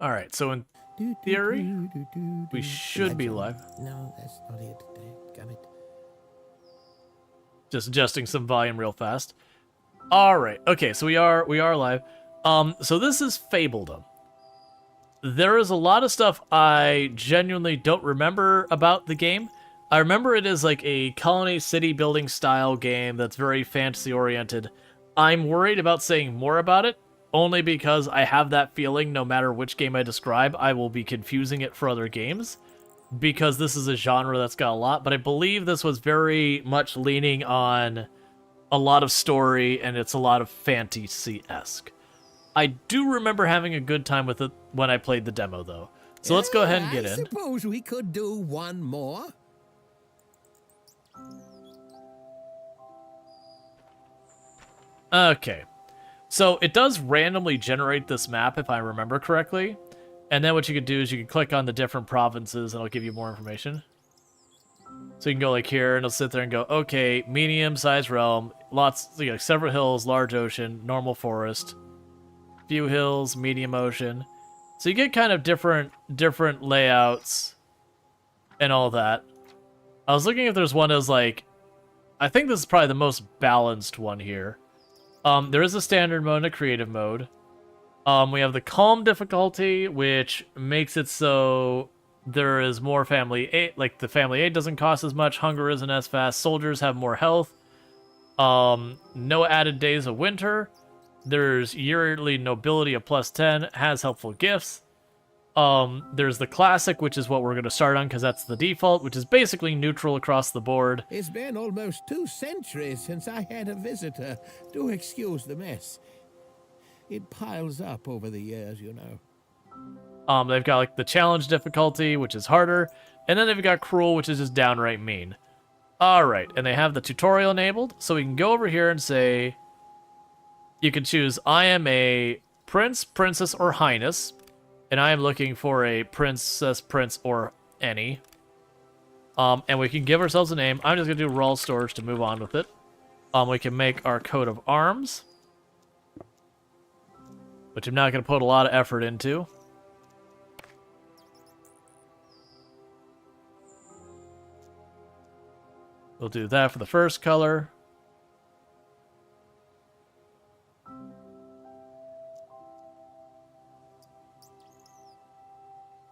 All right, so in theory, we should be live. No, that's not it. Got it. Just adjusting some volume real fast. All right, okay, so we are live. So this is Fabledom. There is a lot of stuff I genuinely don't remember about the game. I remember it is like a colony city building style game that's very fantasy oriented. I'm worried about saying more about it, only because I have that feeling no matter which game I describe, I will be confusing it for other games, because this is a genre that's got a lot, but I believe this was very much leaning on a lot of story, and it's a lot of fantasy-esque. I do remember having a good time with it when I played the demo, though. So let's go ahead and get in. I suppose we could do one more. Okay. So it does randomly generate this map, if I remember correctly. And then what you could do is you can click on the different provinces, and it'll give you more information. So you can go like here, and it'll sit there and go, okay, medium-sized realm, lots, you know, several hills, large ocean, normal forest, few hills, medium ocean. So you get kind of different layouts and all that. I was looking if there's one that's like, I think this is probably the most balanced one here. There is a standard mode and a creative mode. We have the calm difficulty, which makes it so there is more family aid. Like, the family aid doesn't cost as much, hunger isn't as fast, soldiers have more health. No added days of winter. There's yearly nobility of +10, has helpful gifts. There's the classic, which is what we're going to start on because that's the default, which is basically neutral across the board. It's been almost 2 centuries since I had a visitor. Do excuse the mess. It piles up over the years, you know. They've got like the challenge difficulty, which is harder, and then they've got cruel, which is just downright mean. All right, and they have the tutorial enabled, so we can go over here and say, you can choose, I am a prince, princess, or highness, and I am looking for a princess, prince, or any. And we can give ourselves a name. I'm just gonna do Rual Storge to move on with it. We can make our coat of arms, which I'm not gonna put a lot of effort into. We'll do that for the first color.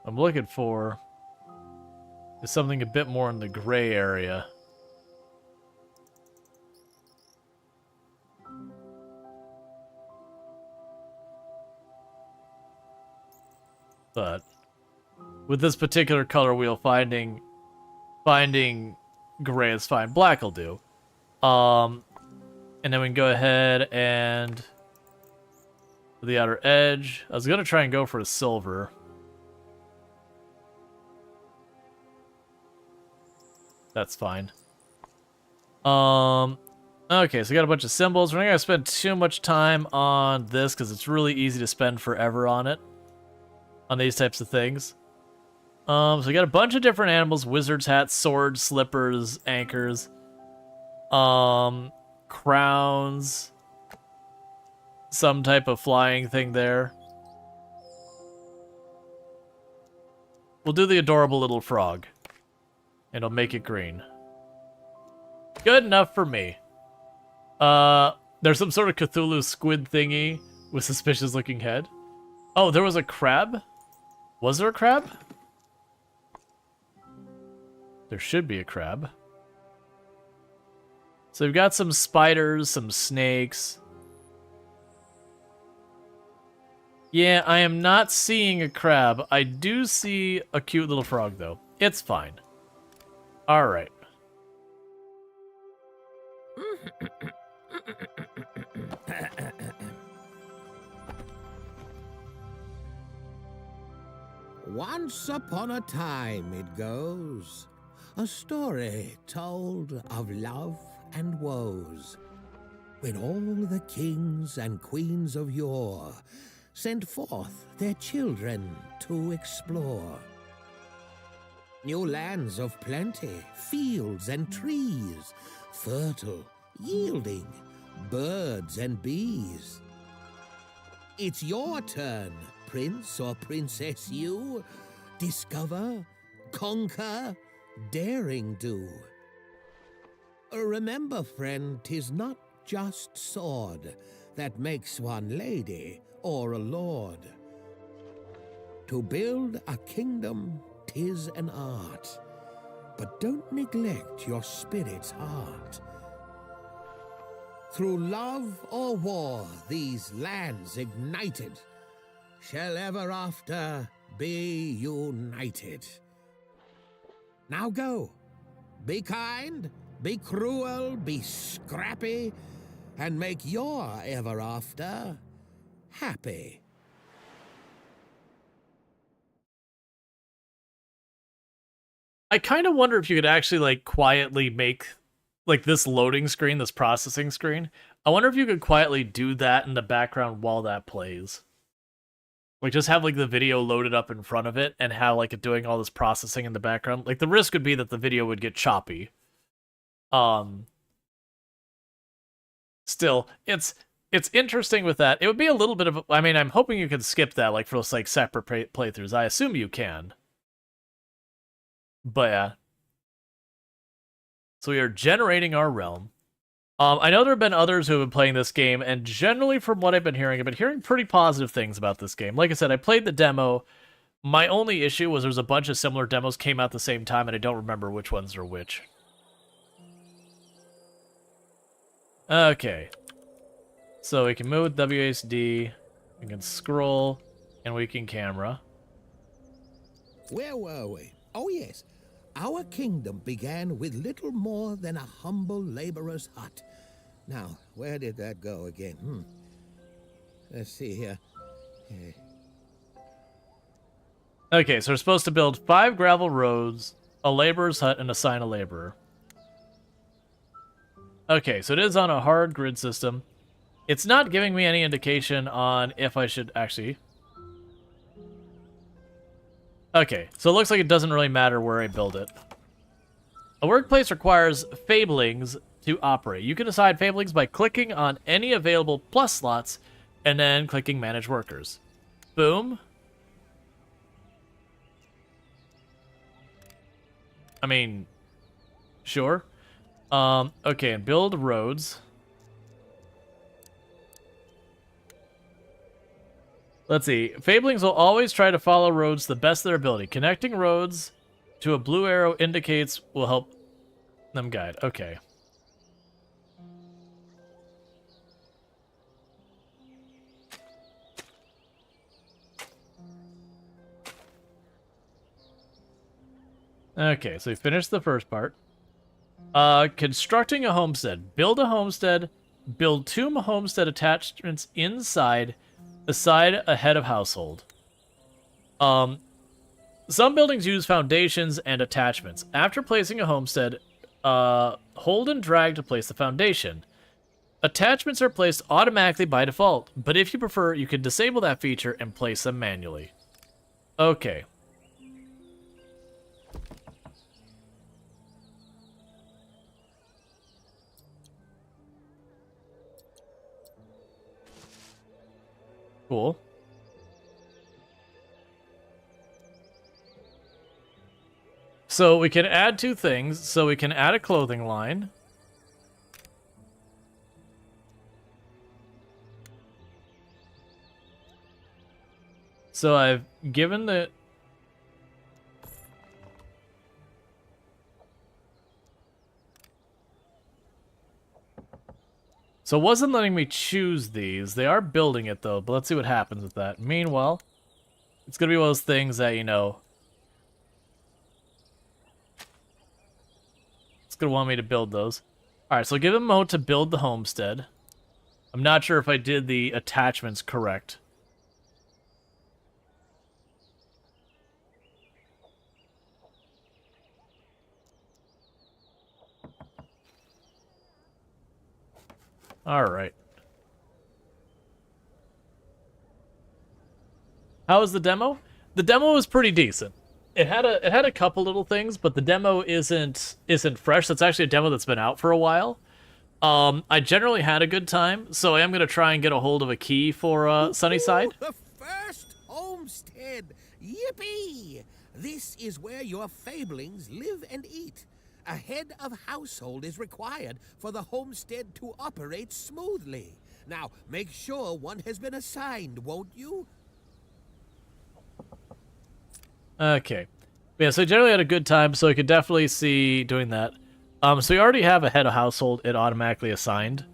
I'm looking for is something a bit more in the gray area. But with this particular color wheel, finding gray is fine. Black will do. And then we can go ahead and the outer edge. I was gonna try and go for a silver. That's fine. Okay, so we got a bunch of symbols. We're not gonna spend too much time on this because it's really easy to spend forever on it. On these types of things. So we got a bunch of different animals: wizard's hats, swords, slippers, anchors, crowns, some type of flying thing there. We'll do the adorable little frog, and I'll make it green. Good enough for me. There's some sort of Cthulhu squid thingy with suspicious looking head. Oh, there was a crab? Was there a crab? There should be a crab. So we've got some spiders, some snakes. Yeah, I am not seeing a crab. I do see a cute little frog, though. It's fine. Alright. Once upon a time, it goes, a story told of love and woes, when all the kings and queens of yore sent forth their children to explore. New lands of plenty, fields and trees, fertile, yielding, birds and bees. It's your turn, prince or princess you, discover, conquer, daring do. Remember, friend, 'tis not just sword that makes one lady or a lord. To build a kingdom, 'tis an art, but don't neglect your spirit's heart. Through love or war, these lands ignited shall ever after be united. Now go, be kind, be cruel, be scrappy, and make your ever after happy. I kind of wonder if you could actually, like, quietly make, like, this loading screen, this processing screen. I wonder if you could quietly do that in the background while that plays. Like, just have, like, the video loaded up in front of it and have, like, it doing all this processing in the background. Like, the risk would be that the video would get choppy. Still, it's interesting with that. It would be a little bit of, I mean, I'm hoping you can skip that, like, for those, like, separate playthroughs. I assume you can. But, yeah. So we are generating our realm. I know there have been others who have been playing this game, and generally from what I've been hearing pretty positive things about this game. Like I said, I played the demo. My only issue was there was a bunch of similar demos came out at the same time, and I don't remember which ones are which. Okay. So we can move with WASD, we can scroll, and we can camera. Where were we? Oh, yes. Our kingdom began with little more than a humble laborer's hut. Now, where did that go again? Let's see here. Okay, so we're supposed to build 5 gravel roads, a laborer's hut, and assign a laborer. Okay, so it is on a hard grid system. It's not giving me any indication on if I should actually... Okay, so it looks like it doesn't really matter where I build it. A workplace requires Fabelings to operate. You can assign Fabelings by clicking on any available plus slots and then clicking Manage Workers. Boom. I mean, sure. Okay, and build roads. Let's see. Fabelings will always try to follow roads to the best of their ability. Connecting roads to a blue arrow indicates will help them guide. Okay. Okay, so we finished the first part. Constructing a homestead. Build a homestead. Build 2 homestead attachments inside aside a head of household. Some buildings use foundations and attachments. After placing a homestead, hold and drag to place the foundation. Attachments are placed automatically by default, but if you prefer, you can disable that feature and place them manually. Okay. Cool. So we can add 2 things. So we can add a clothing line. So I've given the... So it wasn't letting me choose these. They are building it, though, but let's see what happens with that. Meanwhile, it's going to be one of those things that, you know... It's going to want me to build those. Alright, so give them a moment to build the homestead. I'm not sure if I did the attachments correct. Alright. How was the demo? The demo was pretty decent. It had a couple little things, but the demo isn't fresh. That's actually a demo that's been out for a while. I generally had a good time, so I am going to try and get a hold of a key for Sunnyside. The first homestead. Yippee! This is where your fablings live and eat. A head of household is required for the homestead to operate smoothly. Now, make sure one has been assigned, won't you? Okay. Yeah, so I generally had a good time, so I could definitely see doing that. So we already have a head of household, it automatically assigned.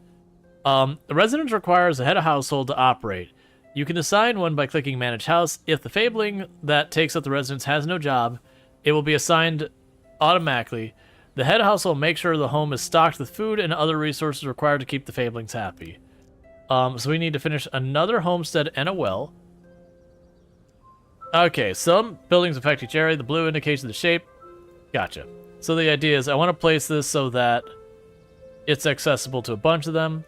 The residence requires a head of household to operate. You can assign one by clicking Manage House. If the fabling that takes up the residence has no job, it will be assigned automatically. The head of household makes sure the home is stocked with food and other resources required to keep the fablings happy. So we need to finish another homestead and a well. Okay, some buildings affect each area. The blue indicates the shape. Gotcha. So the idea is I want to place this so that it's accessible to a bunch of them.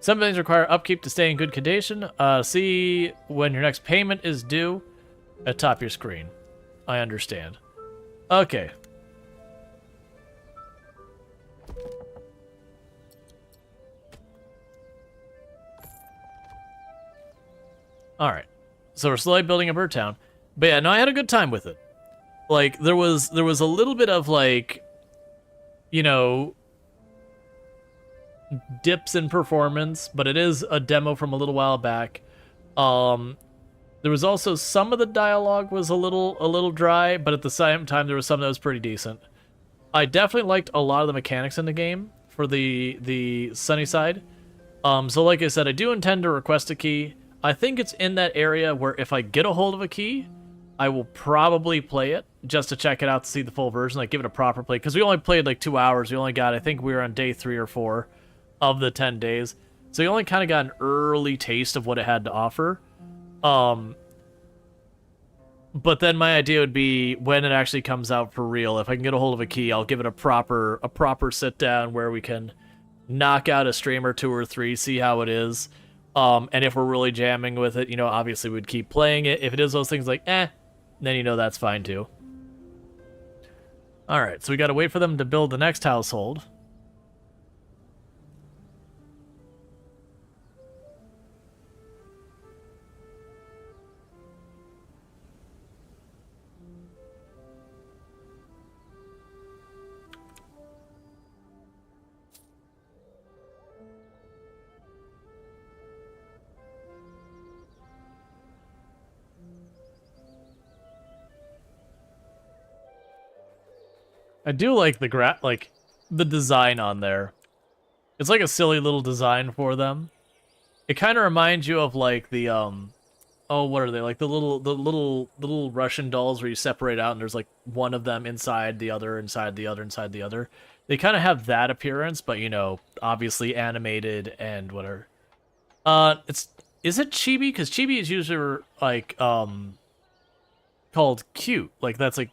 Some buildings require upkeep to stay in good condition. See when your next payment is due at top of your screen. I understand. Okay. Alright. So we're slowly building up our town. But yeah, no, I had a good time with it. Like, there was a little bit of, like, you know, dips in performance, but it is a demo from a little while back. There was also some of the dialogue was a little dry, but at the same time there was some that was pretty decent. I definitely liked a lot of the mechanics in the game for the sunny side. So like I said, I do intend to request a key. I think it's in that area where if I get a hold of a key, I will probably play it just to check it out to see the full version, like give it a proper play. Because we only played like 2 hours. We only got, I think we were on day 3 or 4 of the 10 days. So you only kind of got an early taste of what it had to offer. But then my idea would be when it actually comes out for real, if I can get a hold of a key, I'll give it a proper sit down where we can knock out a stream or 2 or 3, see how it is. And if we're really jamming with it, you know, obviously we'd keep playing it. If it is those things like, then you know that's fine too. Alright, so we gotta wait for them to build the next household. I do like the design on there. It's like a silly little design for them. It kind of reminds you of like the oh, what are they? Like the little Russian dolls where you separate out and there's like one of them inside the other, inside the other, inside the other. They kind of have that appearance, but you know, obviously animated and whatever. Is it chibi? Because chibi is usually like called cute. Like that's like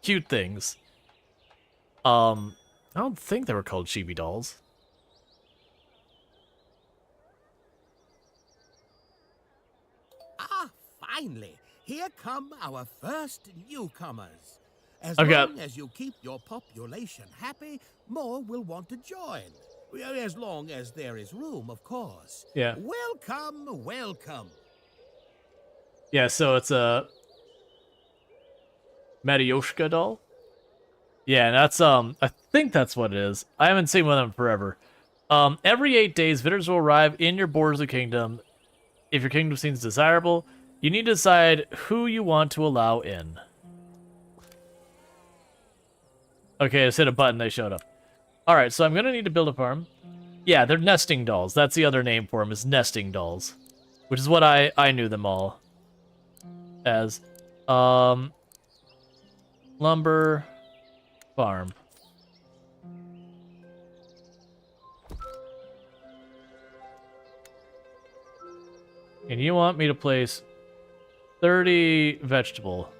cute things. I don't think they were called chibi dolls. Ah, finally, here come our first newcomers. As Okay. long as you keep your population happy, more will want to join. As long as there is room, of course. Yeah. Welcome, welcome. Yeah, so it's a Matyoshka doll. Yeah, that's I think that's what it is. I haven't seen one of them forever. Every 8 days, visitors will arrive in your borders of the kingdom. If your kingdom seems desirable, you need to decide who you want to allow in. Okay, I just hit a button, they showed up. Alright, so I'm gonna need to build a farm. Yeah, they're nesting dolls. That's the other name for them, is nesting dolls. Which is what I knew them all as. Lumber farm. And you want me to place 30 vegetable.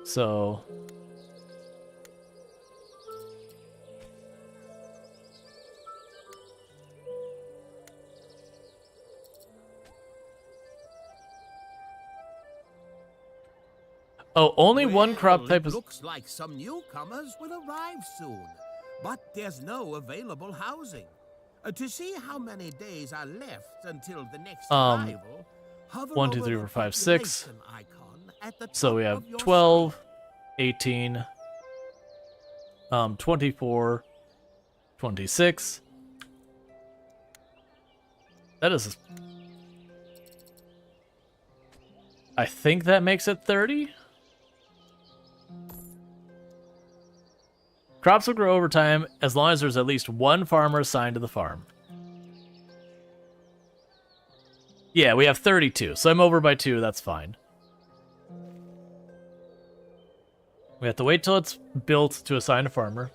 So oh, only one crop type is. Looks like some newcomers will arrive soon. but there's no available housing. To see how many days are left until the next arrival, hover 1, 2, over 3, the 4, 5, 6. population icon at the top So we have of your 12, screen. 18, 24, 26. That is... I think that makes it 30? Crops will grow over time as long as there's at least one farmer assigned to the farm. Yeah, we have 32, so I'm over by 2, that's fine. We have to wait till it's built to assign a farmer.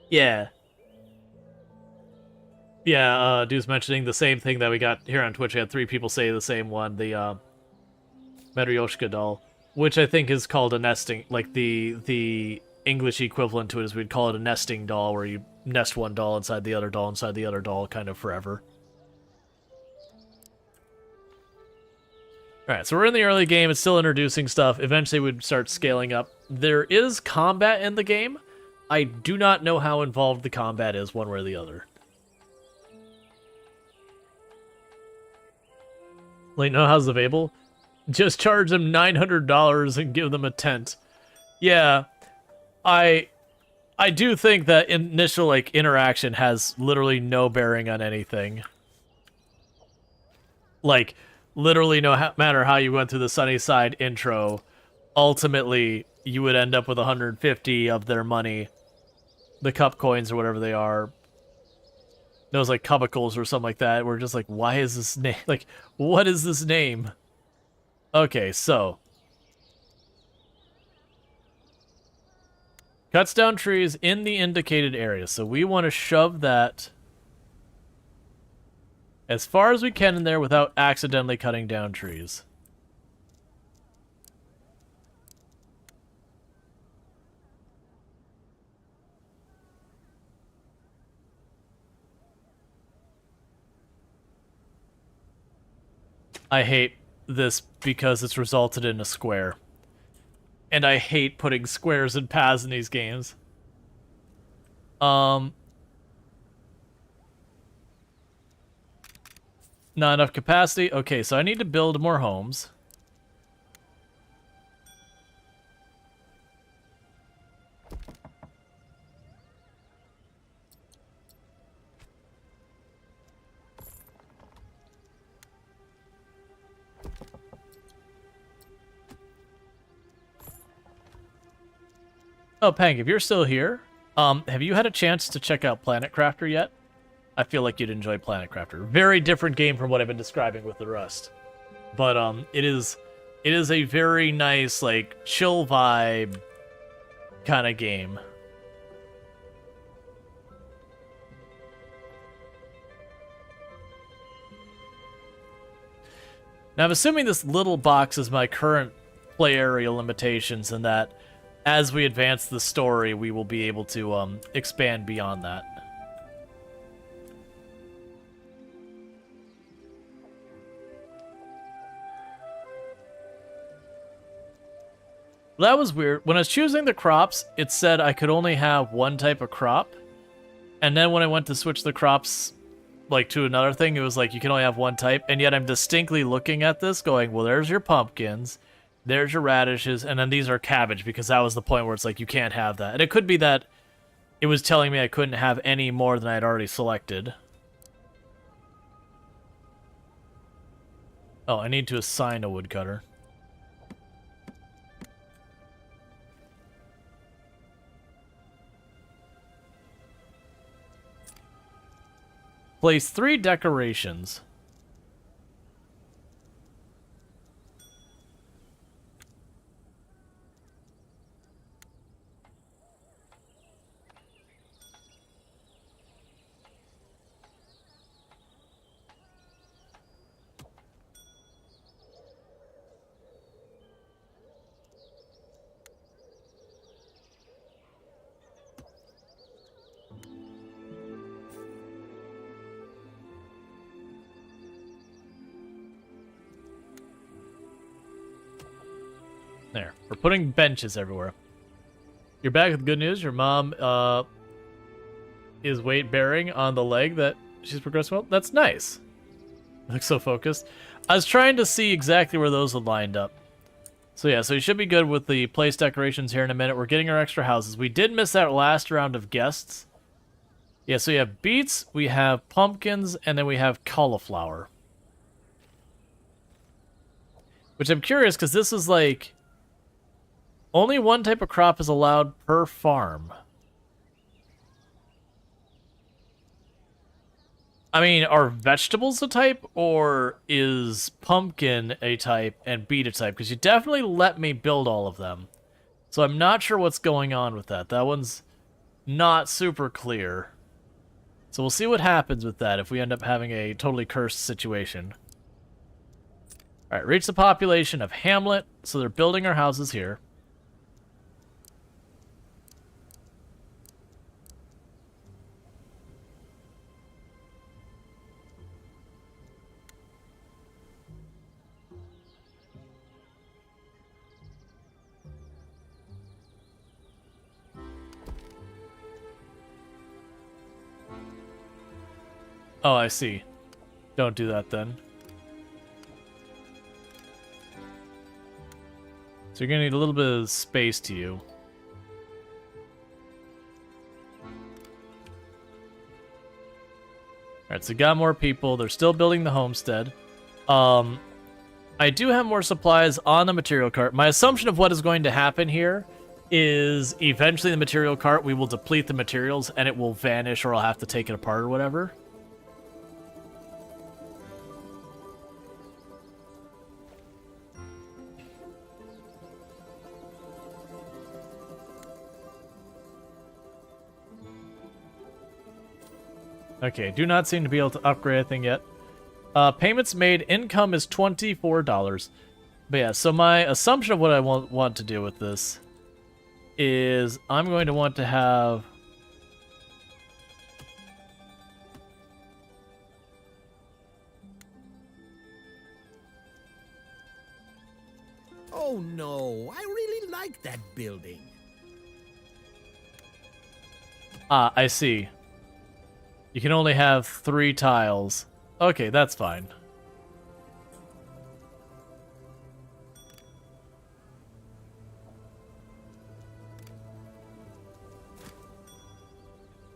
Yeah. Yeah, Dude's mentioning the same thing that we got here on Twitch. We had 3 people say the same one, the Matryoshka doll, which I think is called a nesting, like the English equivalent to it is we'd call it a nesting doll, where you nest one doll inside the other doll inside the other doll kind of forever. Alright, so we're in the early game, it's still introducing stuff. Eventually we'd start scaling up. There is combat in the game. I do not know how involved the combat is one way or the other. Like, no how's available? Just charge them $900 and give them a tent. Yeah, I do think that initial like interaction has literally no bearing on anything. Like, literally no matter how you went through the Sunnyside intro, ultimately you would end up with 150 of their money, the cup coins or whatever they are. Those like cubicles or something like that. We're just like, why is this name? Like, what is this name? Okay, so cuts down trees in the indicated area. So we want to shove that as far as we can in there without accidentally cutting down trees. I hate this because it's resulted in a square. And I hate putting squares and paths in these games. Not enough capacity. Okay, so I need to build more homes. Oh, Pang, if you're still here, have you had a chance to check out Planet Crafter yet? I feel like you'd enjoy Planet Crafter. Very different game from what I've been describing with the Rust. But it is a very nice, like, chill vibe kind of game. Now, I'm assuming this little box is my current play area limitations, and that as we advance the story, we will be able to expand beyond that. That was weird. When I was choosing the crops, it said I could only have one type of crop. And then when I went to switch the crops like to another thing, it was like you can only have one type. And yet I'm distinctly looking at this going, well, there's your pumpkins, there's your radishes, and then these are cabbage, because that was the point where it's like you can't have that. And it could be that it was telling me I couldn't have any more than I had already selected. Oh, I need to assign a woodcutter. Place 3 decorations. There. We're putting benches everywhere. You're back with good news. Your mom is weight bearing on the leg that she's progressing well. That's nice. I look so focused. I was trying to see exactly where those would lined up. So yeah, so you should be good with the place decorations here in a minute. We're getting our extra houses. We did miss that last round of guests. Yeah, so you have beets, we have pumpkins, and then we have cauliflower. Which I'm curious, because this is like... only one type of crop is allowed per farm. I mean, are vegetables a type, or is pumpkin a type and beet a type? Because you definitely let me build all of them. So I'm not sure what's going on with that. That one's not super clear. So we'll see what happens with that if we end up having a totally cursed situation. Alright, reach the population of Hamlet. So they're building our houses here. Oh, I see. Don't do that then. So you're gonna need a little bit of space to you. Alright, so got more people. They're still building the homestead. I do have more supplies on the material cart. My assumption of what is going to happen here is eventually the material cart, we will deplete the materials and it will vanish, or I'll have to take it apart or whatever. Okay, do not seem to be able to upgrade anything yet. Payments made, income is $24. But yeah, so my assumption of what I want to do with this is I'm going to want to have... Oh no, I really like that building. Ah, I see. You can only have 3 tiles. Okay, that's fine.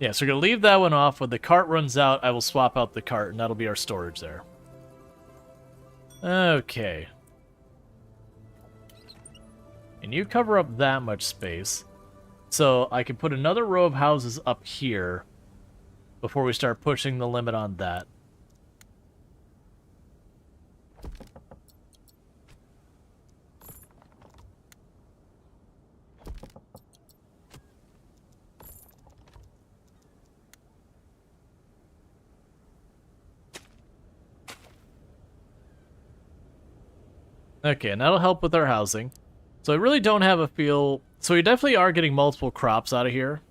Yeah, so we're going to leave that one off. When the cart runs out, I will swap out the cart, and that'll be our storage there. Okay. And you cover up that much space. So I can put another row of houses up here before we start pushing the limit on that. Okay, and that'll help with our housing. So I really don't have a feel... So we definitely are getting multiple crops out of here,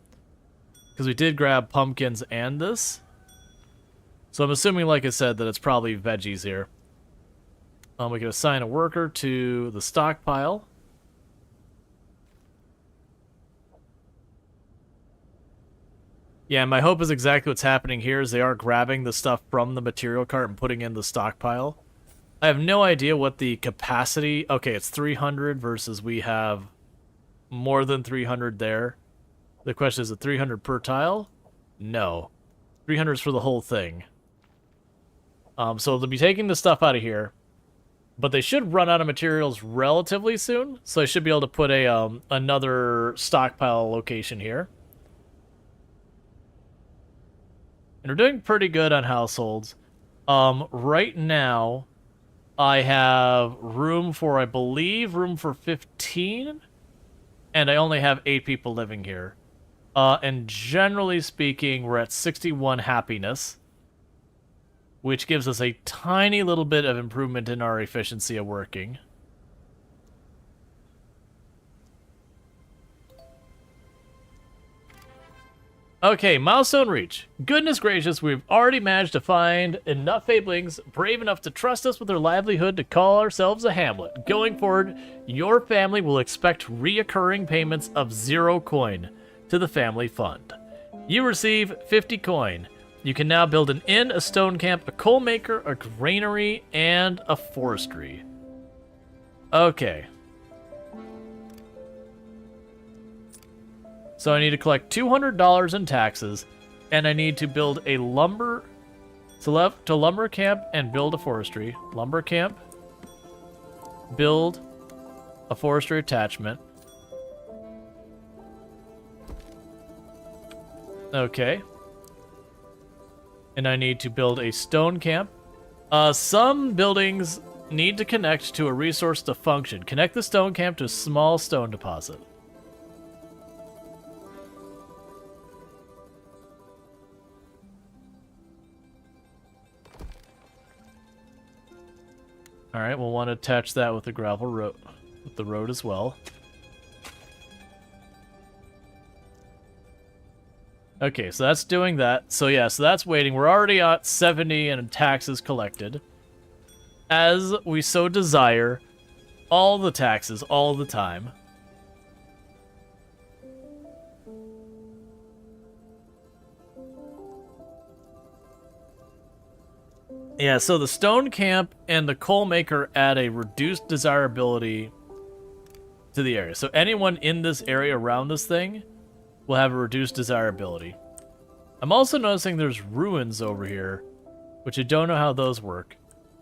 because we did grab pumpkins and this. So I'm assuming, like I said, that it's probably veggies here. We can assign a worker to the stockpile. Yeah, my hope is exactly what's happening here, is they are grabbing the stuff from the material cart and putting in the stockpile. I have no idea what the capacity... Okay, it's 300 versus we have more than 300 there. The question is, it 300 per tile? No. 300 is for the whole thing. So they'll be taking the stuff out of here. But they should run out of materials relatively soon. So I should be able to put a another stockpile location here. And we're doing pretty good on households. Right now, I have room for, I believe, room for 15. And I only have 8 people living here. And generally speaking, we're at 61 happiness, which gives us a tiny little bit of improvement in our efficiency of working. Okay, milestone reach. Goodness gracious, we've already managed to find enough Fablings brave enough to trust us with their livelihood to call ourselves a hamlet. Going forward, your family will expect reoccurring payments of 0 coin to the family fund. You receive 50 coin. You can now build an inn, a stone camp, a coal maker, a granary, and a forestry. Okay. So I need to collect $200 in taxes, and I need to build a lumber to lumber camp and build a forestry. Lumber camp, build a forestry attachment. Okay. And I need to build a stone camp. Some buildings need to connect to a resource to function. Connect the stone camp to a small stone deposit. All right, we'll want to attach that with the gravel road, with the road as well. Okay, so that's doing that. So yeah, so that's waiting. We're already at 70 in taxes collected. As we so desire, all the taxes, all the time. Yeah, so the stone camp and the coal maker add a reduced desirability to the area. So anyone in this area around this thing will have a reduced desirability. I'm also noticing there's ruins over here, which I don't know how those work.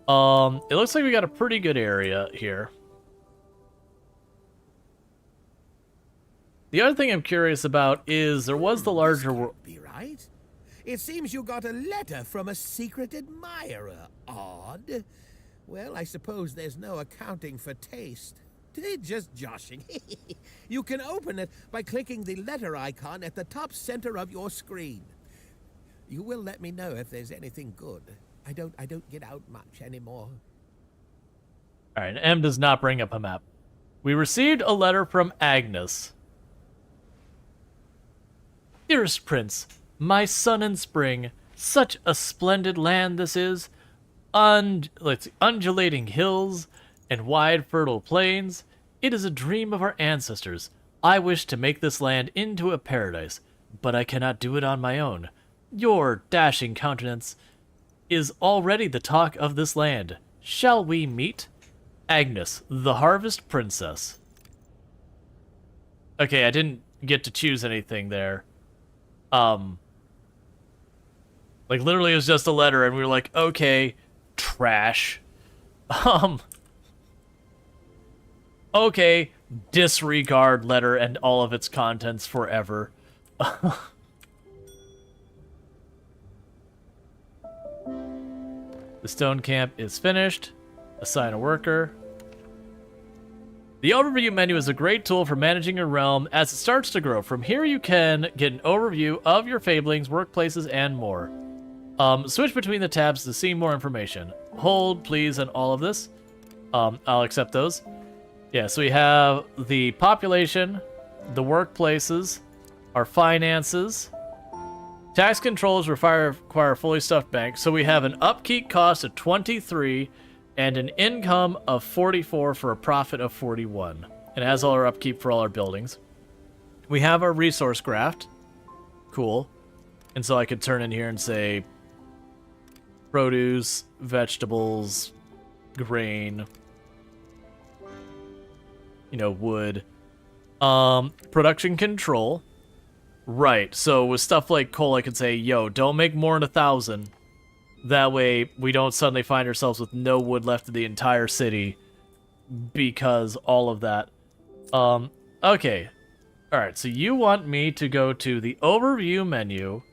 It looks like we got a pretty good area here. The other thing I'm curious about is there was the larger world. Be right. It seems you got a letter from a secret admirer. Odd. Well, I suppose there's no accounting for taste. Just joshing. You can open it by clicking the letter icon at the top center of your screen. You will let me know if there's anything good. I don't get out much anymore. All right, M does not bring up a map. We received a letter from Agnes. Dearest Prince, my son in spring, such a splendid land this is. Undulating hills and wide fertile plains. It is a dream of our ancestors. I wish to make this land into a paradise, but I cannot do it on my own. Your dashing countenance is already the talk of this land. Shall we meet? Agnes, the Harvest Princess. Okay, I didn't get to choose anything there. Like, literally it was just a letter, and we were like, okay, trash. Okay, disregard letter and all of its contents forever. The stone camp is finished. Assign a worker. The overview menu is a great tool for managing your realm as it starts to grow. From here you can get an overview of your fablings, workplaces, and more. Switch between the tabs to see more information. Hold, please, and all of this. I'll accept those. Yeah, so we have the population, the workplaces, our finances. Tax controls require a fully stuffed bank. So we have an upkeep cost of 23 and an income of 44 for a profit of 41. And it has all our upkeep for all our buildings. We have our resource graph. Cool. And so I could turn in here and say produce, vegetables, grain, you know, wood. Production control. Right, so with stuff like coal, I could say, yo, don't make more than 1,000. That way, we don't suddenly find ourselves with no wood left in the entire city because all of that. Okay. Alright, so you want me to go to the overview menu,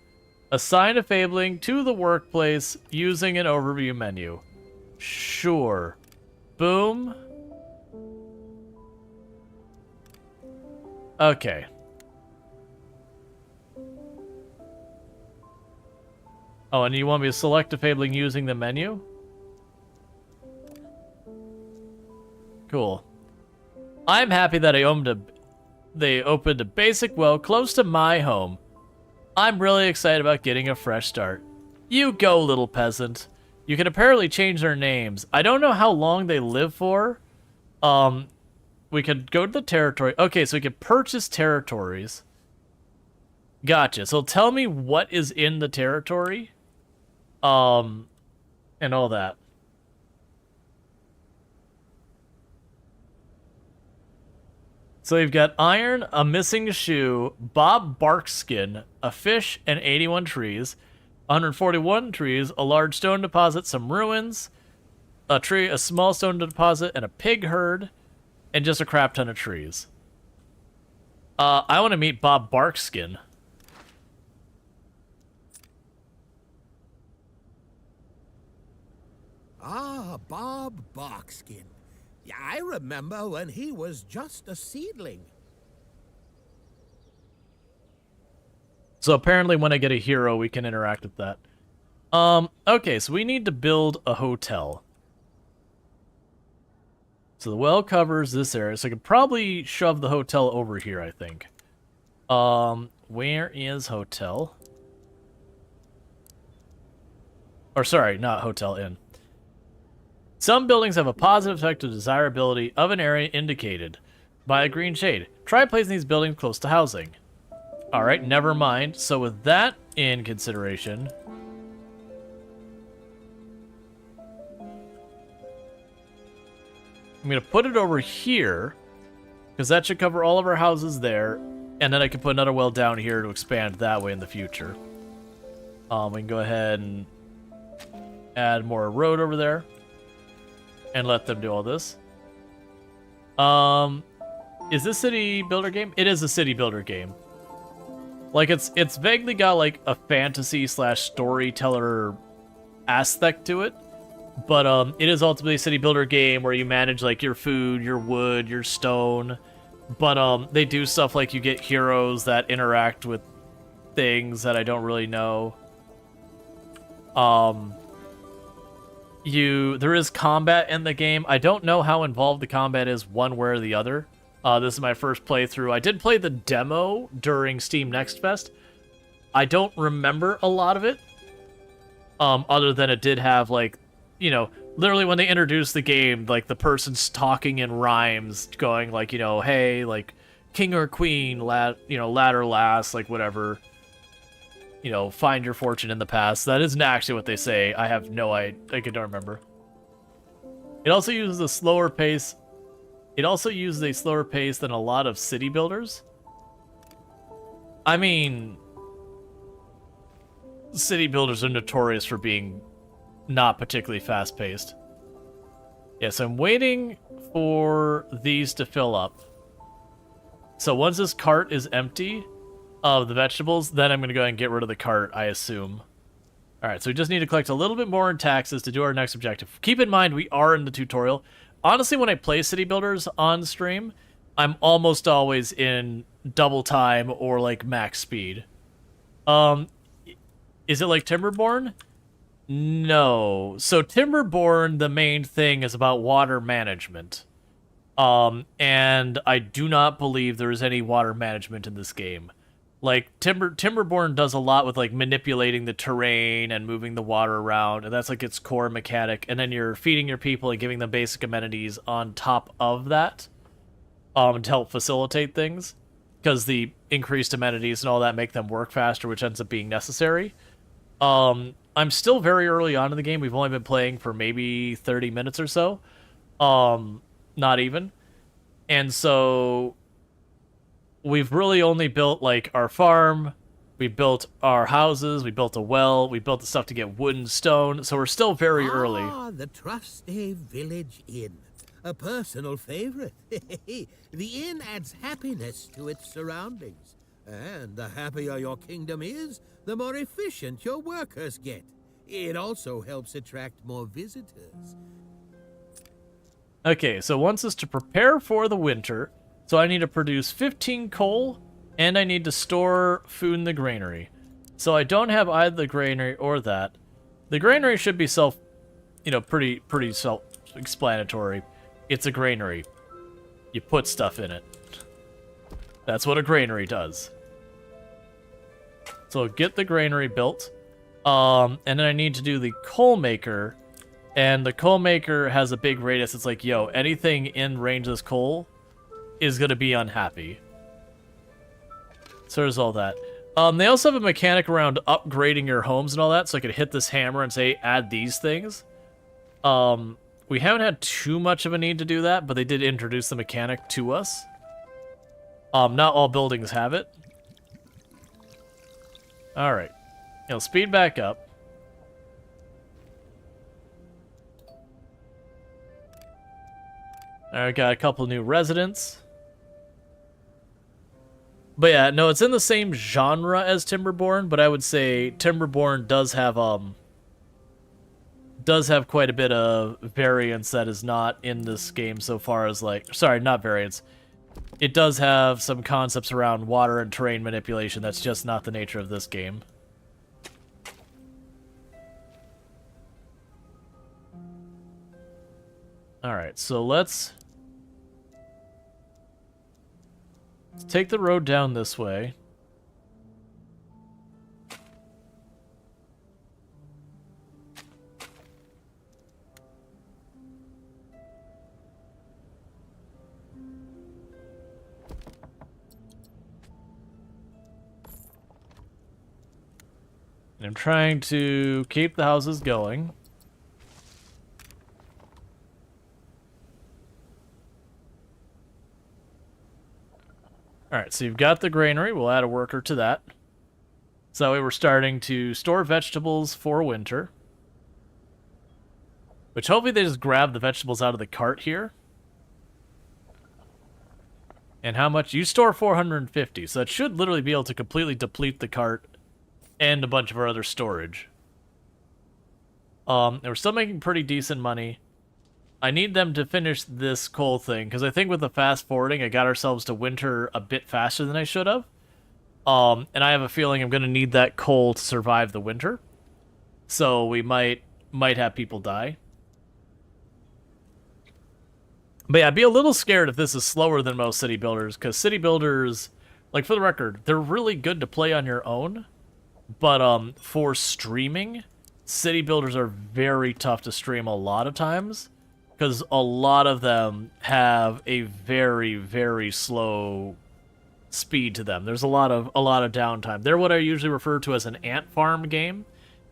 assign a fabling to the workplace using an overview menu. Sure. Boom. Okay. Oh, and you want me to select a fabling using the menu? Cool. I'm happy that they opened a basic well close to my home. I'm really excited about getting a fresh start. You go, little peasant. You can apparently change their names. I don't know how long they live for. We could go to the territory. Okay, so we could purchase territories. Gotcha. So tell me what is in the territory. And all that. So we've got iron, a missing shoe, Bob Barkskin, a fish, and 81 trees. 141 trees, a large stone deposit, some ruins, a tree, a small stone deposit, and a pig herd, and just a crap ton of trees. I want to meet Bob Barkskin. Ah, Bob Barkskin. Yeah, I remember when he was just a seedling. So apparently when I get a hero, we can interact with that. Okay, so we need to build a hotel. So the well covers this area, so I could probably shove the hotel over here, I think. Where is hotel? Or sorry, not hotel, inn. Some buildings have a positive effect of desirability of an area indicated by a green shade. Try placing these buildings close to housing. Alright, never mind. So with that in consideration... I'm going to put it over here, because that should cover all of our houses there, and then I can put another well down here to expand that way in the future. We can go ahead and add more road over there, and let them do all this. Is this city builder game? It is a city builder game. Like, it's vaguely got, like, a fantasy / storyteller aspect to it. But, it is ultimately a city builder game where you manage, like, your food, your wood, your stone. But, they do stuff like you get heroes that interact with things that I don't really know. There is combat in the game. I don't know how involved the combat is one way or the other. This is my first playthrough. I did play the demo during Steam Next Fest. I don't remember a lot of it. Other than it did have, like, you know, literally when they introduced the game, like, the person's talking in rhymes, going, like, you know, hey, like, king or queen, lad or lass, like, whatever. You know, find your fortune in the past. That isn't actually what they say. I have no idea. I don't remember. It also uses a slower pace. It also uses a slower pace than a lot of city builders. I mean, city builders are notorious for being not particularly fast-paced. Yes, I'm waiting for these to fill up. So once this cart is empty of the vegetables, then I'm going to go ahead and get rid of the cart, I assume. Alright, so we just need to collect a little bit more in taxes to do our next objective. Keep in mind, we are in the tutorial. Honestly, when I play city builders on stream, I'm almost always in double time or, like, max speed. Is it like Timberborn? No. So Timberborn, the main thing is about water management. And I do not believe there is any water management in this game. Like, Timberborn does a lot with, like, manipulating the terrain and moving the water around, and that's, like, its core mechanic. And then you're feeding your people and giving them basic amenities on top of that, to help facilitate things. Because the increased amenities and all that make them work faster, which ends up being necessary. I'm still very early on in the game. We've only been playing for maybe 30 minutes or so. Not even. And so we've really only built, like, our farm. We built our houses. We built a well. We built the stuff to get wood and stone. So we're still very early. Ah, the trusty village inn. A personal favorite. The inn adds happiness to its surroundings. And the happier your kingdom is, the more efficient your workers get. It also helps attract more visitors. Okay, so it wants us to prepare for the winter. So I need to produce 15 coal, and I need to store food in the granary. So I don't have either the granary or that. The granary should be pretty self-explanatory. It's a granary. You put stuff in it. That's what a granary does. So get the granary built. And then I need to do the coal maker. And the coal maker has a big radius. It's like, yo, anything in range of this coal is going to be unhappy. So there's all that. They also have a mechanic around upgrading your homes and all that. So I could hit this hammer and say, add these things. We haven't had too much of a need to do that, but they did introduce the mechanic to us. Not all buildings have it. All right. Speed back up. Alright, got a couple new residents. But yeah, no, it's in the same genre as Timberborn, but I would say Timberborn does have quite a bit of variance that is not in this game so far as like, sorry, not variance. It does have some concepts around water and terrain manipulation that's just not the nature of this game. Alright, so let's take the road down this way. And I'm trying to keep the houses going. Alright, so you've got the granary. We'll add a worker to that. So that way we're starting to store vegetables for winter. Which hopefully they just grab the vegetables out of the cart here. And how much? You store 450, so it should literally be able to completely deplete the cart and a bunch of our other storage. And we're still making pretty decent money. I need them to finish this coal thing, because I think with the fast forwarding, I got ourselves to winter a bit faster than I should have. And I have a feeling I'm going to need that coal to survive the winter. So we might have people die. But yeah, I'd be a little scared if this is slower than most city builders, because city builders, like for the record, they're really good to play on your own. But for streaming, city builders are very tough to stream a lot of times. Because a lot of them have a very, very slow speed to them. There's a lot of downtime. They're what I usually refer to as an ant farm game,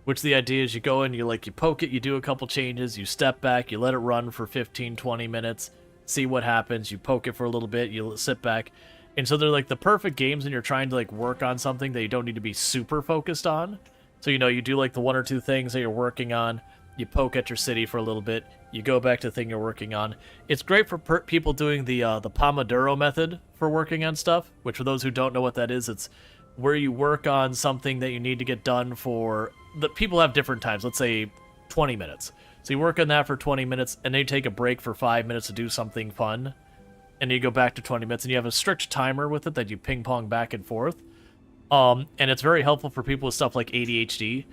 which the idea is you go in, you poke it, you do a couple changes, you step back, you let it run for 15, 20 minutes, see what happens, you poke it for a little bit, you sit back. And so they're like the perfect games when you're trying to work on something that you don't need to be super focused on. So, you do the one or two things that you're working on, you poke at your city for a little bit, you go back to the thing you're working on. It's great for people doing the Pomodoro method for working on stuff, which for those who don't know what that is, it's where you work on something that you need to get done for... People have different times, let's say 20 minutes. So you work on that for 20 minutes, and then you take a break for 5 minutes to do something fun, and you go back to 20 minutes, and you have a strict timer with it that you ping-pong back and forth. And it's very helpful for people with stuff like ADHD,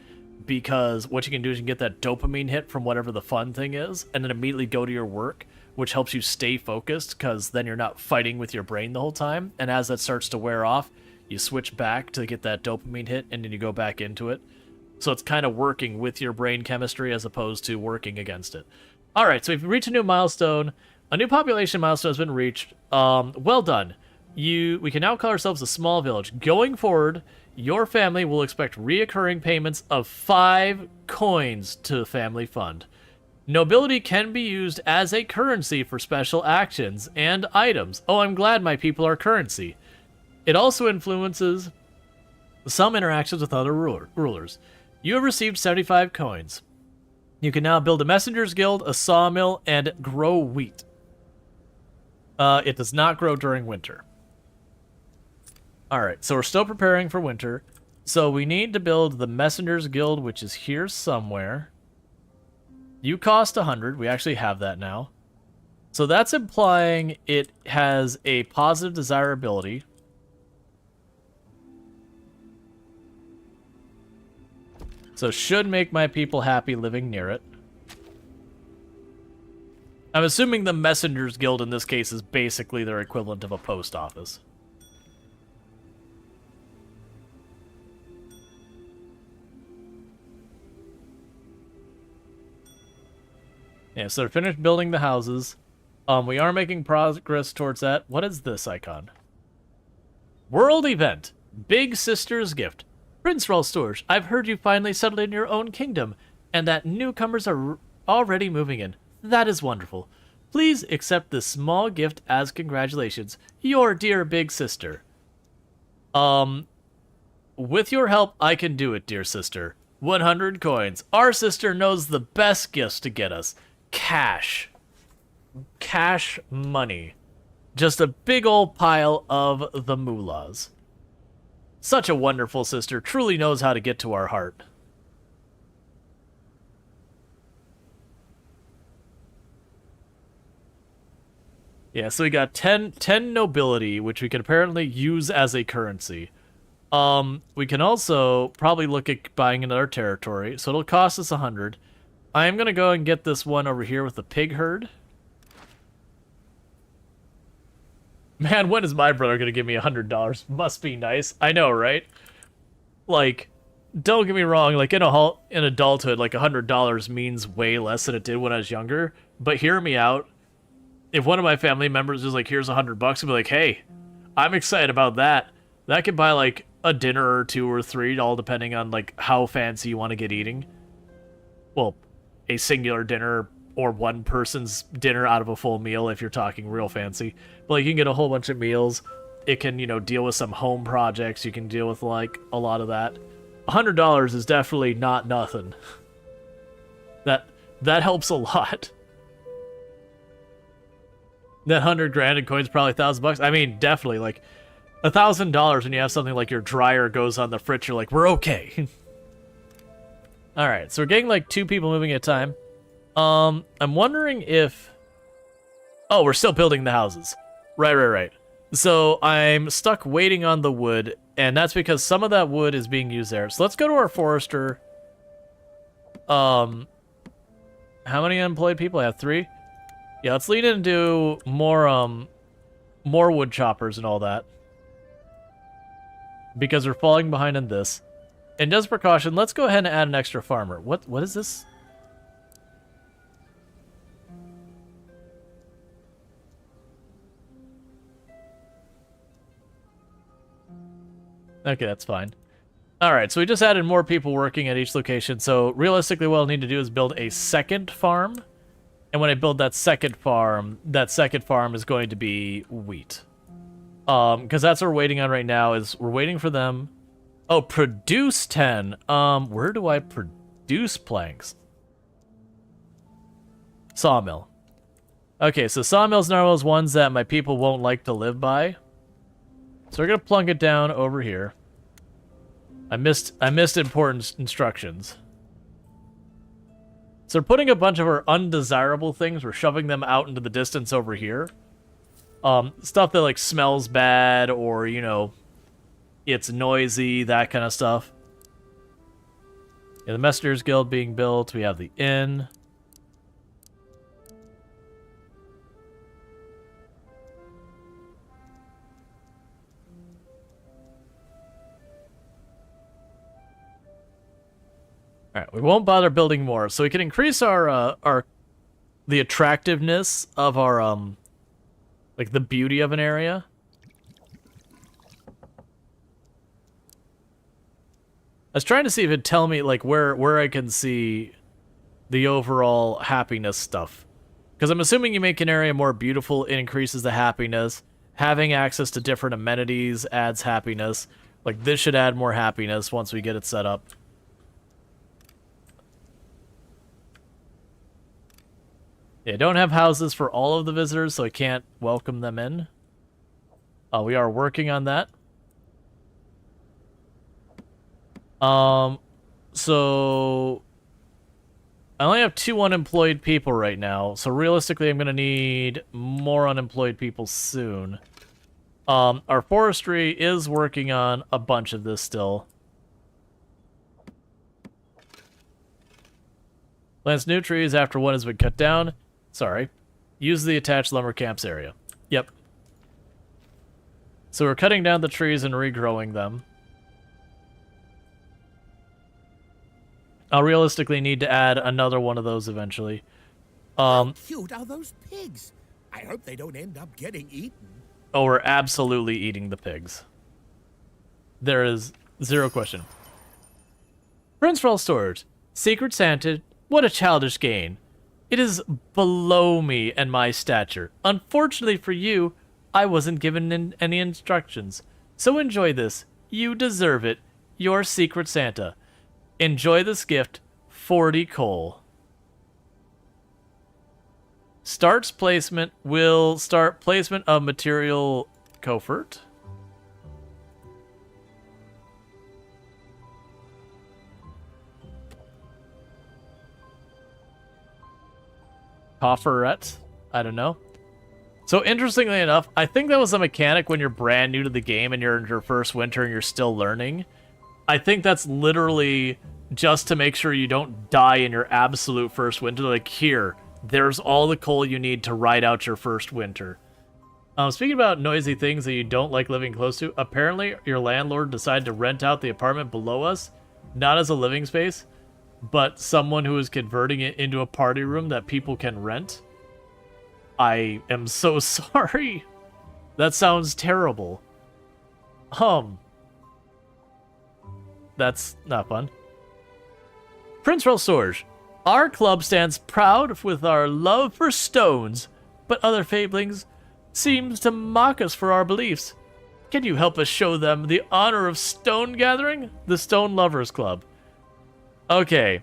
because what you can do is you can get that dopamine hit from whatever the fun thing is, and then immediately go to your work, which helps you stay focused, because then you're not fighting with your brain the whole time, and as that starts to wear off, you switch back to get that dopamine hit, and then you go back into it. So it's kind of working with your brain chemistry as opposed to working against it. Alright, so we've reached a new milestone. A new population milestone has been reached. Well done. We can now call ourselves a small village. Going forward, your family will expect reoccurring payments of 5 coins to the family fund. Nobility can be used as a currency for special actions and items. Oh, I'm glad my people are currency. It also influences some interactions with other rulers. You have received 75 coins. You can now build a messenger's guild, a sawmill, and grow wheat. It does not grow during winter. Alright, so we're still preparing for winter. So we need to build the Messenger's Guild, which is here somewhere. You cost 100. We actually have that now. So that's implying it has a positive desirability. So should make my people happy living near it. I'm assuming the Messenger's Guild in this case is basically their equivalent of a post office. Yeah, so they're finished building the houses. We are making progress towards that. What is this icon? World event. Big Sister's gift. Prince Rual Storge, I've heard you finally settled in your own kingdom, and that newcomers are already moving in. That is wonderful. Please accept this small gift as congratulations. Your dear big sister. With your help, I can do it, dear sister. 100 coins. Our sister knows the best gifts to get us. Cash. Cash money. Just a big old pile of the moolahs. Such a wonderful sister. Truly knows how to get to our heart. Yeah, so we got 10 nobility, which we can apparently use as a currency. We can also probably look at buying another territory, so it'll cost us 100. I am going to go and get this one over here with the pig herd. Man, when is my brother going to give me $100? Must be nice. I know, right? Like, don't get me wrong, like in adulthood, like $100 means way less than it did when I was younger. But hear me out. If one of my family members is like, here's $100, I'd be like, hey, I'm excited about that. That could buy like a dinner or 2 or 3, all depending on like how fancy you want to get eating. Well, a singular dinner or one person's dinner out of a full meal if you're talking real fancy. But like you can get a whole bunch of meals. It can, you know, deal with some home projects. You can deal with like a lot of that. $100 is definitely not nothing. That helps a lot. That 100 grand in coins, probably $1,000. I mean, definitely like $1,000 when you have something like your dryer goes on the fridge. You're like, we're okay. All right, so we're getting like 2 people moving at a time. I'm wondering if... Oh, we're still building the houses. Right. So I'm stuck waiting on the wood, and that's because some of that wood is being used there. So let's go to our forester. How many unemployed people? I have 3. Yeah, let's lean in and do more wood choppers and all that. Because we're falling behind in this. And just precaution, let's go ahead and add an extra farmer. What is this? Okay, that's fine. Alright, so we just added more people working at each location. So realistically what I'll need to do is build a second farm. And when I build that second farm is going to be wheat. Because that's what we're waiting on right now, is we're waiting for them. Oh, produce 10. Where do I produce planks? Sawmill. Okay, so sawmills and narwhals ones that my people won't like to live by. So we're gonna plunk it down over here. I missed important instructions. So we're putting a bunch of our undesirable things, we're shoving them out into the distance over here. Stuff that like smells bad or, you know, it's noisy, that kind of stuff. Yeah, the Messengers Guild being built, we have the inn. Alright, we won't bother building more, so we can increase the attractiveness of our, like, the beauty of an area. I was trying to see if it'd tell me, like, where I can see the overall happiness stuff. Because I'm assuming you make an area more beautiful, it increases the happiness. Having access to different amenities adds happiness. Like, this should add more happiness once we get it set up. Yeah, don't have houses for all of the visitors, so I can't welcome them in. We are working on that. So I only have 2 unemployed people right now, so realistically I'm gonna need more unemployed people soon. Our forestry is working on a bunch of this still. Plants new trees after one has been cut down. Sorry. Use the attached lumber camps area. Yep. So we're cutting down the trees and regrowing them. I'll realistically need to add another one of those eventually. How cute are those pigs? I hope they don't end up getting eaten. Oh, we're absolutely eating the pigs. There is zero question. Prince Rual Storge, Secret Santa, what a childish gain. It is below me and my stature. Unfortunately for you, I wasn't given any instructions. So enjoy this. You deserve it. Your Secret Santa. Enjoy this gift. 40 coal. Starts placement will start placement of material covert. Cofferette. I don't know. So interestingly enough, I think that was a mechanic when you're brand new to the game and you're in your first winter and you're still learning. I think that's literally just to make sure you don't die in your absolute first winter. Like, here, there's all the coal you need to ride out your first winter. Speaking about noisy things that you don't like living close to, apparently your landlord decided to rent out the apartment below us, not as a living space, but someone who is converting it into a party room that people can rent. I am so sorry. That sounds terrible. That's not fun. Prince Rual Storge, our club stands proud with our love for stones, but other fablings seems to mock us for our beliefs. Can you help us show them the honor of stone gathering? The Stone Lovers Club. Okay.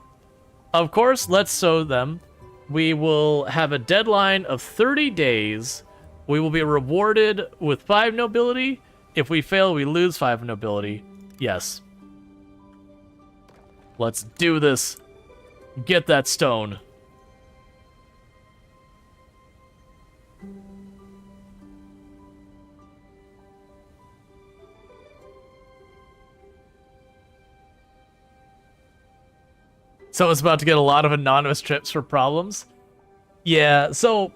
Of course, let's show them. We will have a deadline of 30 days. We will be rewarded with 5 nobility. If we fail, we lose 5 nobility. Yes. Let's do this. Get that stone. So it's about to get a lot of anonymous trips for problems. Yeah, so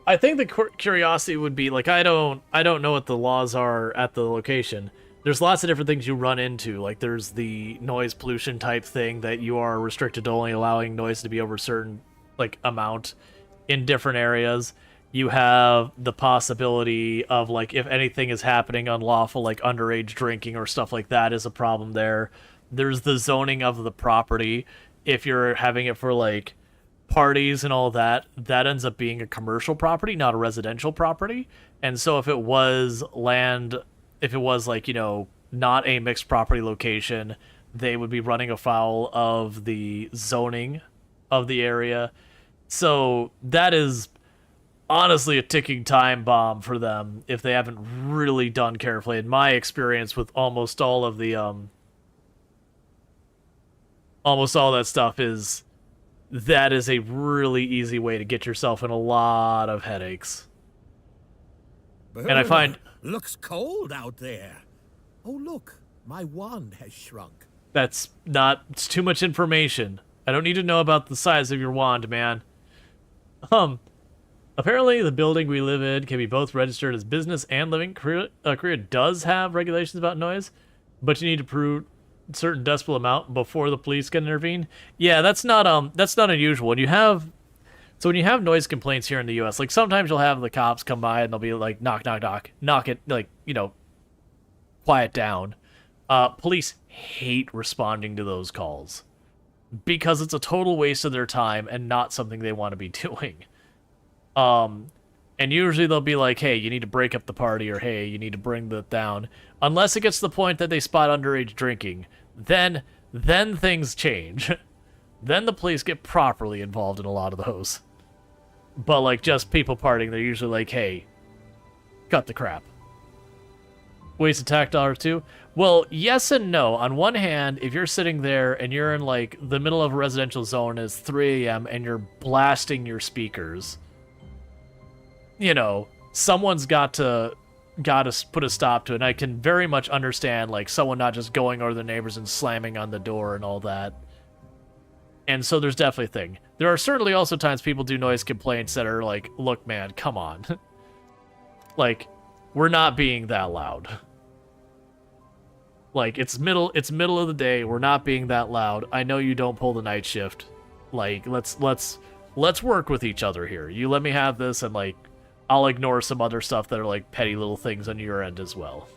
I think the curiosity would be like, I don't know what the laws are at the location. There's lots of different things you run into. Like there's the noise pollution type thing that you are restricted to only allowing noise to be over a certain like amount in different areas. You have the possibility of like if anything is happening unlawful, like underage drinking or stuff like that is a problem there. There's the zoning of the property. If you're having it for like parties and all that, that ends up being a commercial property, not a residential property. And so if it was land, if it was like, you know, not a mixed property location, they would be running afoul of the zoning of the area. So that is honestly a ticking time bomb for them if they haven't really done carefully. In my experience with almost all of the almost all that stuff is that is a really easy way to get yourself in a lot of headaches. And I find looks cold out there. Oh look, my wand has shrunk. That's not, it's too much information. I don't need to know about the size of your wand, man. Apparently the building we live in can be both registered as business and living. Korea does have regulations about noise, but you need to prove certain decibel amount before the police can intervene. Yeah, that's not unusual. When you have noise complaints here in the US, like sometimes you'll have the cops come by and they'll be like knock knock knock, knock it, like, you know, quiet down. Police hate responding to those calls because it's a total waste of their time and not something they want to be doing. And usually they'll be like, hey, you need to break up the party, or hey, you need to bring that down. Unless it gets to the point that they spot underage drinking, then things change. Then the police get properly involved in a lot of those. But like just people partying, they're usually like, hey, cut the crap. Waste of tax dollars too? Well, yes and no. On one hand, if you're sitting there and you're in like the middle of a residential zone, it's 3 a.m. and you're blasting your speakers, you know, someone's got to put a stop to it. And I can very much understand like someone not just going over their neighbors and slamming on the door and all that. And so there's definitely a thing. There are certainly also times people do noise complaints that are like, look, man, come on. Like, we're not being that loud. Like, it's middle of the day. We're not being that loud. I know you don't pull the night shift. Like, let's let's work with each other here. You let me have this, and, like, I'll ignore some other stuff that are, like, petty little things on your end as well.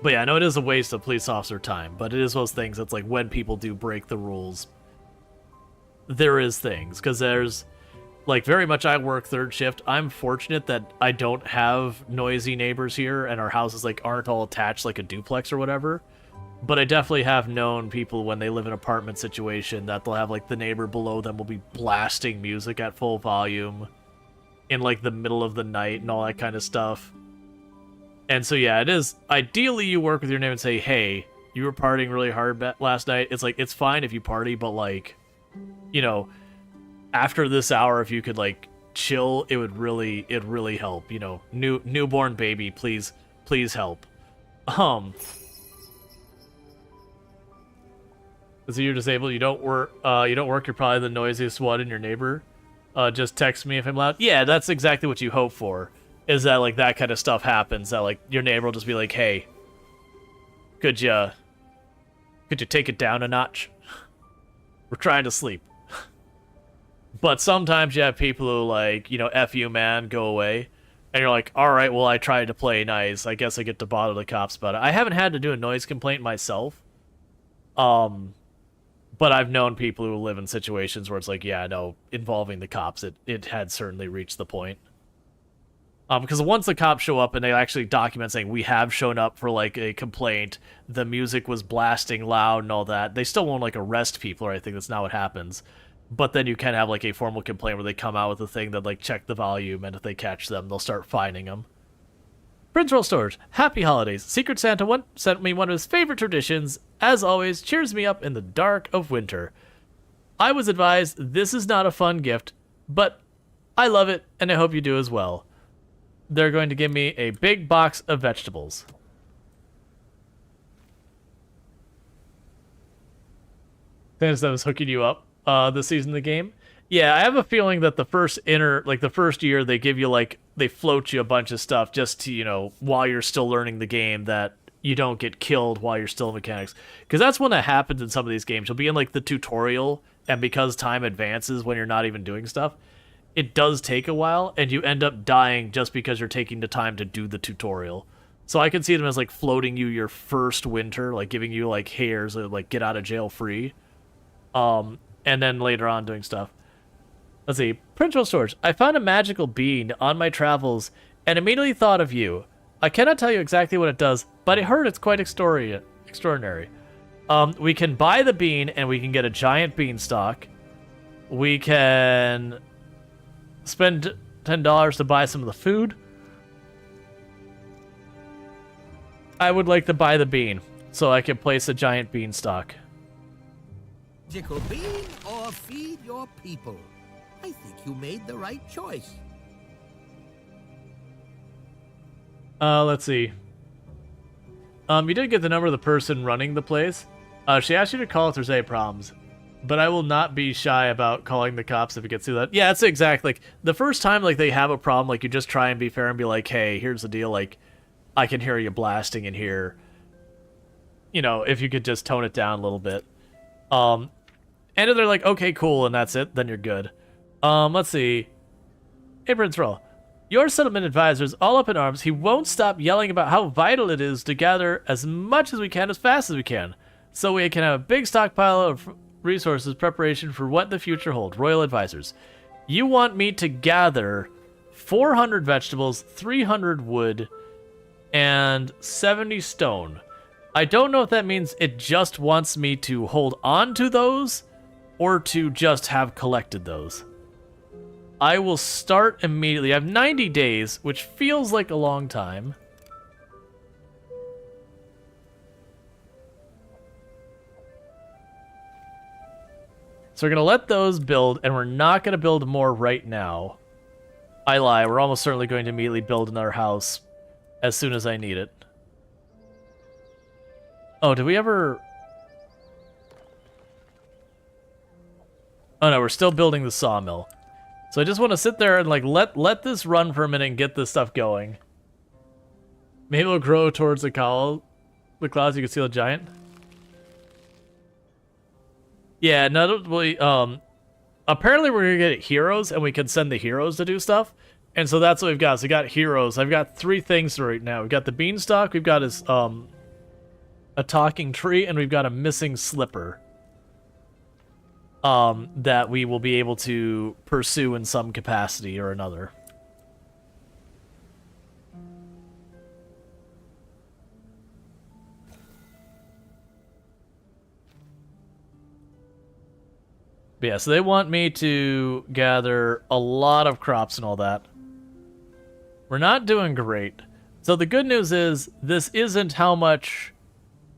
But yeah, I know it is a waste of police officer time, but it is those things that's, like, when people do break the rules, there is things. Because there's, like, very much I work third shift. I'm fortunate that I don't have noisy neighbors here, and our houses, like, aren't all attached like a duplex or whatever. But I definitely have known people when they live in an apartment situation that they'll have, like, the neighbor below them will be blasting music at full volume in, like, the middle of the night and all that kind of stuff. And so, yeah, it is. Ideally, you work with your neighbor and say, hey, you were partying really hard last night. It's like, it's fine if you party, but, like, you know, after this hour, if you could, like, chill, it'd really help. You know, newborn baby, please help. So you're disabled. You don't work. You're probably the noisiest one in your neighbor. Just text me if I'm loud. Yeah, that's exactly what you hope for. Is that, like, that kind of stuff happens? That, like, your neighbor will just be like, "Hey, could you take it down a notch? We're trying to sleep." But sometimes you have people who, like, you know, "F you, man, go away," and you're like, "All right, well, I tried to play nice. I guess I get to bother the cops about it." I haven't had to do a noise complaint myself. But I've known people who live in situations where it's like, yeah, no, involving the cops, it had certainly reached the point. Because once the cops show up and they actually document saying, we have shown up for, like, a complaint, the music was blasting loud and all that, they still won't, like, arrest people or anything. That's not what happens. But then you can have, like, a formal complaint where they come out with a thing that, like, check the volume, and if they catch them, they'll start fining them. Prince Rual Storge, happy holidays. Secret Santa sent me one of his favorite traditions. As always, cheers me up in the dark of winter. I was advised this is not a fun gift, but I love it, and I hope you do as well. They're going to give me a big box of vegetables. Santa was hooking you up this season of the game. Yeah, I have a feeling that the first year they give you, like, they float you a bunch of stuff just to, you know, while you're still learning the game, that you don't get killed while you're still in mechanics. Because that's when that happens in some of these games. You'll be in, like, the tutorial, and because time advances when you're not even doing stuff, it does take a while, and you end up dying just because you're taking the time to do the tutorial. So I can see them as, like, floating you your first winter, like, giving you, like, hairs, like, get out of jail free. And then later on doing stuff. Let's see. Prince Rual Storge, I found a magical bean on my travels and immediately thought of you. I cannot tell you exactly what it does, but I heard it's quite extraordinary. We can buy the bean and we can get a giant beanstalk. We can spend $10 to buy some of the food. I would like to buy the bean so I can place a giant beanstalk. Magical bean or feed your people. I think you made the right choice. Let's see. You did get the number of the person running the place. She asked you to call if there's any problems, but I will not be shy about calling the cops if it gets through that. Yeah, that's exactly, like, the first time, like, they have a problem, like, you just try and be fair and be like, hey, here's the deal, like, I can hear you blasting in here. You know, if you could just tone it down a little bit. And if they're like, okay, cool, and that's it, then you're good. Let's see. Hey, Prince Rual. Your settlement advisor is all up in arms. He won't stop yelling about how vital it is to gather as much as we can as fast as we can, so we can have a big stockpile of resources preparation for what the future holds. Royal advisors. You want me to gather 400 vegetables, 300 wood, and 70 stone. I don't know if that means it just wants me to hold on to those or to just have collected those. I will start immediately. I have 90 days, which feels like a long time. So we're going to let those build, and we're not going to build more right now. I lie. We're almost certainly going to immediately build another house as soon as I need it. Oh, did we ever... Oh no, we're still building the sawmill. So I just want to sit there and, like, let this run for a minute and get this stuff going. Maybe it'll grow towards the clouds. You can see the giant. Yeah, notably, apparently we're gonna get heroes, and we can send the heroes to do stuff. And so that's what we've got. So we got heroes. I've got 3 things right now. We've got the beanstalk, we've got his a talking tree, and we've got a missing slipper. That we will be able to pursue in some capacity or another. But yeah, so they want me to gather a lot of crops and all that. We're not doing great. So the good news is, this isn't how much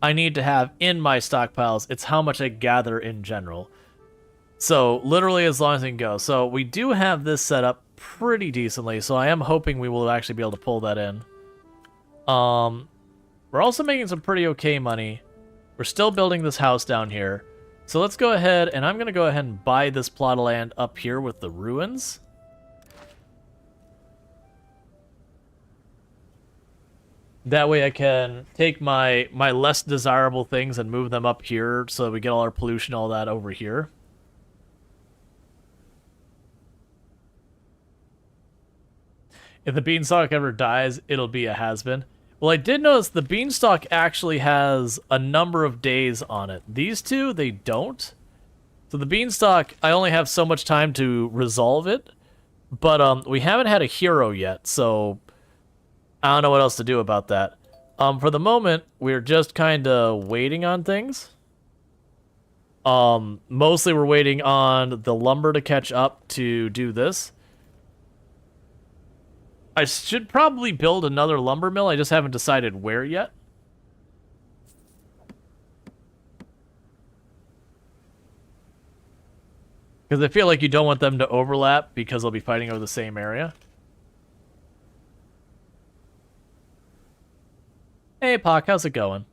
I need to have in my stockpiles, it's how much I gather in general. So, literally as long as I can go. So, we do have this set up pretty decently, so I am hoping we will actually be able to pull that in. We're also making some pretty okay money. We're still building this house down here. So let's go ahead, and I'm going to go ahead and buy this plot of land up here with the ruins. That way I can take my less desirable things and move them up here so we get all our pollution, all that over here. If the beanstalk ever dies, it'll be a has-been. Well, I did notice the beanstalk actually has a number of days on it. These two, they don't. So the beanstalk, I only have so much time to resolve it. But we haven't had a hero yet, so I don't know what else to do about that. For the moment, we're just kind of waiting on things. Mostly we're waiting on the lumber to catch up to do this. I should probably build another lumber mill. I just haven't decided where yet. Because I feel like you don't want them to overlap because they'll be fighting over the same area. Hey, Pock, how's it going?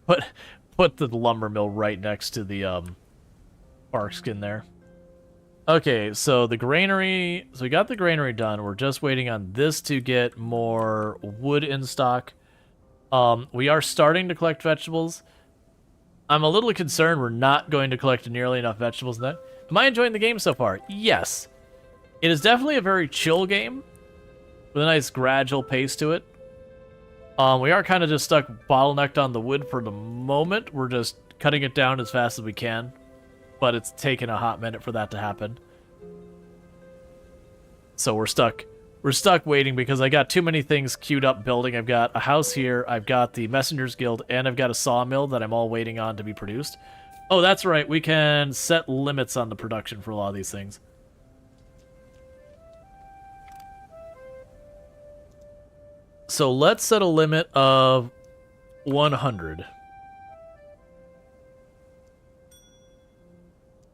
Put the lumber mill right next to the bark skin there. Okay, so the granary. So we got the granary done. We're just waiting on this to get more wood in stock. We are starting to collect vegetables. I'm a little concerned we're not going to collect nearly enough vegetables in that. Am I enjoying the game so far? Yes. It is definitely a very chill game with a nice gradual pace to it. We are kind of just stuck bottlenecked on the wood for the moment. We're just cutting it down as fast as we can. But it's taken a hot minute for that to happen. So we're stuck. We're stuck waiting because I got too many things queued up building. I've got a house here, I've got the Messengers Guild, and I've got a sawmill that I'm all waiting on to be produced. Oh, that's right. We can set limits on the production for a lot of these things. So let's set a limit of 100.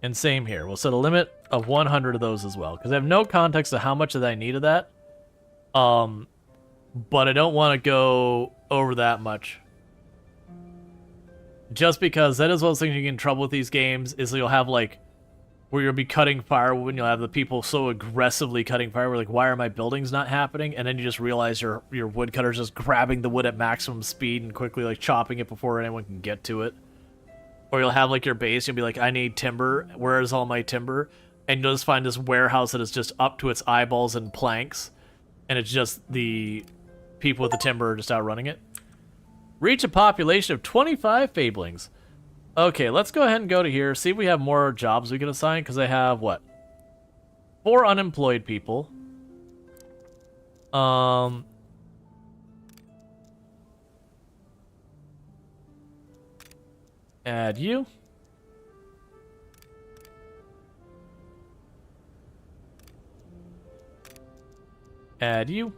And same here. We'll set a limit of 100 of those as well. Because I have no context of how much of that I need of that. But I don't want to go over that much. Just because that is one of those things you get in trouble with these games, is you'll have, like, where you'll be cutting firewood, and you'll have the people so aggressively cutting firewood, like, why are my buildings not happening? And then you just realize your woodcutter's just grabbing the wood at maximum speed and quickly, like, chopping it before anyone can get to it. Or you'll have, like, your base, you'll be like, I need timber. Where is all my timber? And you'll just find this warehouse that is just up to its eyeballs in planks. And it's just the people with the timber are just outrunning it. Reach a population of 25 Fablings. Okay, let's go ahead and go to here. See if we have more jobs we can assign. Because I have, what? 4 unemployed people. Add you. Add you.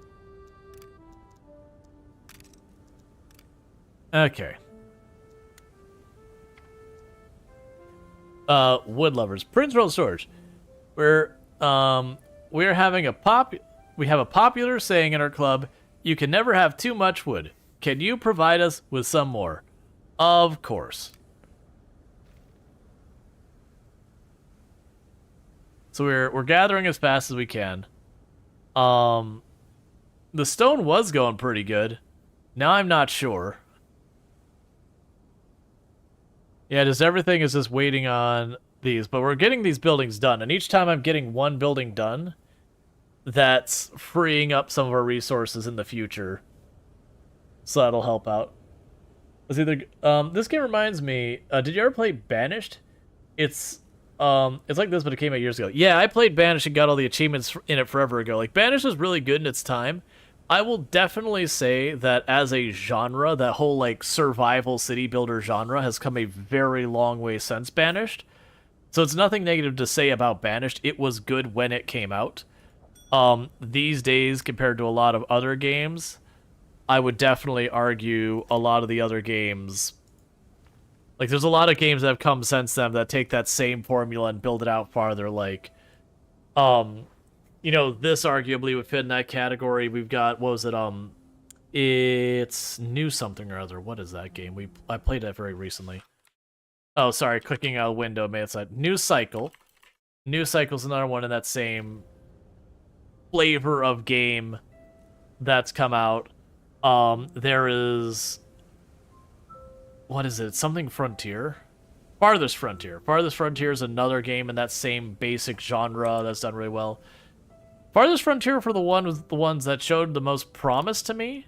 Okay. Wood lovers. Prince Rual Storge. We're having we have a popular saying in our club, you can never have too much wood. Can you provide us with some more? Of course. So we're gathering as fast as we can. The stone was going pretty good. Now I'm not sure. Yeah, just everything is just waiting on these, but we're getting these buildings done, and each time I'm getting one building done, that's freeing up some of our resources in the future. So that'll help out. Let's either this game reminds me, did you ever play Banished? It's like this, but it came out years ago. Yeah, I played Banished and got all the achievements in it forever ago. Like, Banished was really good in its time. I will definitely say that as a genre, that whole, like, survival city builder genre has come a very long way since Banished. So it's nothing negative to say about Banished. It was good when it came out. These days, compared to a lot of other games, I would definitely argue a lot of the other games... Like, there's a lot of games that have come since then that take that same formula and build it out farther, like... you know, this arguably would fit in that category. We've got, what was it, it's New Something or Other. What is that game? I played that very recently. Oh, sorry, clicking out a window made it said New Cycle. New Cycle's another one in that same flavor of game that's come out. There is... What is it? Something Frontier? Farthest Frontier. Farthest Frontier is another game in that same basic genre that's done really well. Farthest Frontier for the ones that showed the most promise to me.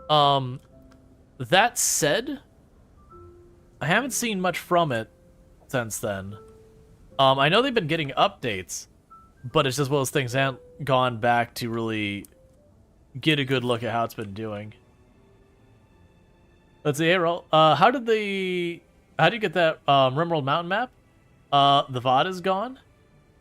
That said, I haven't seen much from it since then. I know they've been getting updates, but it's just one of those things that haven't gone back to really get a good look at how it's been doing. Let's see, hey, Roll. How do you get that Rimworld Mountain map? The VOD is gone.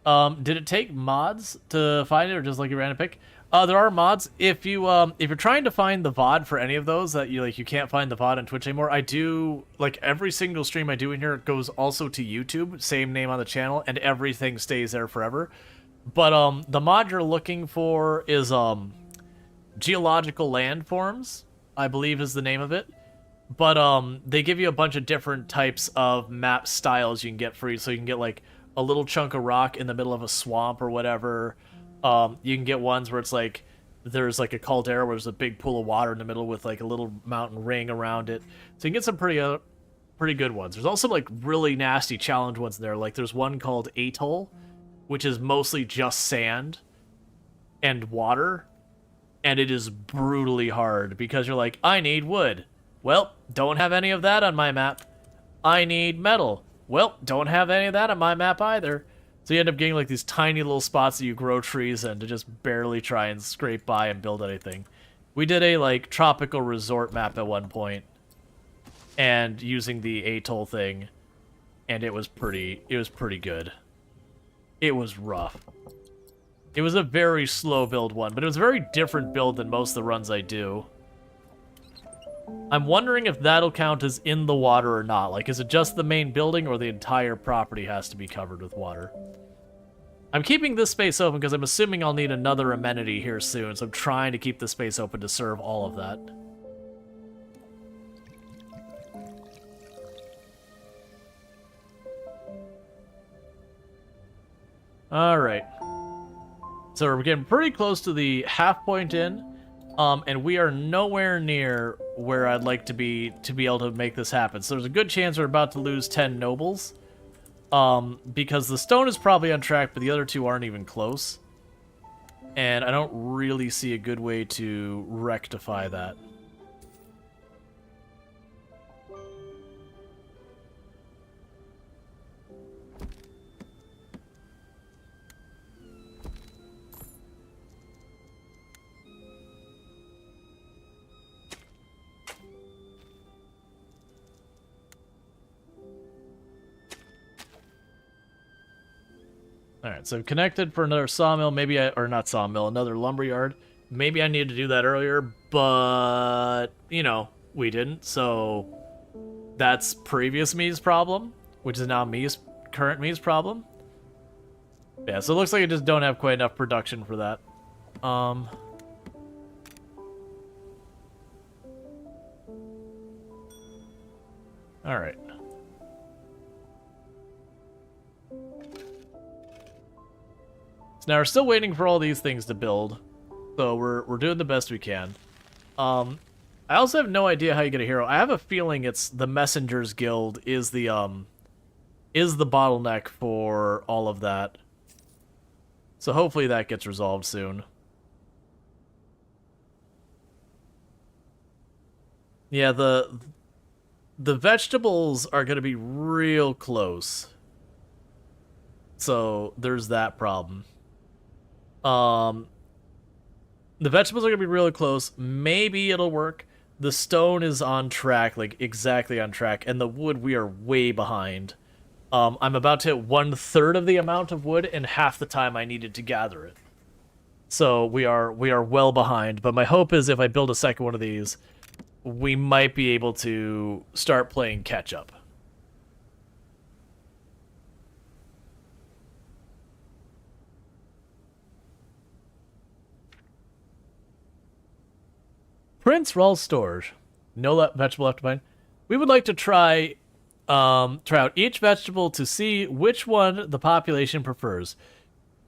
Did it take mods to find it, or just like a random pick? There are mods. If you're trying to find the VOD for any of those that you can't find the VOD on Twitch anymore, I do, like, every single stream I do in here goes also to YouTube, same name on the channel, and everything stays there forever. But the mod you're looking for is Geological Landforms, I believe is the name of it. But they give you a bunch of different types of map styles you can get free. So you can get like a little chunk of rock in the middle of a swamp or whatever. You can get ones where it's like there's like a caldera where there's a big pool of water in the middle with like a little mountain ring around it. So you can get some pretty good ones. There's also like really nasty challenge ones in there. Like there's one called Atoll, which is mostly just sand and water, and it is brutally hard because you're like, I need wood. Well, don't have any of that on my map. I need metal. Well, don't have any of that on my map either. So you end up getting like these tiny little spots that you grow trees in to just barely try and scrape by and build anything. We did a like tropical resort map at one point, and using the atoll thing, and it was pretty good. It was rough. It was a very slow build one, but it was a very different build than most of the runs I do. I'm wondering if that'll count as in the water or not. Like, is it just the main building, or the entire property has to be covered with water? I'm keeping this space open because I'm assuming I'll need another amenity here soon, so I'm trying to keep the space open to serve all of that. Alright. So we're getting pretty close to the half point in. And we are nowhere near where I'd like to be able to make this happen. So there's a good chance we're about to lose 10 nobles. Because the stone is probably on track, but the other two aren't even close. And I don't really see a good way to rectify that. Alright, so connected for another sawmill, or not sawmill, another lumberyard. Maybe I needed to do that earlier, but, you know, we didn't, so that's previous me's problem, which is now current me's problem. Yeah, so it looks like I just don't have quite enough production for that. Alright. So now we're still waiting for all these things to build, so we're doing the best we can. I also have no idea how you get a hero. I have a feeling it's the Messengers Guild is the bottleneck for all of that. So hopefully that gets resolved soon. Yeah, the vegetables are going to be real close. So there's that problem. The vegetables are going to be really close. Maybe it'll work. The stone is on track, like exactly on track, and the wood we are way behind. I'm about to hit 1/3 of the amount of wood in half the time I needed to gather it. So we are well behind, but my hope is if I build a second one of these, we might be able to start playing catch up. Prince Rual Storge. No vegetable left behind. We would like to try out each vegetable to see which one the population prefers.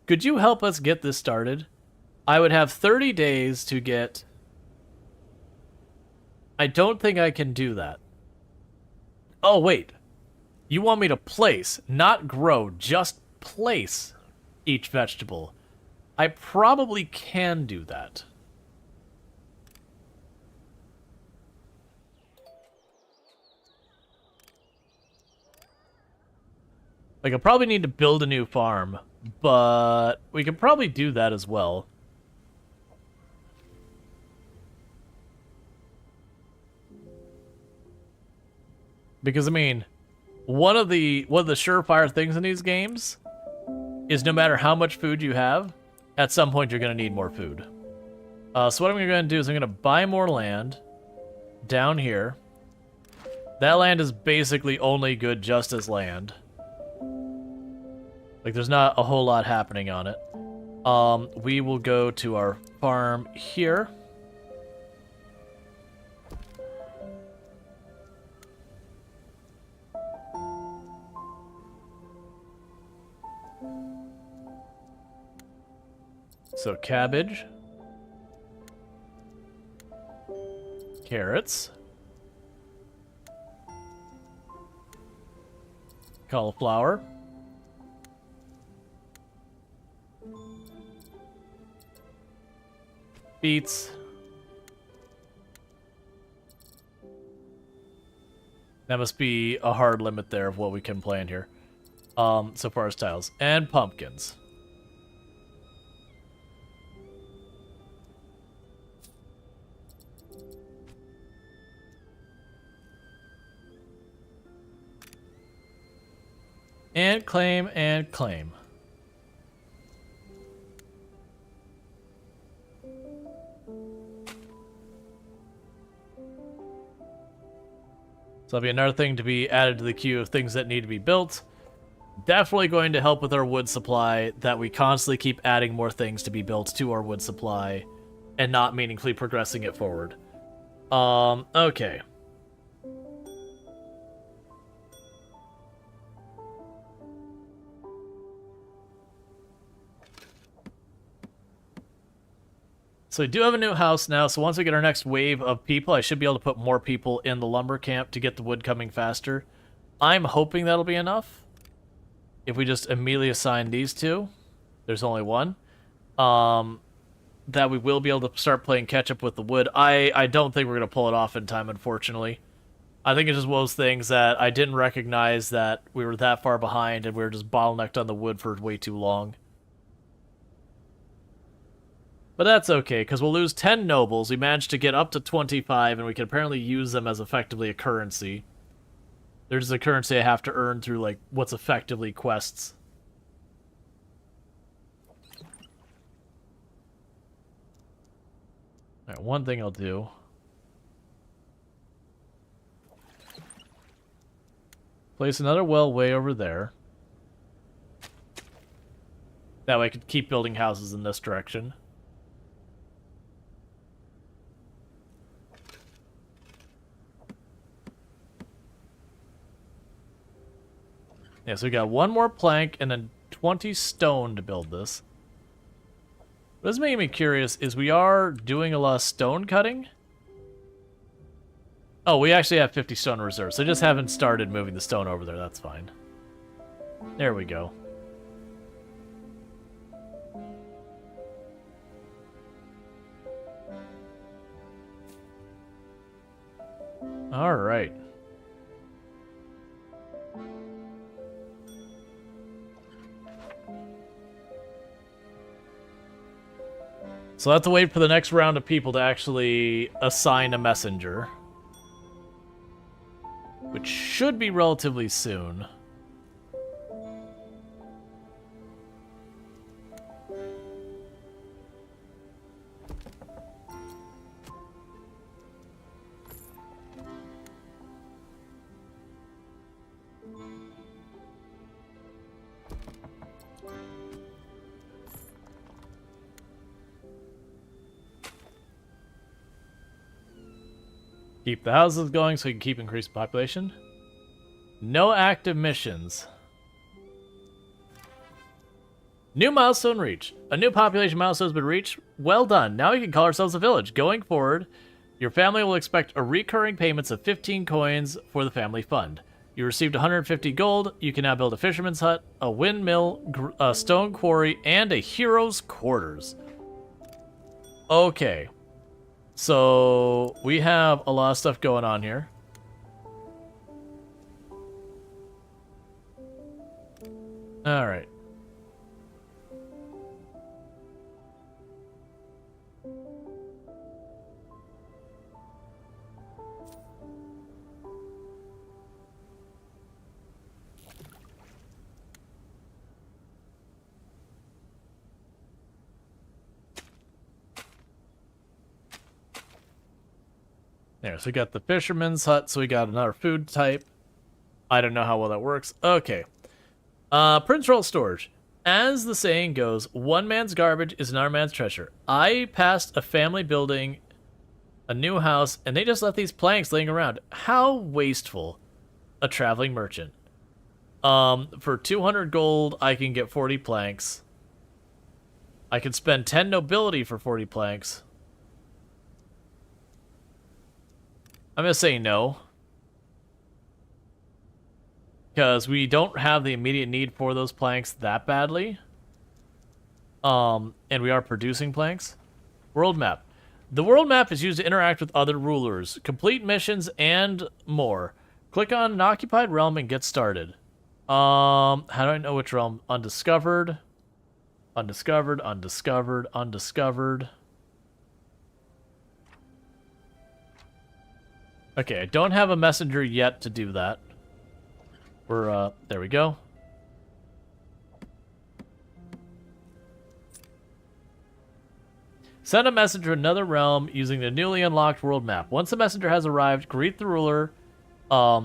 Could you help us get this started? I would have 30 days to get... I don't think I can do that. Oh, wait. You want me to place, not grow, just place each vegetable. I probably can do that. Like, I'll probably need to build a new farm, but we can probably do that as well. Because, I mean, one of the surefire things in these games is no matter how much food you have, at some point you're going to need more food. So what I'm going to do is I'm going to buy more land down here. That land is basically only good just as land. Like, there's not a whole lot happening on it. We will go to our farm here. So, cabbage. Carrots. Cauliflower. Beets. That must be a hard limit there of what we can plant here. So far as tiles. And pumpkins. And claim, and claim. So that'll be another thing to be added to the queue of things that need to be built. Definitely going to help with our wood supply, that we constantly keep adding more things to be built to our wood supply and not meaningfully progressing it forward. Okay. So we do have a new house now, so once we get our next wave of people, I should be able to put more people in the lumber camp to get the wood coming faster. I'm hoping that'll be enough. If we just immediately assign these two, there's only one, that we will be able to start playing catch-up with the wood. I don't think we're going to pull it off in time, unfortunately. I think it's just one of those things that I didn't recognize that we were that far behind and we were just bottlenecked on the wood for way too long. But that's okay, because we'll lose 10 nobles. We managed to get up to 25, and we can apparently use them as effectively a currency. There's a currency I have to earn through, like, what's effectively quests. Alright, one thing I'll do. Place another well way over there. That way I could keep building houses in this direction. Yeah, so we got one more plank and then 20 stone to build this. What's making me curious is we are doing a lot of stone cutting. Oh, we actually have 50 stone reserves, so just haven't started moving the stone over there. That's fine. There we go. All right. So I have to wait for the next round of people to actually assign a messenger. Which should be relatively soon. Keep the houses going so we can keep increasing population. No active missions. New milestone reached. A new population milestone has been reached. Well done. Now we can call ourselves a village. Going forward, your family will expect a recurring payments of 15 coins for the family fund. You received 150 gold. You can now build a fisherman's hut, a windmill, a stone quarry, and a hero's quarters. Okay. So, we have a lot of stuff going on here. Alright. There, so we got the fisherman's hut, so we got another food type. I don't know how well that works. Okay. Prince Rual Storge. As the saying goes, one man's garbage is another man's treasure. I passed a family building a new house, and they just left these planks laying around. How wasteful. A traveling merchant. For 200 gold, I can get 40 planks. I can spend 10 nobility for 40 planks. I'm going to say no. Because we don't have the immediate need for those planks that badly. And we are producing planks. World map. The world map is used to interact with other rulers, complete missions, and more. Click on an occupied realm and get started. How do I know which realm? Undiscovered. Undiscovered, undiscovered, undiscovered. Okay, I don't have a messenger yet to do that. We're, there we go. Send a messenger to another realm using the newly unlocked world map. Once the messenger has arrived, greet the ruler, a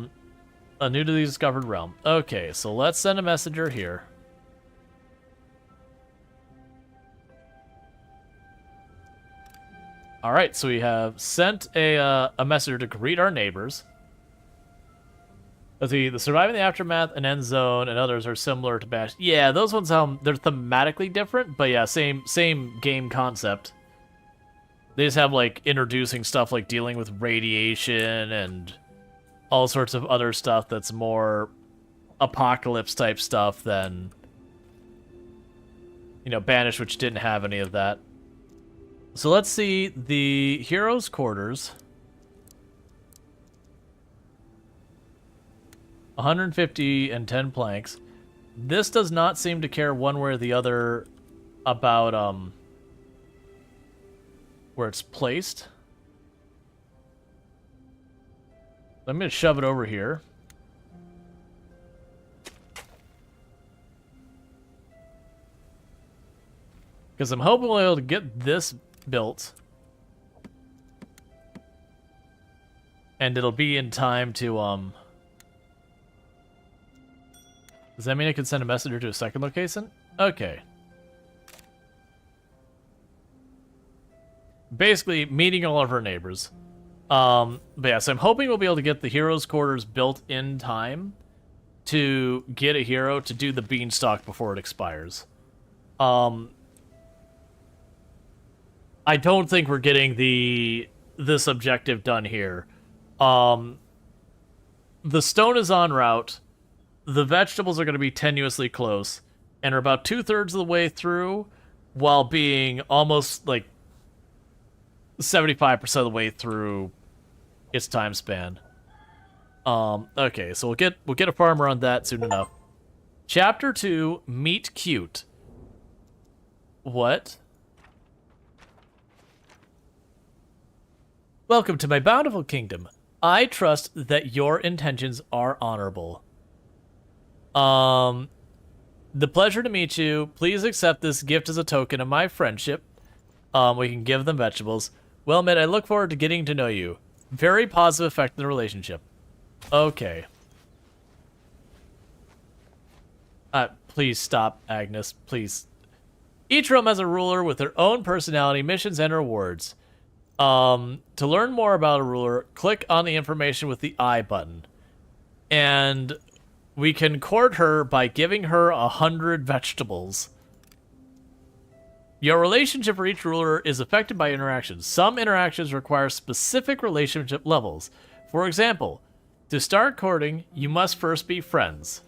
new to the discovered realm. Okay, so let's send a messenger here. Alright, so we have sent a messenger to greet our neighbors. Let's see, the Surviving the Aftermath and End Zone and others are similar to Bash. Yeah, those ones, they're thematically different, but yeah, same game concept. They just have, like, introducing stuff like dealing with radiation and all sorts of other stuff that's more apocalypse-type stuff than, you know, Banish, which didn't have any of that. So let's see the hero's quarters. 150 and 10 planks. This does not seem to care one way or the other about where it's placed. I'm going to shove it over here. Because I'm hoping we'll be able to get this built. And it'll be in time to, Does that mean I can send a messenger to a second location? Okay. Basically, meeting all of our neighbors. But yeah, so I'm hoping we'll be able to get the hero's quarters built in time to get a hero to do the beanstalk before it expires. I don't think we're getting this objective done here The stone is en route. The vegetables are going to be tenuously close, and are about 2/3 of the way through, while being almost like 75% of the way through its time span. Okay, so we'll get a farmer on that soon enough. Chapter 2, Meet Cute. What? Welcome to my bountiful kingdom. I trust that your intentions are honorable. The pleasure to meet you. Please accept this gift as a token of my friendship. We can give them vegetables. Well met, I look forward to getting to know you. Very positive effect in the relationship. Okay. Please stop, Agnes. Please. Each realm has a ruler with their own personality, missions, and rewards. To learn more about a ruler, click on the information with the I button. And we can court her by giving her 100 vegetables. Your relationship for each ruler is affected by interactions. Some interactions require specific relationship levels. For example, to start courting, you must first be friends.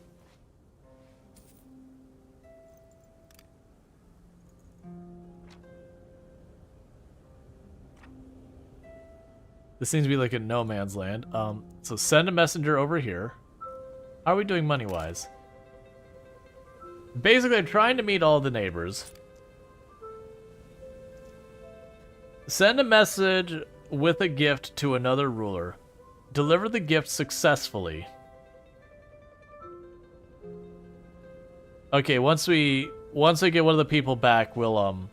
This seems to be like a no man's land. So send a messenger over here. How are we doing money-wise? Basically, I'm trying to meet all the neighbors. Send a message with a gift to another ruler. Deliver the gift successfully. Okay, once we get one of the people back, we'll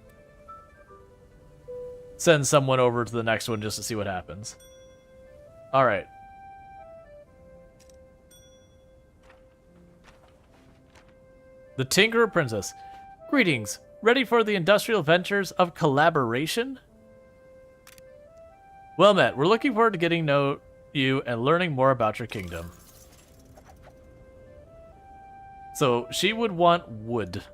send someone over to the next one just to see what happens. All right. The Tinkerer Princess. Greetings. Ready for the industrial ventures of collaboration? Well met. We're looking forward to getting to know you and learning more about your kingdom. So she would want wood.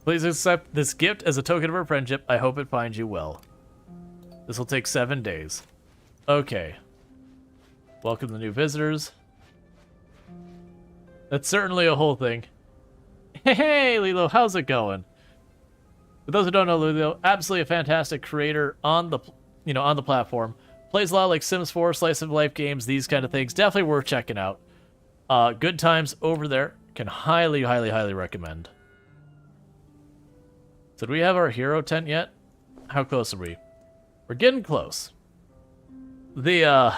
Please accept this gift as a token of our friendship. I hope it finds you well. This will take 7 days. Okay. Welcome the new visitors. That's certainly a whole thing. Hey, Lilo, how's it going? For those who don't know, Lilo, absolutely a fantastic creator on the, on the platform. Plays a lot like Sims 4, slice of life games, these kind of things. Definitely worth checking out. Good times over there. Can highly, highly, highly recommend. So do we have our hero tent yet? How close are we? We're getting close. The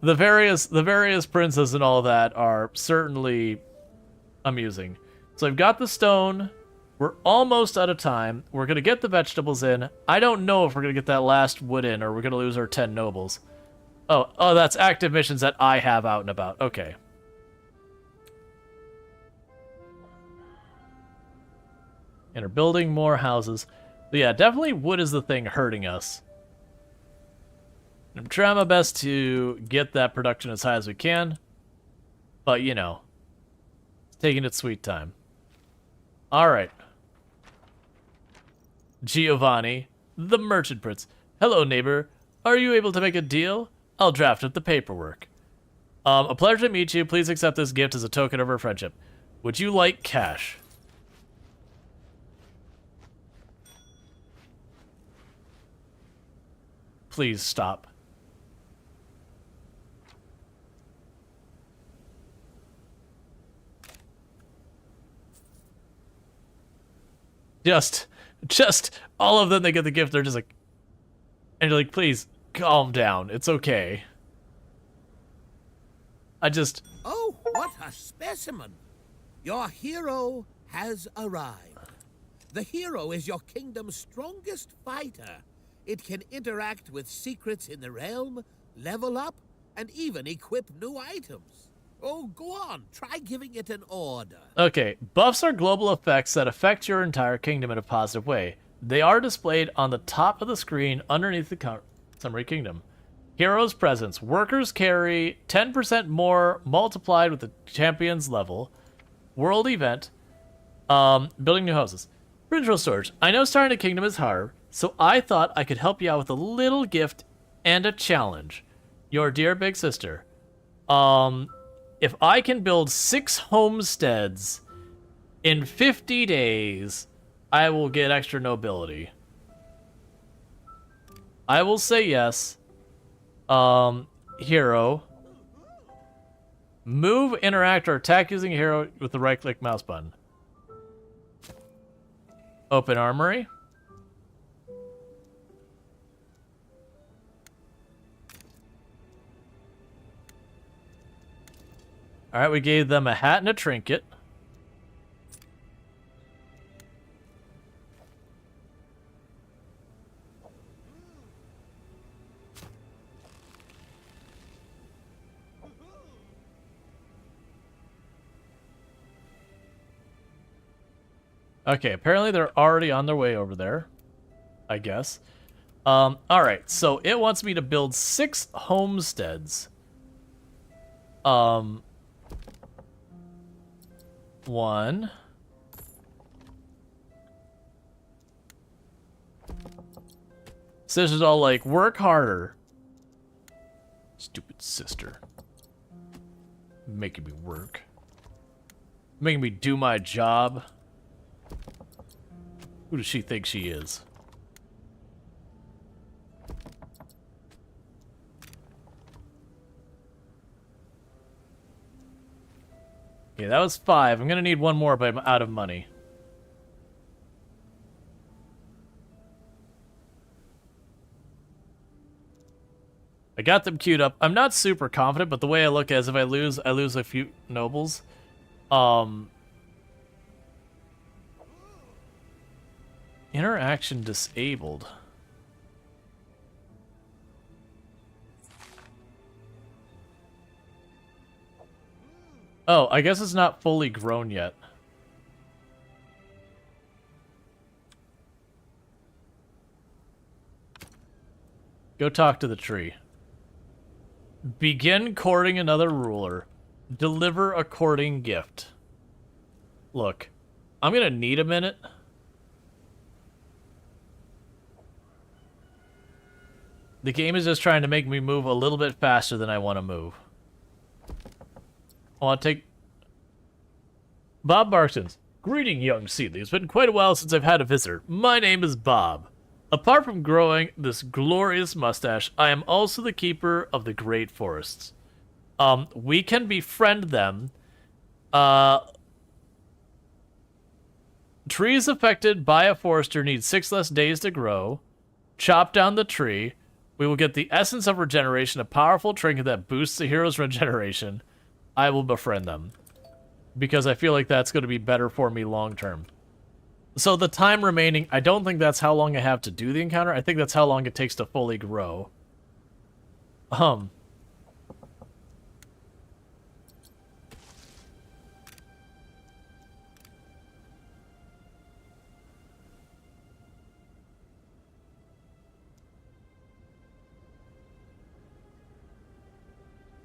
various princes and all that are certainly amusing. So I've got the stone. We're almost out of time. We're gonna get the vegetables in. I don't know if we're gonna get that last wood in, or we're gonna lose our 10 nobles. Oh, that's active missions that I have out and about. Okay. And are building more houses. But yeah, definitely wood is the thing hurting us. I'm trying my best to get that production as high as we can. But, it's taking its sweet time. Alright. Giovanni, the merchant prince. Hello, neighbor. Are you able to make a deal? I'll draft up the paperwork. A pleasure to meet you. Please accept this gift as a token of our friendship. Would you like cash? Please stop. Just all of them, they get the gift, they're just like, and you're like, please, calm down, it's okay. Oh, what a specimen! Your hero has arrived. The hero is your kingdom's strongest fighter. It can interact with secrets in the realm, level up, and even equip new items. Oh, go on. Try giving it an order. Okay, buffs are global effects that affect your entire kingdom in a positive way. They are displayed on the top of the screen underneath the summary kingdom. Hero's presence. Workers carry 10% more multiplied with the champion's level. World event. Building new houses. Rual Storge. I know starting a kingdom is hard, so I thought I could help you out with a little gift and a challenge. Your dear big sister. If I can build 6 homesteads in 50 days, I will get extra nobility. I will say yes. Hero. Move, interact, or attack using a hero with the right-click mouse button. Open armory. Alright, we gave them a hat and a trinket. Okay, apparently they're already on their way over there, I guess. Alright, so it wants me to build 6 homesteads. 1. Sister's all like, work harder. Stupid sister. Making me work. Making me do my job. Who does she think she is? Okay, that was 5. I'm gonna need 1 more, but I'm out of money. I got them queued up. I'm not super confident, but the way I look at it is if I lose a few nobles. Interaction disabled. Oh, I guess it's not fully grown yet. Go talk to the tree. Begin courting another ruler. Deliver a courting gift. Look, I'm gonna need a minute. The game is just trying to make me move a little bit faster than I want to move. I want to take... Bob Barksons. Greeting, young seedling. It's been quite a while since I've had a visitor. My name is Bob. Apart from growing this glorious mustache, I am also the keeper of the great forests. We can befriend them. Trees affected by a forester need 6 less days to grow. Chop down the tree. We will get the essence of regeneration, a powerful trinket that boosts the hero's regeneration. I will befriend them. Because I feel like that's going to be better for me long term. So the time remaining, I don't think that's how long I have to do the encounter. I think that's how long it takes to fully grow.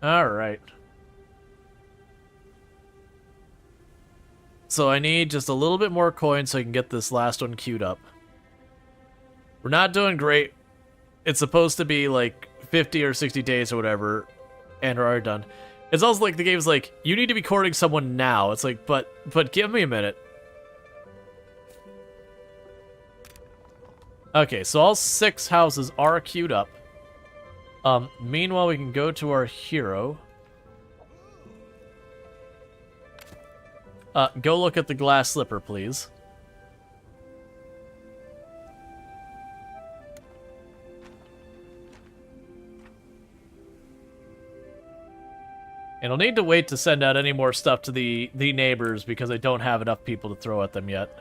Alright. So I need just a little bit more coin so I can get this last one queued up. We're not doing great. It's supposed to be like 50 or 60 days or whatever, and we're already done. It's also like the game's like, you need to be courting someone now. It's like, but give me a minute. Okay, so all 6 houses are queued up. Meanwhile, we can go to our hero. Go look at the glass slipper, please. And I'll need to wait to send out any more stuff to the neighbors because I don't have enough people to throw at them yet.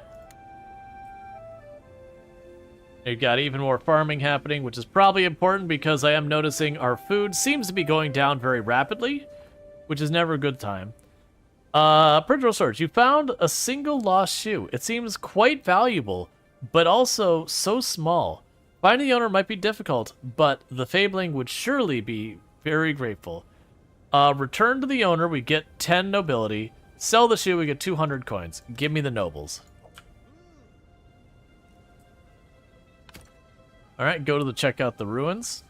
We've got even more farming happening, which is probably important because I am noticing our food seems to be going down very rapidly, which is never a good time. Rual Storge, you found a single lost shoe. It seems quite valuable, but also so small. Finding the owner might be difficult, but the Fabling would surely be very grateful. Return to the owner, we get 10 nobility. Sell the shoe, we get 200 coins. Give me the nobles. Alright, go to the check out the ruins.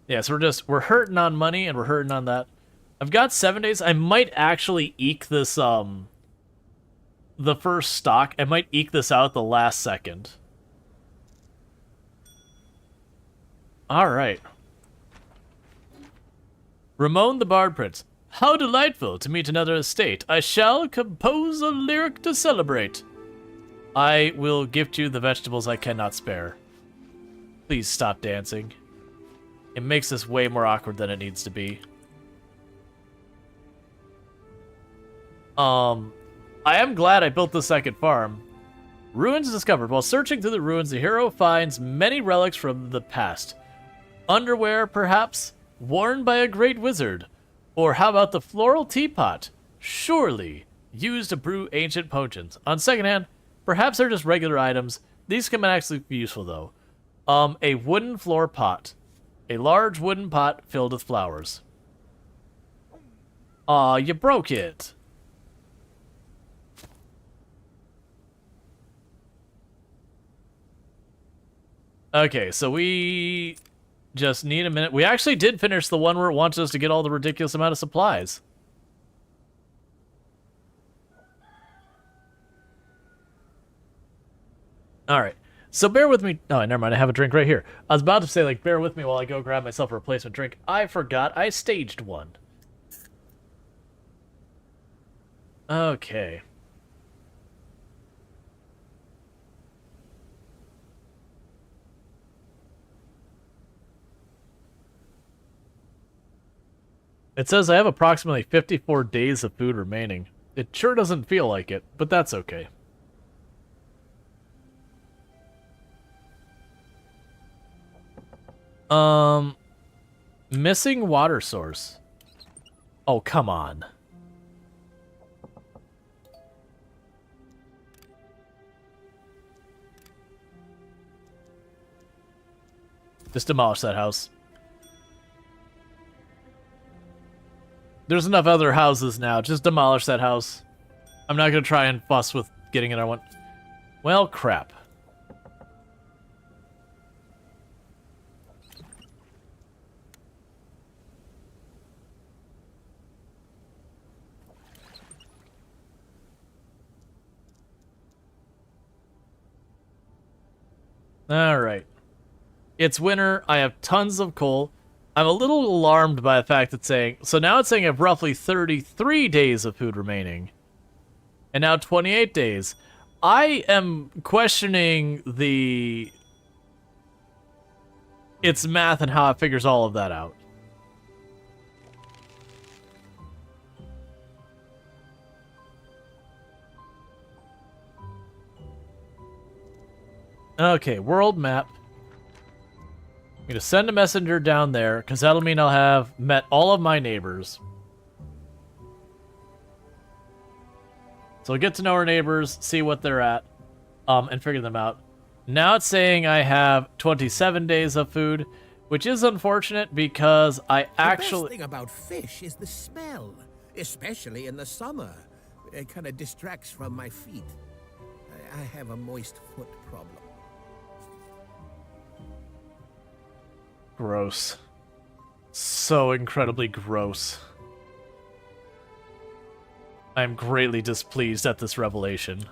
Yeah, so we're hurting on money and we're hurting on that. I've got 7 days. I might actually eke this, the first stock. I might eke this out the last second. Alright. Ramon the Bard Prince. How delightful to meet another estate. I shall compose a lyric to celebrate. I will gift you the vegetables I cannot spare. Please stop dancing. It makes this way more awkward than it needs to be. I am glad I built the second farm. Ruins discovered. While searching through the ruins, the hero finds many relics from the past. Underwear, perhaps, worn by a great wizard. Or how about the floral teapot? Surely used to brew ancient potions. On second hand, perhaps they're just regular items. These can actually be useful, though. A wooden floor pot. A large wooden pot filled with flowers. Aw, you broke it. Okay, so we just need a minute. We actually did finish the one where it wanted us to get all the ridiculous amount of supplies. Alright, so bear with me. Oh, never mind, I have a drink right here. I was about to say, like, bear with me while I go grab myself a replacement drink. I forgot I staged one. Okay. It says I have approximately 54 days of food remaining. It sure doesn't feel like it, but that's okay. Missing water source. Oh, come on. Just demolish that house. There's enough other houses now. Just demolish that house. I'm not going to try and fuss with getting it I want. Well, crap. Alright. It's winter. I have tons of coal. I'm a little alarmed by the fact it's saying... So now it's saying I have roughly 33 days of food remaining. And now 28 days. I am questioning its math and how it figures all of that out. Okay, world map. I'm going to send a messenger down there, because that'll mean I'll have met all of my neighbors. So I'll get to know our neighbors, see what they're at, and figure them out. Now it's saying I have 27 days of food, which is unfortunate because I actually... The best thing about fish is the smell, especially in the summer. It kind of distracts from my feet. I have a moist foot problem. Gross. So incredibly gross. I am greatly displeased at this revelation.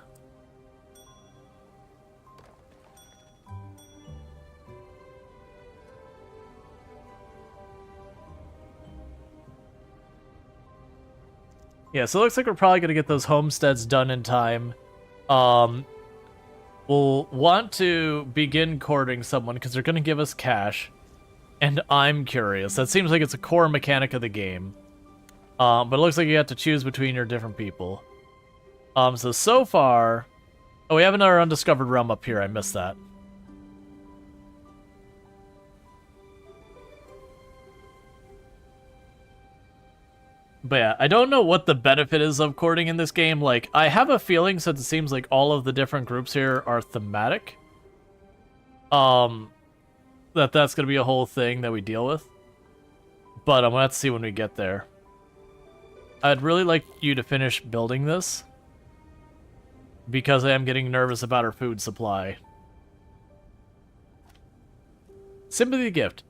Yeah, so it looks like we're probably going to get those homesteads done in time. We'll want to begin courting someone because they're going to give us cash. And I'm curious. That seems like it's a core mechanic of the game. But it looks like you have to choose between your different people. So far... Oh, we have another undiscovered realm up here. I missed that. But yeah, I don't know what the benefit is of courting in this game. Like, I have a feeling, since it seems like all of the different groups here are thematic, that's going to be a whole thing that we deal with. but I'm gonna have to see when we get there. I'd really like you to finish building this, because I am getting nervous about our food supply. Sympathy gift.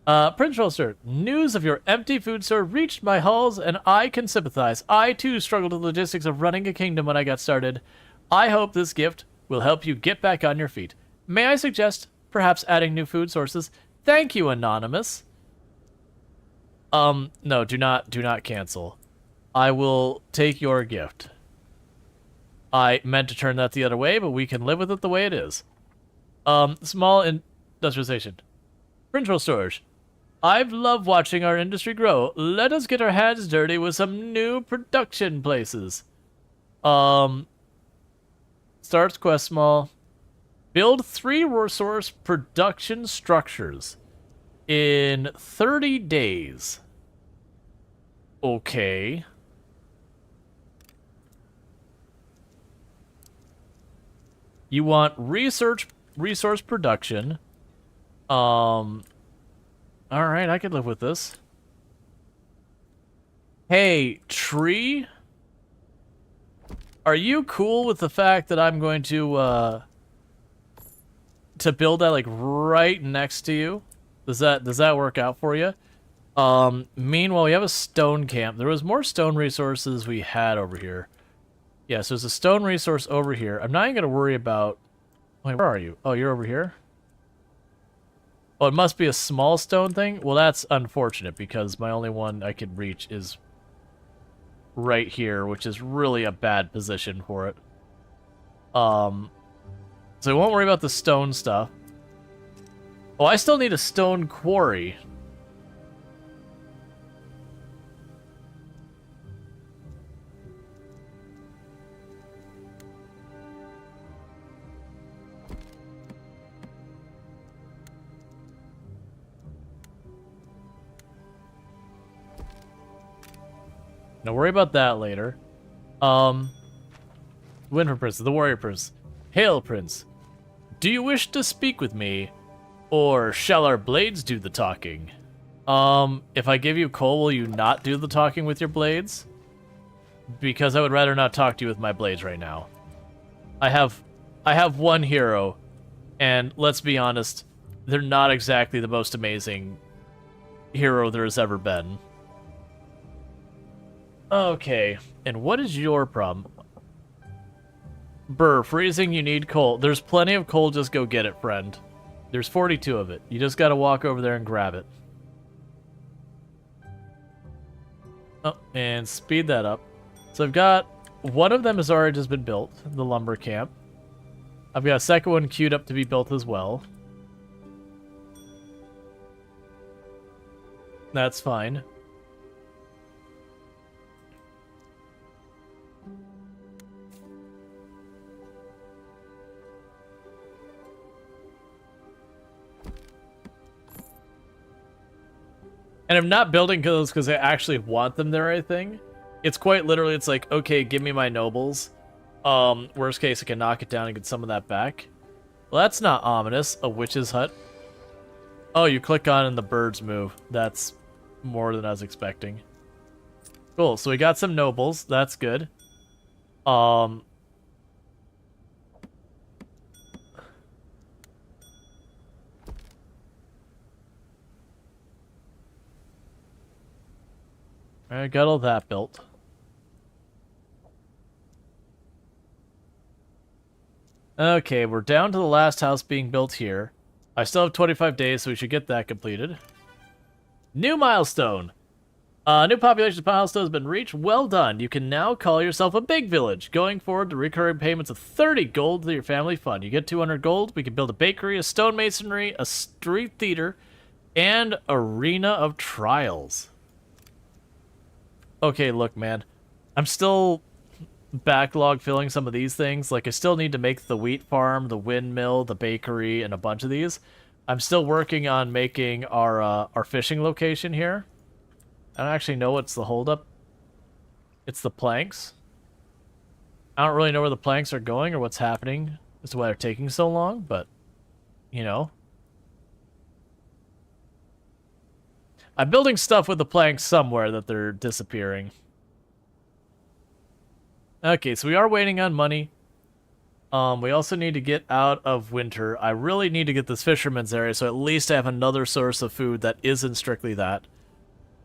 Prince Roaster, news of your empty food store reached my halls, and I can sympathize. I, too, struggled with the logistics of running a kingdom when I got started. I hope this gift will help you get back on your feet. May I suggest perhaps adding new food sources? Thank you, Anonymous. No, do not cancel. I will take your gift. I meant to turn that the other way, but we can live with it the way it is. Small industrialization. Prince Storge. I've loved watching our industry grow. Let us get our hands dirty with some new production places. Starts quest small. Build 3 resource production structures in 30 days. Okay. You want resource production. Alright, I could live with this. Hey, tree? Are you cool with the fact that I'm going to build that, like, right next to you? Does that work out for you? Meanwhile, we have a stone camp. There was more stone resources we had over here. Yeah, so there's a stone resource over here. I'm not even going to worry about... Wait, where are you? Oh, you're over here? Oh, it must be a small stone thing? Well, that's unfortunate, because my only one I could reach is right here, which is really a bad position for it. So I won't worry about the stone stuff. Oh, I still need a stone quarry. Now worry about that later. Winter Prince, the Warrior Prince. Hail, Prince. Do you wish to speak with me, or shall our blades do the talking? If I give you coal, will you not do the talking with your blades? Because I would rather not talk to you with my blades right now. I have one hero, and let's be honest, they're not exactly the most amazing hero there has ever been. Okay, and what is your problem? Brr, freezing, you need coal. There's plenty of coal, just go get it, friend. There's 42 of it. You just gotta walk over there and grab it. Oh, and speed that up. So I've got... One of them has already just been built, the lumber camp. I've got a second one queued up to be built as well. That's fine. And I'm not building those because I actually want them there or anything. It's quite literally, it's like, okay, give me my nobles. Worst case, I can knock it down and get some of that back. Well, that's not ominous. A witch's hut. Oh, you click on and the birds move. That's more than I was expecting. Cool, so we got some nobles. That's good. I got all that built. Okay, we're down to the last house being built here. I still have 25 days, so we should get that completed. New milestone! New population milestone has been reached. Well done. You can now call yourself a big village. Going forward, the recurring payments of 30 gold to your family fund. You get 200 gold. We can build a bakery, a stonemasonry, a street theater, and arena of trials. Okay, look, man. I'm still backlog filling some of these things. Like, I still need to make the wheat farm, the windmill, the bakery, and a bunch of these. I'm still working on making our fishing location here. I don't actually know what's the holdup. It's the planks. I don't really know where the planks are going or what's happening as to why they're taking so long, but, you know. I'm building stuff with the planks somewhere that they're disappearing. Okay, so we are waiting on money. We also need to get out of winter. I really need to get this fisherman's area, so at least I have another source of food that isn't strictly that.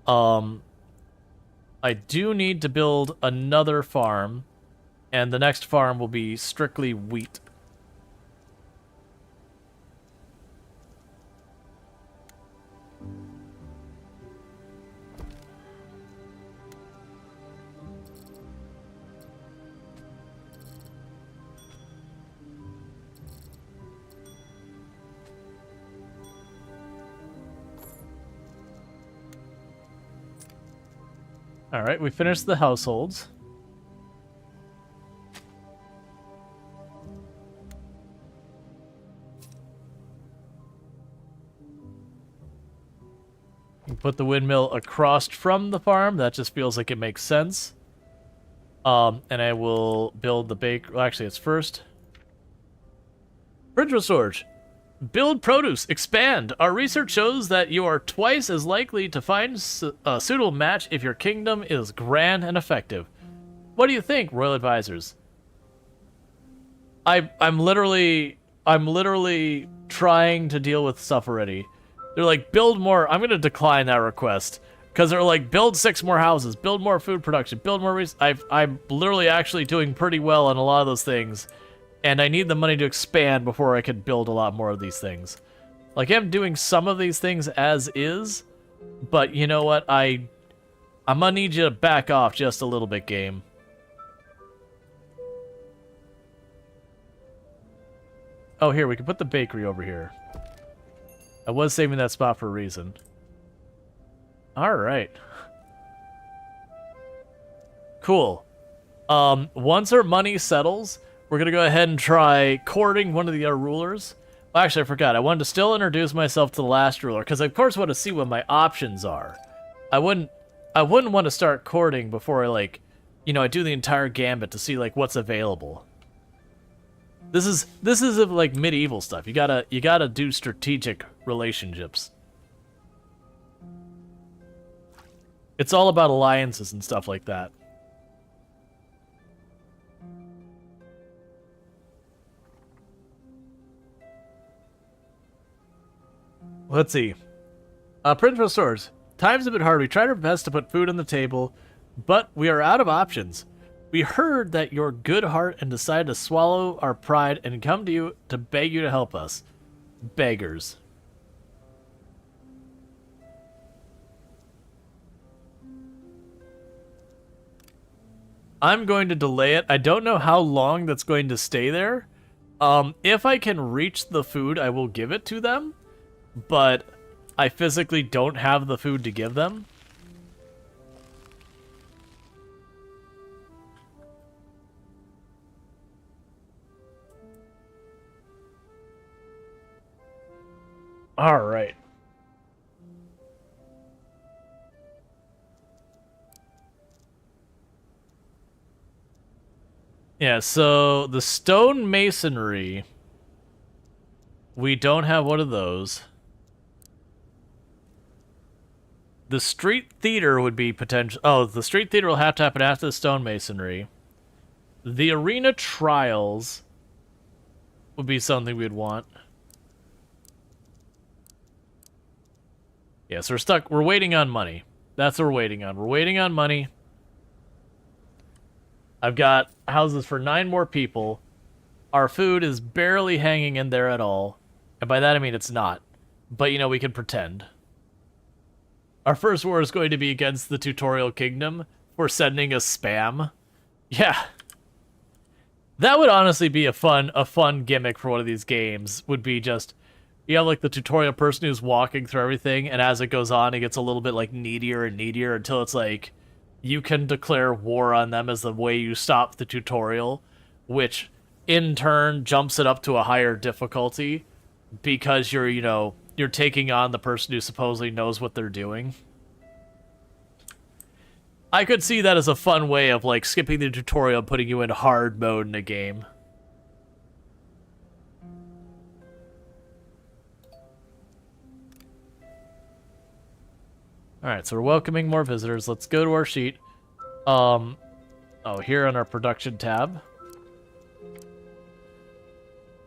I do need to build another farm, and the next farm will be strictly wheat. All right, we finished the households. You put the windmill across from the farm. That just feels like it makes sense. And I will build the bake. Well, actually, it's first. Bridge Storge. Build produce. Expand. Our research shows that you are twice as likely to find a suitable match if your kingdom is grand and effective. What do you think, royal advisors? I'm literally trying to deal with stuff already. They're like, build more. I'm gonna decline that request because they're like, build 6 more houses, build more food production, build more. I'm literally actually doing pretty well on a lot of those things. And I need the money to expand before I can build a lot more of these things. Like, I'm doing some of these things as is, but you know what? I'm gonna need you to back off just a little bit, game. Oh, here, we can put the bakery over here. I was saving that spot for a reason. Alright. Cool. Once our money settles, we're going to go ahead and try courting one of the rulers. Well, actually, I forgot. I wanted to still introduce myself to the last ruler, because I, of course, want to see what my options are. I wouldn't want to start courting before I, like, you know, I do the entire gambit to see, like, what's available. This is like medieval stuff. You gotta do strategic relationships. It's all about alliances and stuff like that. Let's see. Prince of Swords. Times a bit hard. We tried our best to put food on the table, but we are out of options. We heard that your good heart and decided to swallow our pride and come to you to beg you to help us. Beggars. I'm going to delay it. I don't know how long that's going to stay there. If I can reach the food, I will give it to them. But I physically don't have the food to give them. All right. Yeah, so the stone masonry, we don't have one of those. The street theater would be potential. Oh, the street theater will have to happen after the stonemasonry. The arena trials would be something we'd want. Yeah, so we're stuck. We're waiting on money. That's what we're waiting on. We're waiting on money. I've got houses for 9 more people. Our food is barely hanging in there at all. And by that I mean it's not. But, you know, we can pretend. Our first war is going to be against the tutorial kingdom. We're sending a spam. Yeah. That would honestly be a fun gimmick for one of these games. Would be just, you have like the tutorial person who's walking through everything, and as it goes on, it gets a little bit like needier and needier until it's like, you can declare war on them as the way you stop the tutorial, which in turn jumps it up to a higher difficulty because you're, you know, you're taking on the person who supposedly knows what they're doing. I could see that as a fun way of, like, skipping the tutorial and putting you in hard mode in a game. Alright, so we're welcoming more visitors. Let's go to our sheet. Oh, here on our production tab.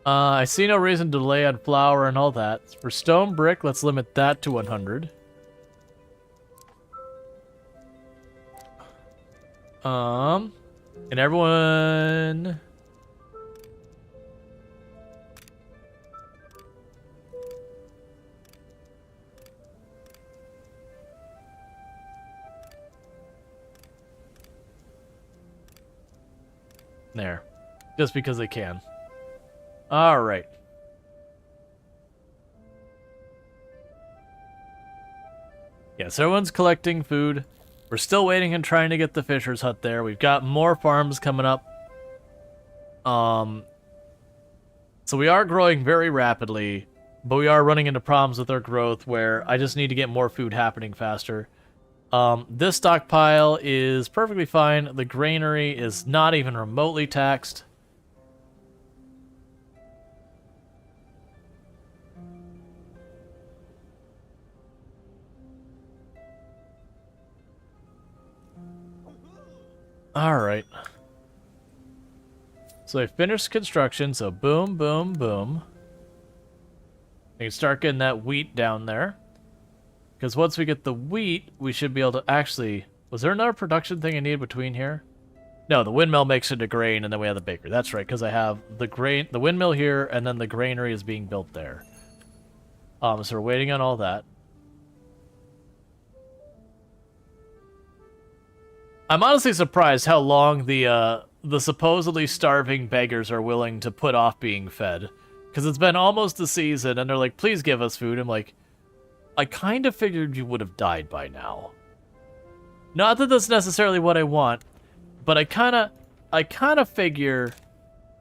I see no reason to delay on flour and all that. For stone brick, let's limit that to 100. And everyone... There. Just because they can. Alright. Yeah, so everyone's collecting food. We're still waiting and trying to get the Fisher's Hut there. We've got more farms coming up. So we are growing very rapidly, but we are running into problems with our growth where I just need to get more food happening faster. This stockpile is perfectly fine. The granary is not even remotely taxed. Alright. So I finished construction, so boom, boom, boom. We can start getting that wheat down there. Because once we get the wheat, we should be able to actually... Was there another production thing I need between here? No, the windmill makes it into grain, and then we have the bakery. That's right, because I have the windmill here, and then the granary is being built there. So we're waiting on all that. I'm honestly surprised how long the supposedly starving beggars are willing to put off being fed. Because it's been almost a season, and they're like, please give us food. I'm like, I kind of figured you would have died by now. Not that that's necessarily what I want, but I kind of figure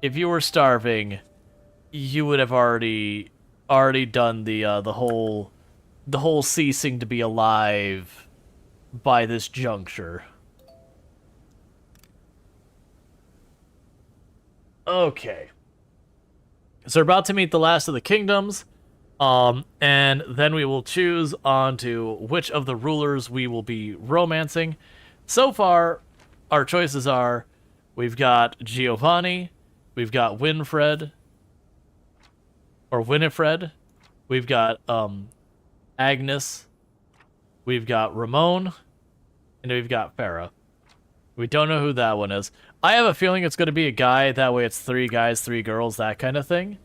if you were starving, you would have already done the whole ceasing to be alive by this juncture. Okay. So we're about to meet the last of the kingdoms, and then we will choose on to which of the rulers we will be romancing. So far, our choices are, we've got Giovanni, we've got Winifred, we've got Agnes, we've got Ramon, and we've got Farah. We don't know who that one is. I have a feeling it's going to be a guy, that way it's 3 guys, 3 girls, that kind of thing.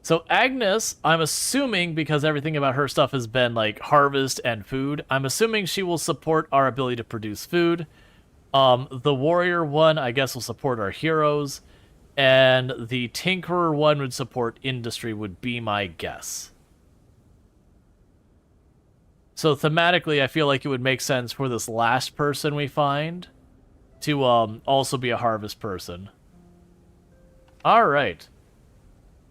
So Agnes, I'm assuming, because everything about her stuff has been like harvest and food, I'm assuming she will support our ability to produce food. The warrior one, I guess, will support our heroes. And the tinkerer one would support industry, would be my guess. So thematically, I feel like it would make sense for this last person we find to also be a harvest person. Alright.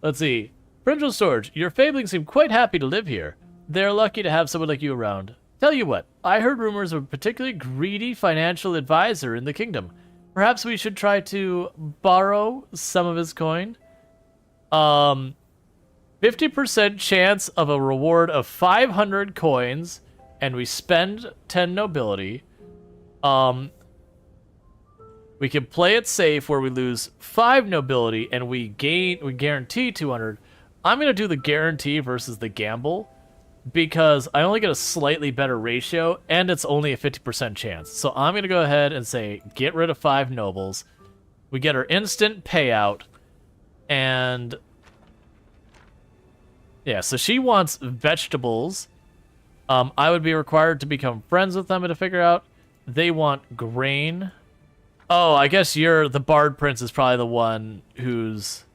Let's see. Prince Storge, your Fablings seem quite happy to live here. They're lucky to have someone like you around. Tell you what, I heard rumors of a particularly greedy financial advisor in the kingdom. Perhaps we should try to borrow some of his coin? 50% chance of a reward of 500 coins, and we spend 10 nobility. We can play it safe where we lose 5 nobility and we guarantee 200. I'm going to do the guarantee versus the gamble because I only get a slightly better ratio and it's only a 50% chance. So I'm going to go ahead and say get rid of 5 nobles. We get our instant payout, and yeah, so she wants vegetables. I would be required to become friends with them and to figure out. They want grain. Oh, I guess the Bard Prince is probably the one who's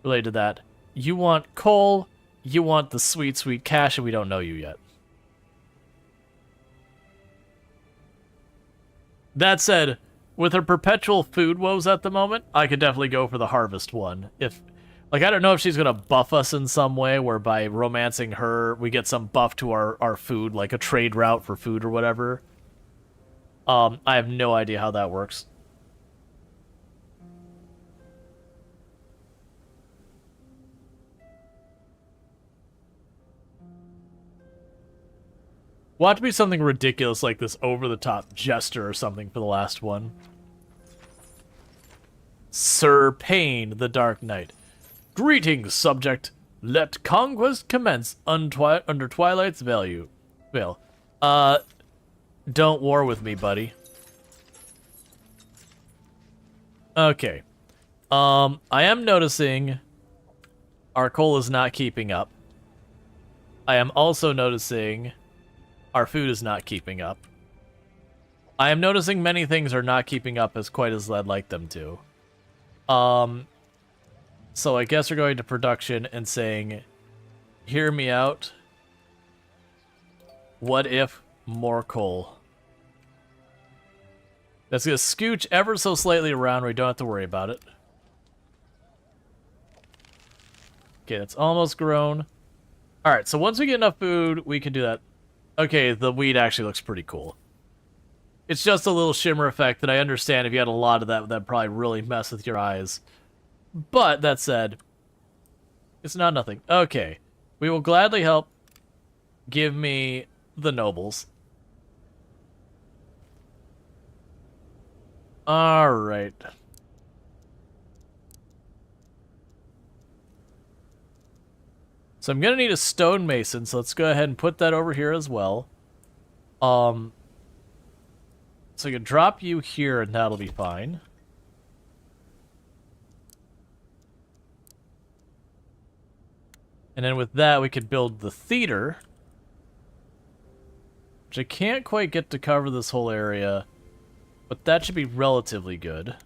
related to that. You want coal, you want the sweet, sweet cash, and we don't know you yet. That said, with her perpetual food woes at the moment, I could definitely go for the harvest one. I don't know if she's going to buff us in some way, where by romancing her, we get some buff to our food, like a trade route for food or whatever. I have no idea how that works. We'll have to be something ridiculous like this over-the-top jester or something for the last one. Sir Pain, the Dark Knight. Greetings, subject. Let conquest commence under Twilight's veil. Don't war with me, buddy. Okay. I am noticing our coal is not keeping up. I am also noticing our food is not keeping up. I am noticing many things are not keeping up as quite as I'd like them to. So I guess we're going to production and saying, hear me out. What if more coal? That's going to scooch ever so slightly around where we don't have to worry about it. Okay, that's almost grown. Alright, so once we get enough food, we can do that. Okay, the wheat actually looks pretty cool. It's just a little shimmer effect that I understand if you had a lot of that, that'd probably really mess with your eyes. But, that said, it's not nothing. Okay, we will gladly help. Give me the nobles. Alright. So I'm going to need a stonemason, so let's go ahead and put that over here as well. So I can drop you here, and that'll be fine. And then with that, we could build the theater. Which I can't quite get to cover this whole area. But that should be relatively good.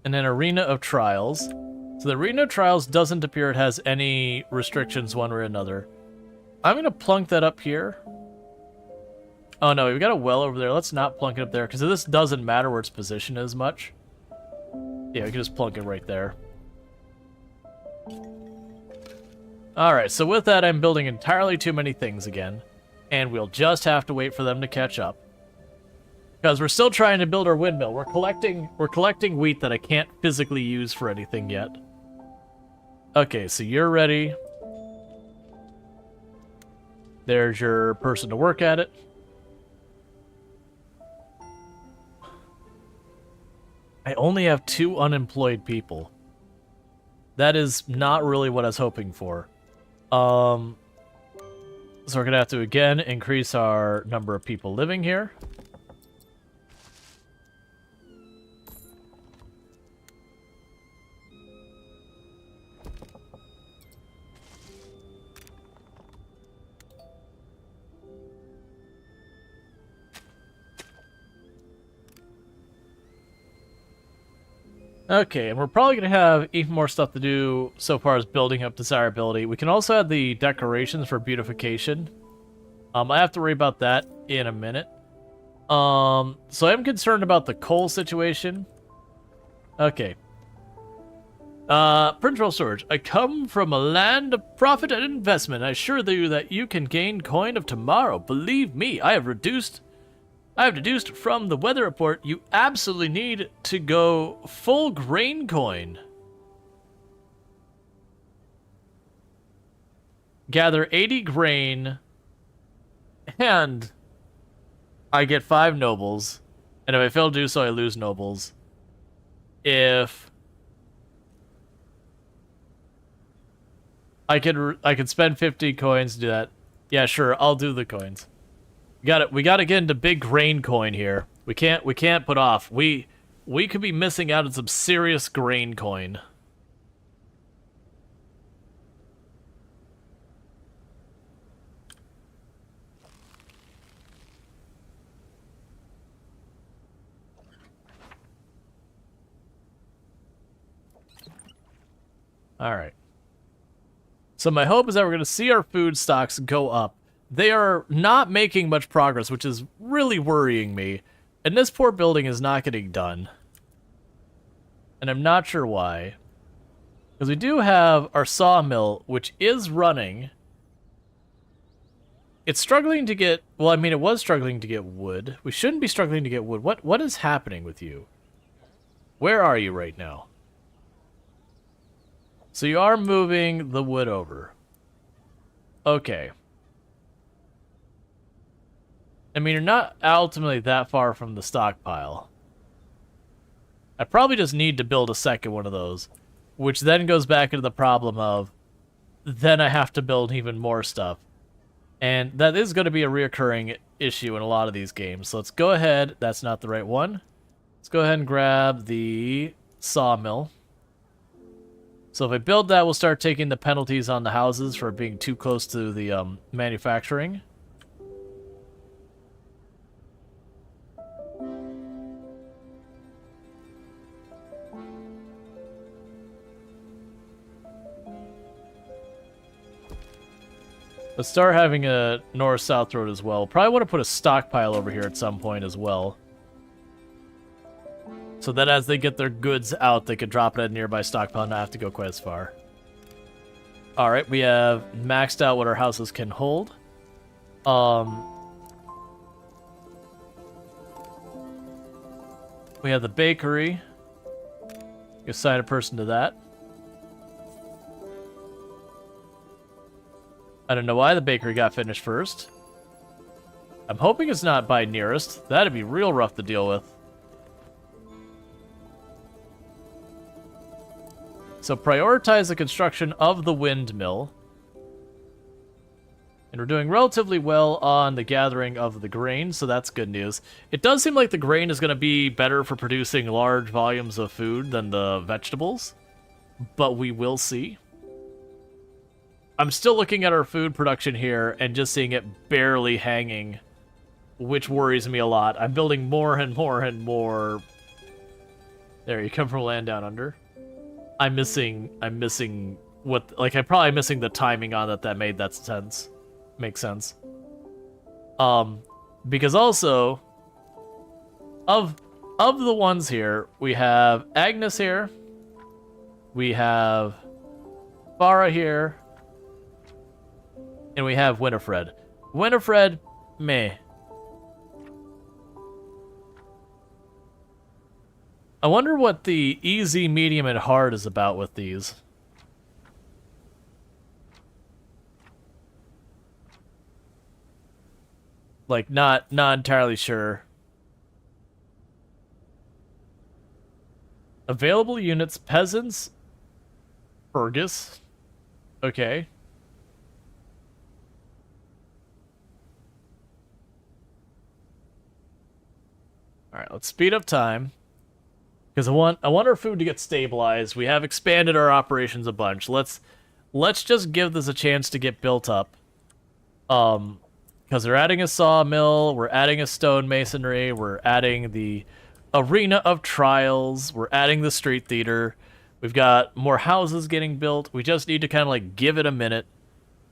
And then Arena of Trials. So the Arena of Trials doesn't appear it has any restrictions one way or another. I'm going to plunk that up here. Oh no, we've got a well over there. Let's not plunk it up there, because this doesn't matter where its position is much. Yeah, we can just plunk it right there. Alright, so with that, I'm building entirely too many things again. And we'll just have to wait for them to catch up. Because we're still trying to build our windmill. We're collecting wheat that I can't physically use for anything yet. Okay, so you're ready. There's your person to work at it. I only have 2 unemployed people. That is not really what I was hoping for. So we're going to have to, again, increase our number of people living here. Okay, and we're probably going to have even more stuff to do so far as building up desirability. We can also add the decorations for beautification. I have to worry about that in a minute. So I'm concerned about the coal situation. Okay. Prince Rual Storge, I come from a land of profit and investment. I assure you that you can gain coin of tomorrow. Believe me, I have deduced from the weather report you absolutely need to go full grain coin. Gather 80 grain, and I get 5 nobles. And if I fail to do so, I lose nobles. If I could spend 50 coins to do that. Yeah, sure, I'll do the coins. We gotta get into big grain coin here. We can't put off. We could be missing out on some serious grain coin. Alright. So my hope is that we're gonna see our food stocks go up. They are not making much progress, which is really worrying me. And this poor building is not getting done. And I'm not sure why. Because we do have our sawmill, which is running. It's struggling to get... Well, I mean, it was struggling to get wood. We shouldn't be struggling to get wood. What is happening with you? Where are you right now? So you are moving the wood over. Okay. I mean, you're not ultimately that far from the stockpile. I probably just need to build a second one of those, which then goes back into the problem of, then I have to build even more stuff. And that is going to be a reoccurring issue in a lot of these games. So let's go ahead. That's not the right one. Let's go ahead and grab the sawmill. So if I build that, we'll start taking the penalties on the houses for being too close to the manufacturing. Let's start having a north-south road as well. Probably want to put a stockpile over here at some point as well. So that as they get their goods out, they could drop it at a nearby stockpile and not have to go quite as far. Alright, we have maxed out what our houses can hold. We have the bakery. Assign a person to that. I don't know why the bakery got finished first. I'm hoping it's not by nearest. That'd be real rough to deal with. So prioritize the construction of the windmill. And we're doing relatively well on the gathering of the grain, so that's good news. It does seem like the grain is going to be better for producing large volumes of food than the vegetables, but we will see. I'm still looking at our food production here and just seeing it barely hanging, which worries me a lot. I'm building more and more and more. There, you come from land down under. I'm missing what, like, I'm probably missing the timing on that made that sense. Makes sense. Because also, of the ones here, we have Agnes here. We have Farah here. And we have Winifred. Winifred, meh. I wonder what the easy, medium, and hard is about with these. Like, not entirely sure. Available units, peasants, Fergus. Okay. Alright, let's speed up time. Because I want our food to get stabilized. We have expanded our operations a bunch. Let's just give this a chance to get built up. Because we're adding a sawmill, we're adding a stonemasonry, we're adding the arena of trials, we're adding the street theater. We've got more houses getting built. We just need to kind of like give it a minute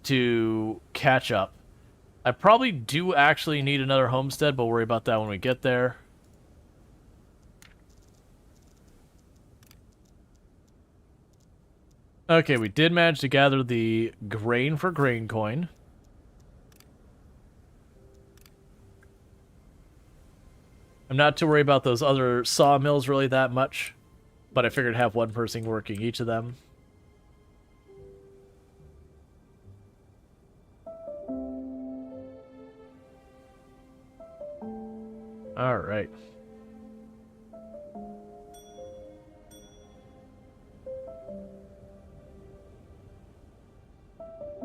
to catch up. I probably do actually need another homestead, but we'll worry about that when we get there. Okay, we did manage to gather the grain for grain coin. I'm not too worried about those other sawmills really that much, but I figured have one person working each of them. All right.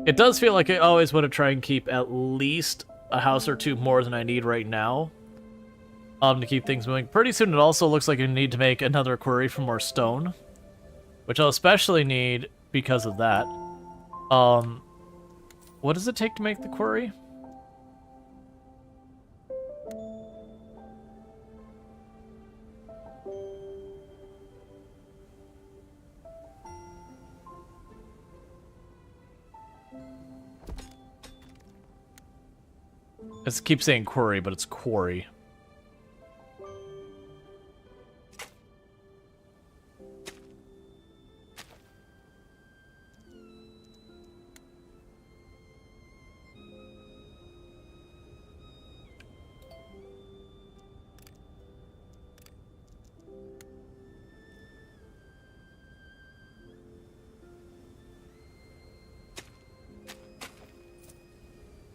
It does feel like I always want to try and keep at least a house or two more than I need right now. To keep things moving. Pretty soon it also looks like I need to make another quarry for more stone, which I'll especially need because of that. What does it take to make the quarry? I keep saying quarry, but it's quarry.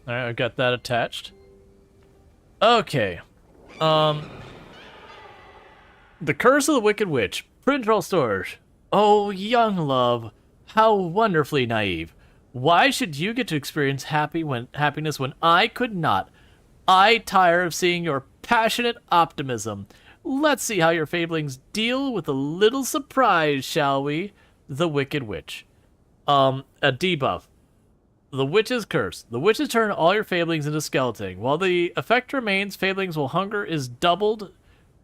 Alright, I've got that attached. Okay. The Curse of the Wicked Witch. Prince Rual Storge. Oh, young love, how wonderfully naive. Why should you get to experience happiness when I could not? I tire of seeing your passionate optimism. Let's see how your fablings deal with a little surprise, shall we? The Wicked Witch. A debuff. The Witch's Curse. The witches turn all your fablings into skeleton. While the effect remains, fablings will hunger is doubled.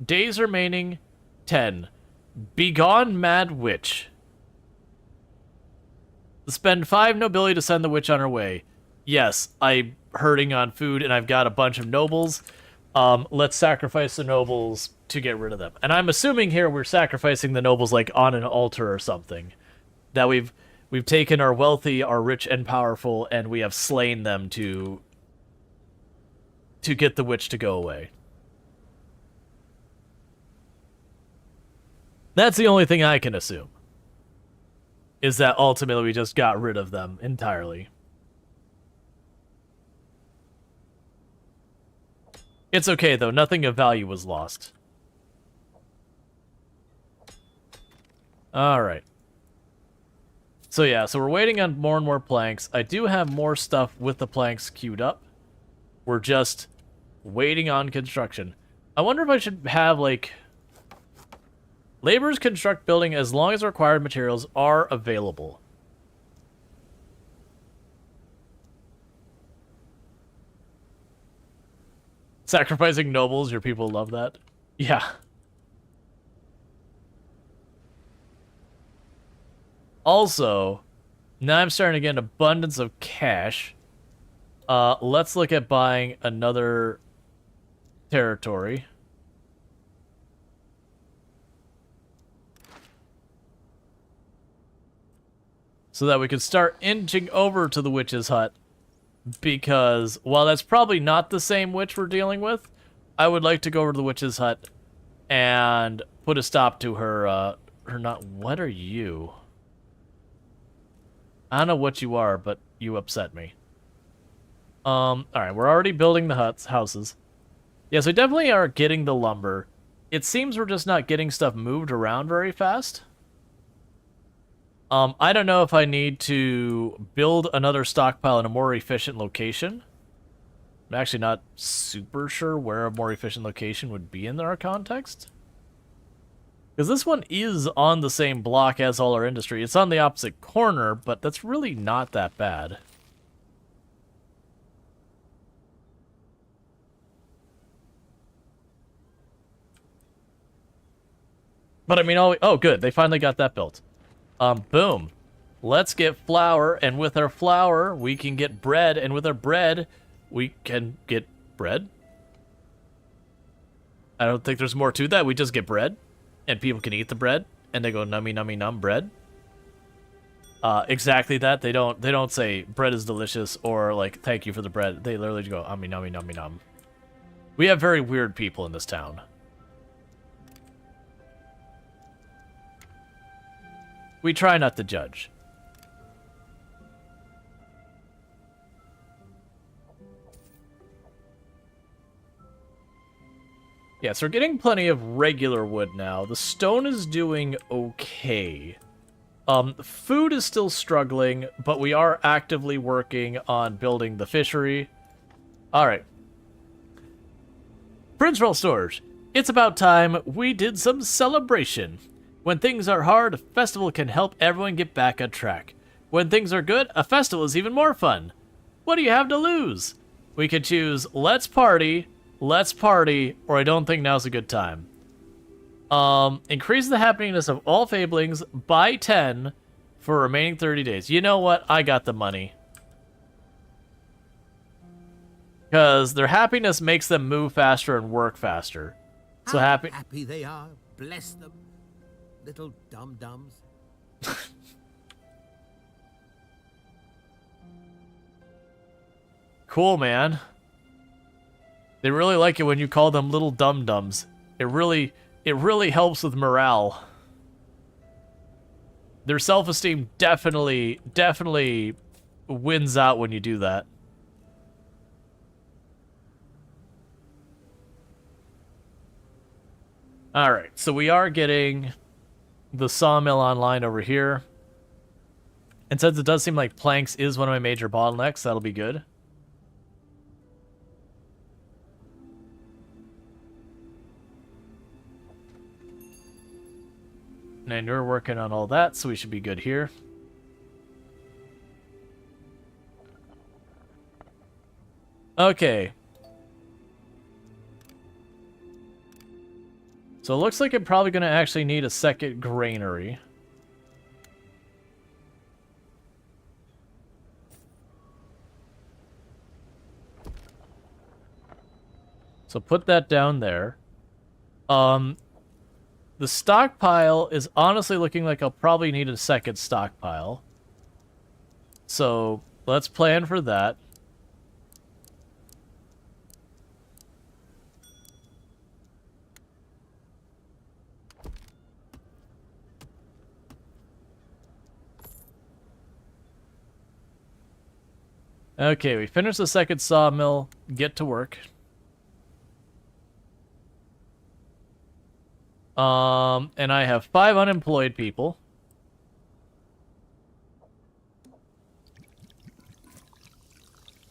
Days remaining, 10. Begone, mad witch. Spend 5 nobility to send the witch on her way. Yes, I'm hurting on food and I've got a bunch of nobles. Let's sacrifice the nobles to get rid of them. And I'm assuming here we're sacrificing the nobles like on an altar or something. That we've taken our wealthy, our rich and powerful, and we have slain them to get the witch to go away. That's the only thing I can assume. Is that ultimately we just got rid of them entirely. It's okay, though. Nothing of value was lost. Alright. So yeah, so we're waiting on more and more planks. I do have more stuff with the planks queued up. We're just waiting on construction. I wonder if I should have, like... Laborers construct building as long as required materials are available. Sacrificing nobles, your people love that. Yeah. Also, now I'm starting to get an abundance of cash. Let's look at buying another territory. So that we could start inching over to the witch's hut. Because, while that's probably not the same witch we're dealing with, I would like to go over to the witch's hut and put a stop to her, what are you? I don't know what you are, but you upset me. Alright, we're already building the houses. Yes, we definitely are getting the lumber. It seems we're just not getting stuff moved around very fast. I don't know if I need to build another stockpile in a more efficient location. I'm actually not super sure where a more efficient location would be in our context. Because this one is on the same block as all our industry. It's on the opposite corner, but that's really not that bad. But I mean, oh good, they finally got that built. Boom. Let's get flour, and with our flour, we can get bread, and with our bread, we can get bread. I don't think there's more to that. We just get bread, and people can eat the bread, and they go nummy nummy num bread. Exactly that. They don't say bread is delicious or like thank you for the bread. They literally go ummy nummy nummy num. We have very weird people in this town. We try not to judge. Yeah, so we're getting plenty of regular wood now. The stone is doing okay. Food is still struggling, but we are actively working on building the fishery. Alright. Prince Rual Storge, it's about time we did some celebration. When things are hard, a festival can help everyone get back on track. When things are good, a festival is even more fun. What do you have to lose? We could choose let's party, or I don't think now's a good time. Increase the happiness of all fablings by 10 for remaining 30 days. You know what? I got the money. Because their happiness makes them move faster and work faster. So happy they are, bless them. Little dum-dums. Cool, man. They really like it when you call them little dum-dums. It really helps with morale. Their self-esteem definitely wins out when you do that. Alright, so we are getting the sawmill online over here. And since it does seem like planks is one of my major bottlenecks, that'll be good. And you're working on all that, so we should be good here. Okay. So it looks like I'm probably going to actually need a second granary. So put that down there. The stockpile is honestly looking like I'll probably need a second stockpile. So let's plan for that. Okay, we finished the second sawmill. Get to work. And I have 5 unemployed people.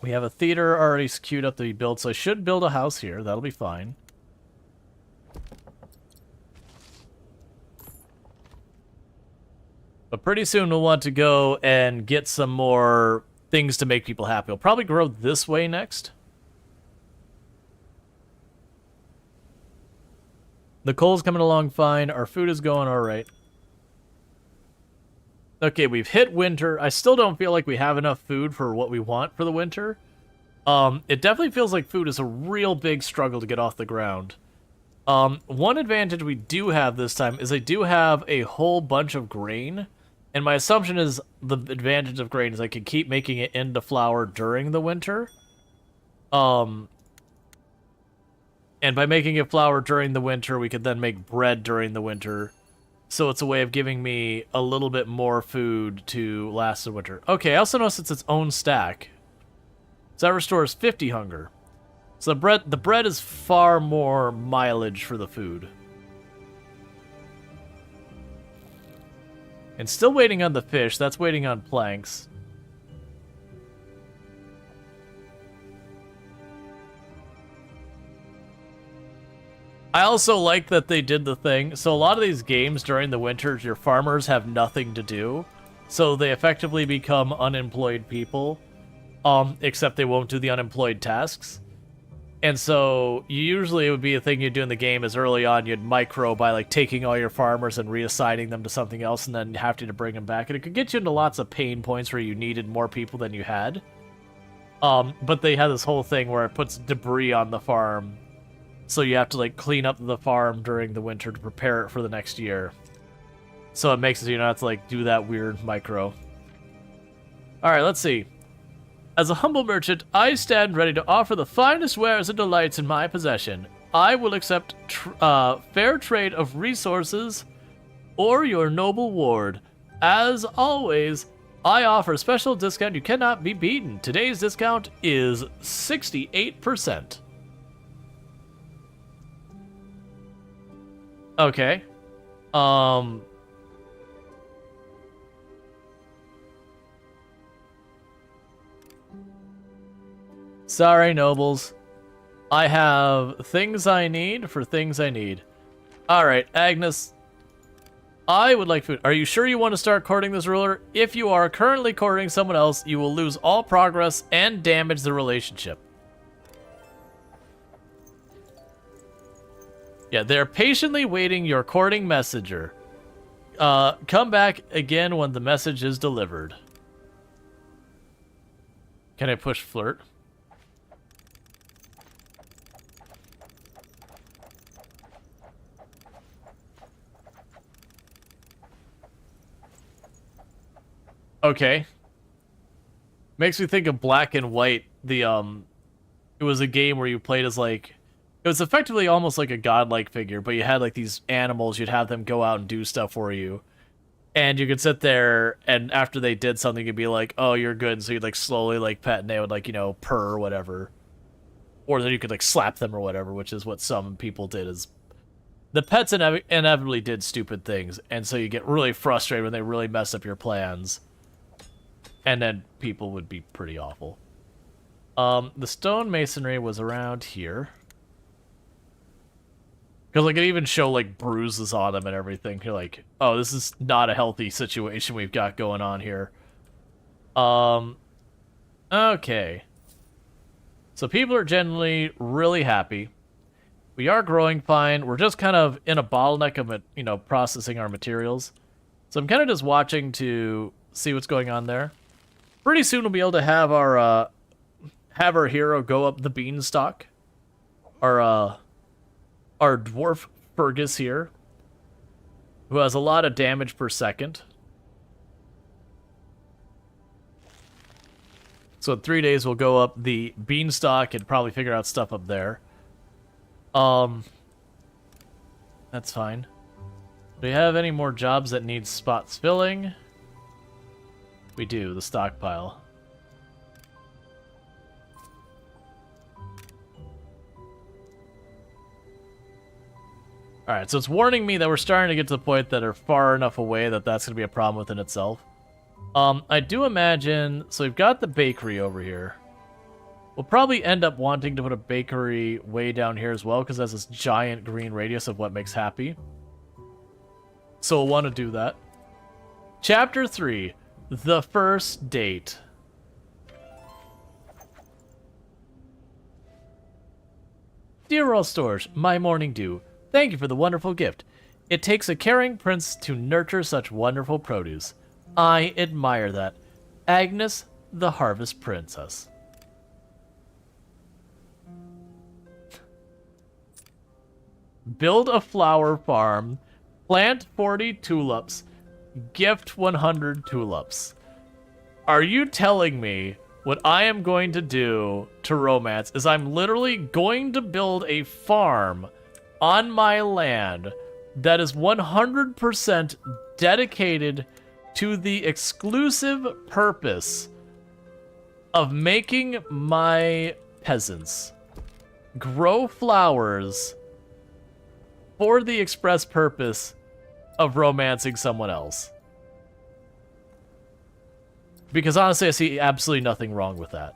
We have a theater already queued up to be built, so I should build a house here. That'll be fine. But pretty soon we'll want to go and get some more things to make people happy. We'll probably grow this way next. The coal's coming along fine. Our food is going all right. Okay, we've hit winter. I still don't feel like we have enough food for what we want for the winter. It definitely feels like food is a real big struggle to get off the ground. One advantage we do have this time is I do have a whole bunch of grain. And my assumption is the advantage of grain is I can keep making it into flour during the winter. And by making it flour during the winter, we could then make bread during the winter. So it's a way of giving me a little bit more food to last the winter. Okay, I also noticed it's its own stack. So that restores 50 hunger. So the bread is far more mileage for the food. And still waiting on the fish. That's waiting on planks. I also like that they did the thing. So a lot of these games during the winters, your farmers have nothing to do. So they effectively become unemployed people. Except they won't do the unemployed tasks. And so usually it would be a thing you'd do in the game is early on you'd micro by like taking all your farmers and reassigning them to something else and then having to bring them back. And it could get you into lots of pain points where you needed more people than you had. But they had this whole thing where it puts debris on the farm. So you have to like clean up the farm during the winter to prepare it for the next year. So it makes it so you don't have to like do that weird micro. Alright, let's see. As a humble merchant, I stand ready to offer the finest wares and delights in my possession. I will accept fair trade of resources or your noble ward. As always, I offer a special discount you cannot be beaten. Today's discount is 68%. Okay. Sorry, nobles. I have things I need for things I need. Alright, Agnes. I would like food. Are you sure you want to start courting this ruler? If you are currently courting someone else, you will lose all progress and damage the relationship. Yeah, they're patiently waiting your courting messenger. Come back again when the message is delivered. Can I push flirt? Okay. Makes me think of Black and White. It was a game where you played as like, it was effectively almost like a godlike figure, but you had like these animals, you'd have them go out and do stuff for you. And you could sit there, and after they did something, you'd be like, oh, you're good. And so you'd like slowly like pet, and they would like, you know, purr or whatever. Or then you could like slap them or whatever, which is what some people did as the pets inevitably did stupid things, and so you get really frustrated when they really mess up your plans. And then people would be pretty awful. The stone masonry was around here. Because, like, it even show, like, bruises on them and everything. You're like, oh, this is not a healthy situation we've got going on here. Okay. So people are generally really happy. We are growing fine. We're just kind of in a bottleneck of, you know, processing our materials. So I'm kind of just watching to see what's going on there. Pretty soon we'll be able to have our hero go up the beanstalk. Our dwarf Fergus here, who has a lot of damage per second. So in 3 days we'll go up the beanstalk and probably figure out stuff up there. That's fine. Do we have any more jobs that need spots filling? We do, the stockpile. Alright, so it's warning me that we're starting to get to the point that are far enough away that that's going to be a problem within itself. I do imagine... So we've got the bakery over here. We'll probably end up wanting to put a bakery way down here as well, because it has this giant green radius of what makes happy. So we'll want to do that. Chapter 3. The First Date. Dear Rual Storge, my morning dew. Thank you for the wonderful gift. It takes a caring prince to nurture such wonderful produce. I admire that. Agnes, the Harvest Princess. Build a flower farm. Plant 40 tulips. Gift 100 tulips. Are you telling me what I am going to do to romance is I'm literally going to build a farm on my land that is 100% dedicated to the exclusive purpose of making my peasants grow flowers for the express purpose of romancing someone else? Because honestly, I see absolutely nothing wrong with that.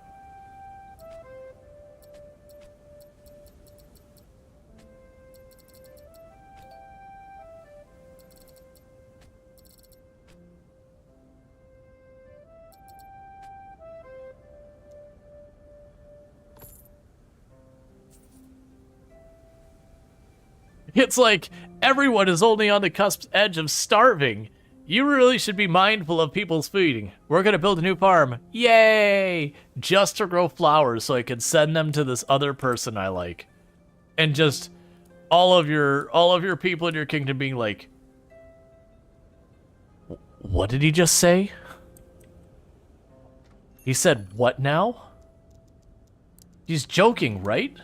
It's like everyone is only on the cusp edge of starving. You really should be mindful of people's feeding. We're gonna build a new farm. Yay! Just to grow flowers so I can send them to this other person I like. And just all of your people in your kingdom being like, what did he just say? He said what now? He's joking, right?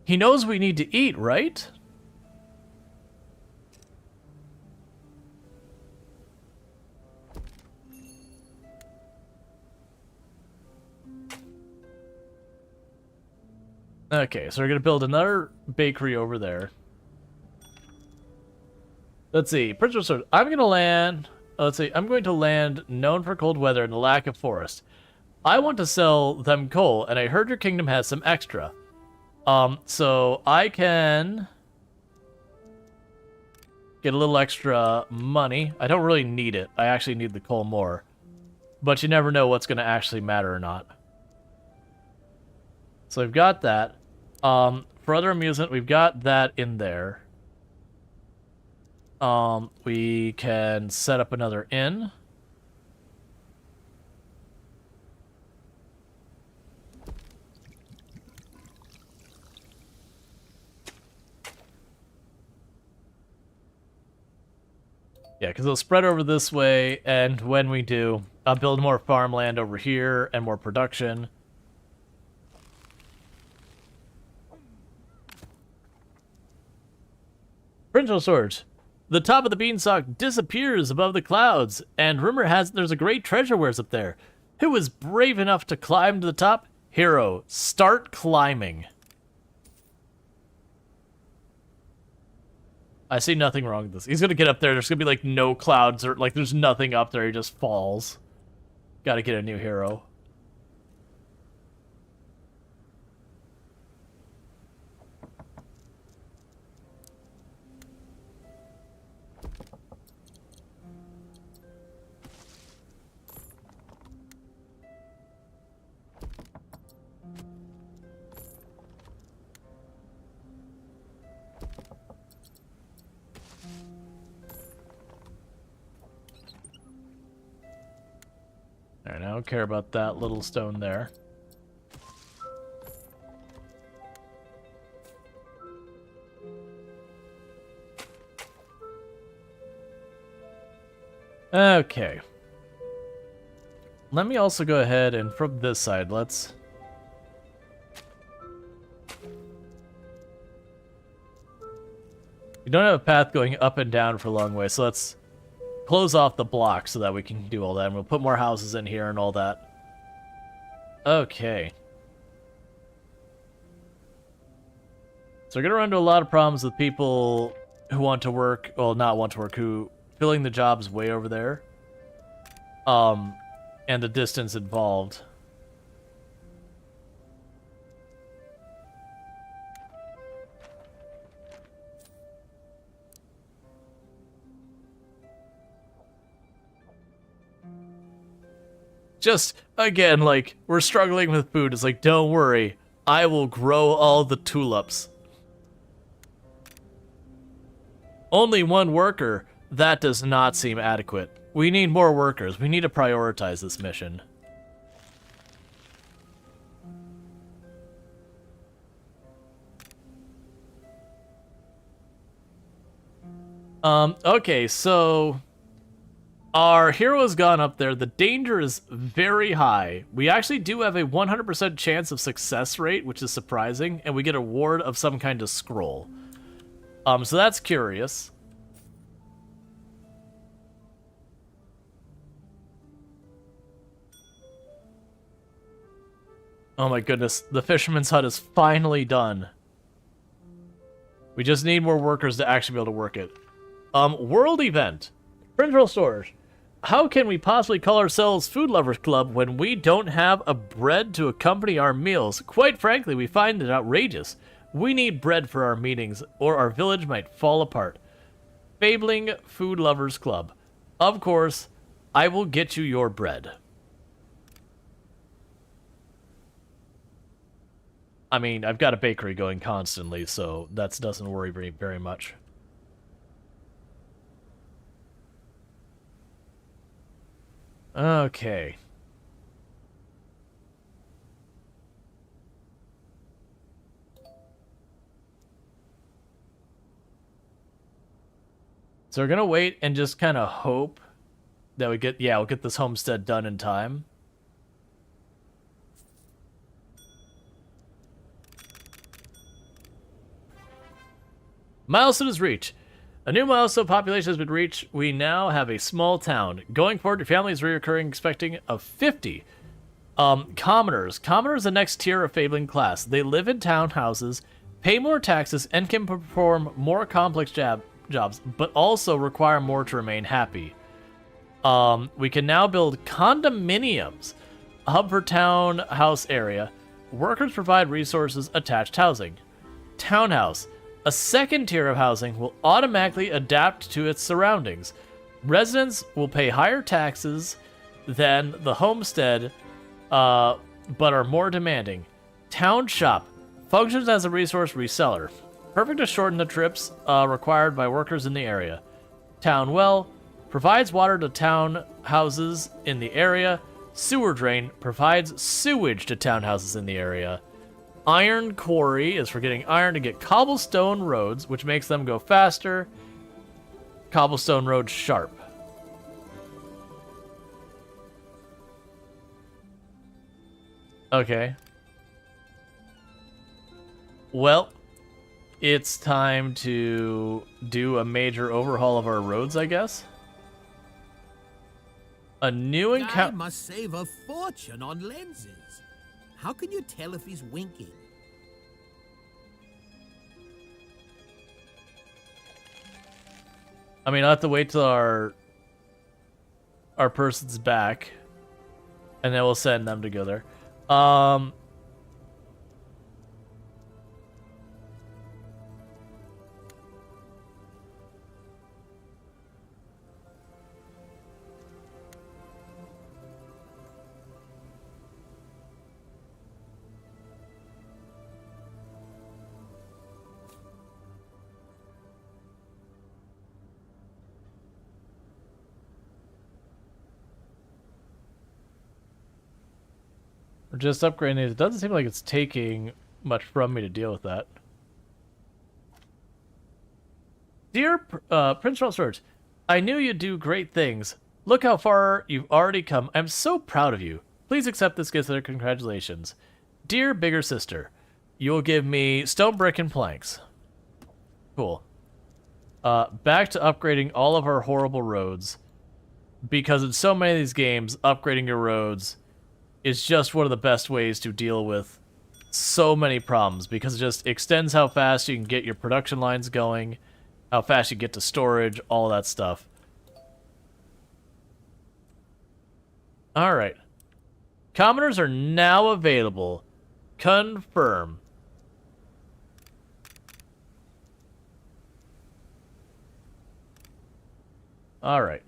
He knows we need to eat, right? Okay, so we're gonna build another bakery over there. Let's see, Prince of Sword. I'm gonna land. Let's see, I'm going to land known for cold weather and the lack of forest. I want to sell them coal, and I heard your kingdom has some extra. So I can get a little extra money. I don't really need it. I actually need the coal more, but you never know what's gonna actually matter or not. So we've got that. For other amusement, we've got that in there. We can set up another inn. Yeah, because it'll spread over this way, and when we do, I'll build more farmland over here and more production. Prince of Swords. The top of the beanstalk disappears above the clouds, and rumor has it there's a great treasure wares up there. Who was brave enough to climb to the top? Hero, start climbing. I see nothing wrong with this. He's gonna get up there. There's gonna be like no clouds or like there's nothing up there. He just falls. Gotta get a new hero. Alright, I don't care about that little stone there. Okay. Let me also go ahead and from this side, let's... You don't have a path going up and down for a long way, so let's close off the block so that we can do all that. And we'll put more houses in here and all that. Okay. So we're going to run into a lot of problems with people who want to work, well, not want to work, who filling the jobs way over there. And the distance involved. Just, again, like, we're struggling with food. It's like, don't worry. I will grow all the tulips. Only one worker? That does not seem adequate. We need more workers. We need to prioritize this mission. Okay, so... Our hero has gone up there. The danger is very high. We actually do have a 100% chance of success rate, which is surprising, and we get a ward of some kind of scroll. So that's curious. Oh my goodness, the fisherman's hut is finally done. We just need more workers to actually be able to work it. World event. Rual Storge. How can we possibly call ourselves Food Lovers Club when we don't have a bread to accompany our meals? Quite frankly, we find it outrageous. We need bread for our meetings, or our village might fall apart. Fabling Food Lovers Club. Of course, I will get you your bread. I mean, I've got a bakery going constantly, so that doesn't worry me very much. Okay. So we're gonna wait and just kind of hope that we get, yeah, we'll get this homestead done in time. Milestone is reached. A new milestone population has been reached. We now have a small town. Going forward, your family is reoccurring, expecting of 50. Commoners. Commoners are the next tier of Fabling class. They live in townhouses, pay more taxes, and can perform more complex jobs, but also require more to remain happy. We can now build condominiums, a hub for townhouse area. Workers provide resources, attached housing. Townhouse. A second tier of housing will automatically adapt to its surroundings. Residents will pay higher taxes than the homestead, but are more demanding. Town shop functions as a resource reseller. Perfect to shorten the trips required by workers in the area. Town well provides water to town houses in the area. Sewer drain provides sewage to townhouses in the area. Iron quarry is for getting iron to get cobblestone roads, which makes them go faster. Cobblestone road sharp. Okay. Well, it's time to do a major overhaul of our roads, I guess. A new encounter. I must save a fortune on lenses. How can you tell if he's winking? I mean, I'll have to wait till our person's back, and then we'll send them to go there. We're just upgrading it. It doesn't seem like it's taking much from me to deal with that. Dear Prince Rual Storge, I knew you'd do great things. Look how far you've already come. I'm so proud of you. Please accept this gift with congratulations. Dear bigger sister, you will give me stone, brick, and planks. Cool. Back to upgrading all of our horrible roads. Because in so many of these games, upgrading your roads is just one of the best ways to deal with so many problems. Because it just extends how fast you can get your production lines going, how fast you get to storage, all that stuff. Alright. Commoners are now available. Confirm. Alright.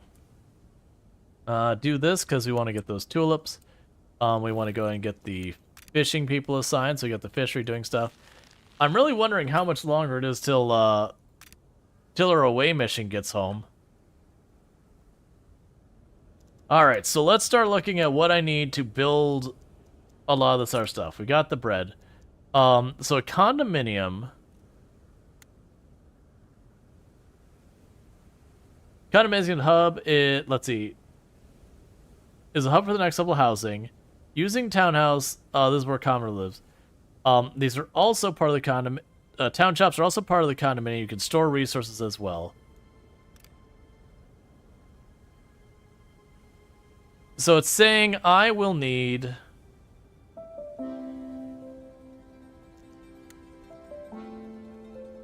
Do this because we want to get those tulips. We want to go and get the fishing people assigned, so we got the fishery doing stuff. I'm really wondering how much longer it is till our away mission gets home. Alright, so let's start looking at what I need to build a lot of this other stuff. We got the bread. So a condominium. Condominium hub, let's see. Is a hub for the next level housing. Using townhouse, this is where commoner lives. These are also part of the town shops are also part of the condominium. You can store resources as well. So it's saying I will need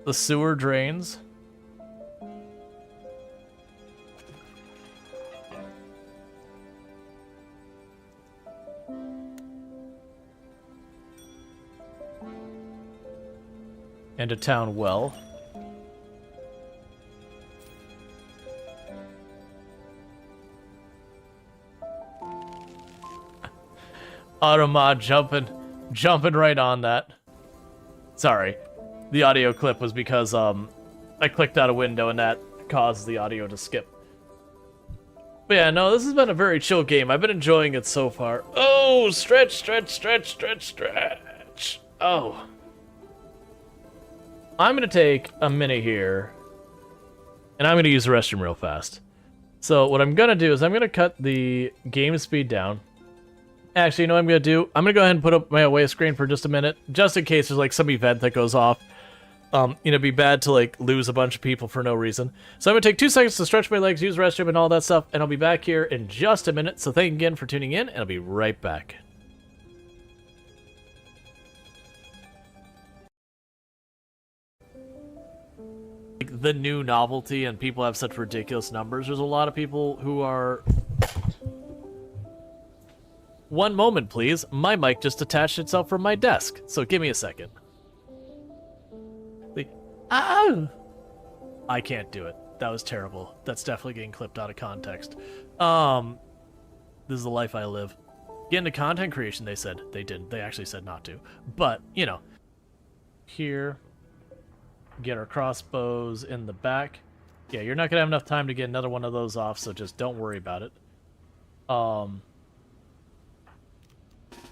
the sewer drains. And a town well. Automod jumping right on that. Sorry. The audio clip was because I clicked out a window and that caused the audio to skip. But yeah, no, this has been a very chill game. I've been enjoying it so far. Oh, stretch. Oh. I'm going to take a minute here, and I'm going to use the restroom real fast. So what I'm going to do is I'm going to cut the game speed down. Actually, you know what I'm going to do? I'm going to go ahead and put up my away screen for just a minute, just in case there's like some event that goes off. It'd be bad to like lose a bunch of people for no reason. So I'm going to take 2 seconds to stretch my legs, use the restroom, and all that stuff, and I'll be back here in just a minute. So thank you again for tuning in, and I'll be right back. The new novelty and people have such ridiculous numbers. There's a lot of people who are... One moment, please. My mic just detached itself from my desk, so give me a second. Oh! I can't do it. That was terrible. That's definitely getting clipped out of context. This is the life I live. Get into content creation, they said. They didn't. They actually said not to. But, you know. Here... Get our crossbows in the back. Yeah, you're not going to have enough time to get another one of those off, so just don't worry about it.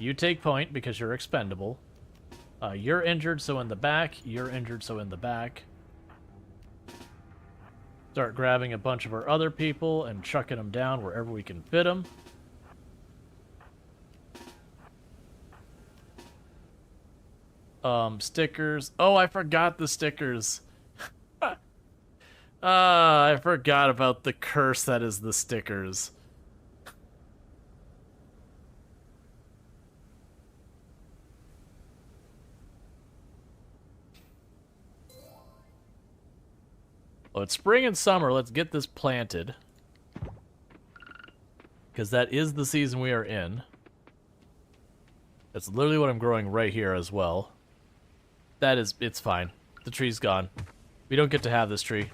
You take point because you're expendable. You're injured, so in the back. You're injured, so in the back. Start grabbing a bunch of our other people and chucking them down wherever we can fit them. Stickers. Oh, I forgot the stickers. I forgot about the curse that is the stickers. Well, it's spring and summer. Let's get this planted. Because that is the season we are in. That's literally what I'm growing right here as well. It's fine. The tree's gone. We don't get to have this tree.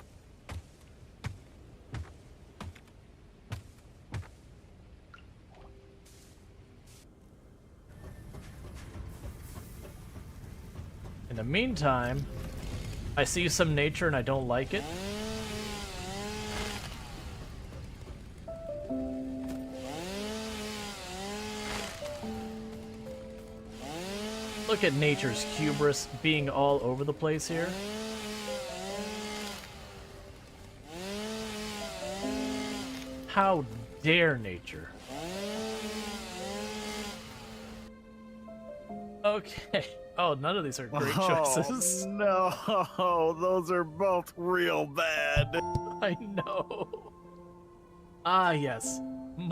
In the meantime, I see some nature and I don't like it. Look at nature's hubris being all over the place here. How dare nature? Okay. Oh, none of these are great choices. No, those are both real bad. I know. Ah, yes.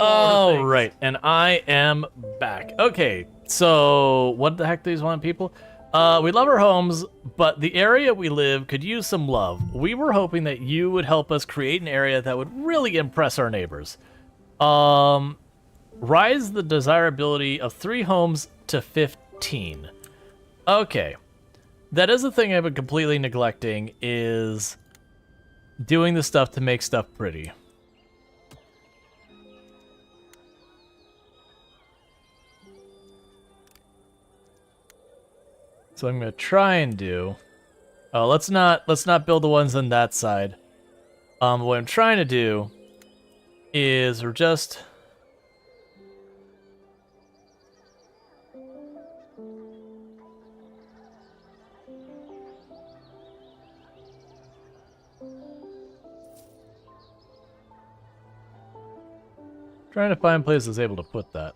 All Right, and I am back. Okay, so what the heck do these want, people? We love our homes, but the area we live could use some love. We were hoping that you would help us create an area that would really impress our neighbors. Rise the desirability of 3 homes to 15. Okay, that is the thing I've been completely neglecting, is doing the stuff to make stuff pretty. So I'm gonna try and do. Oh, let's not build the ones on that side. What I'm trying to do is we're just. Trying to find places able to put that.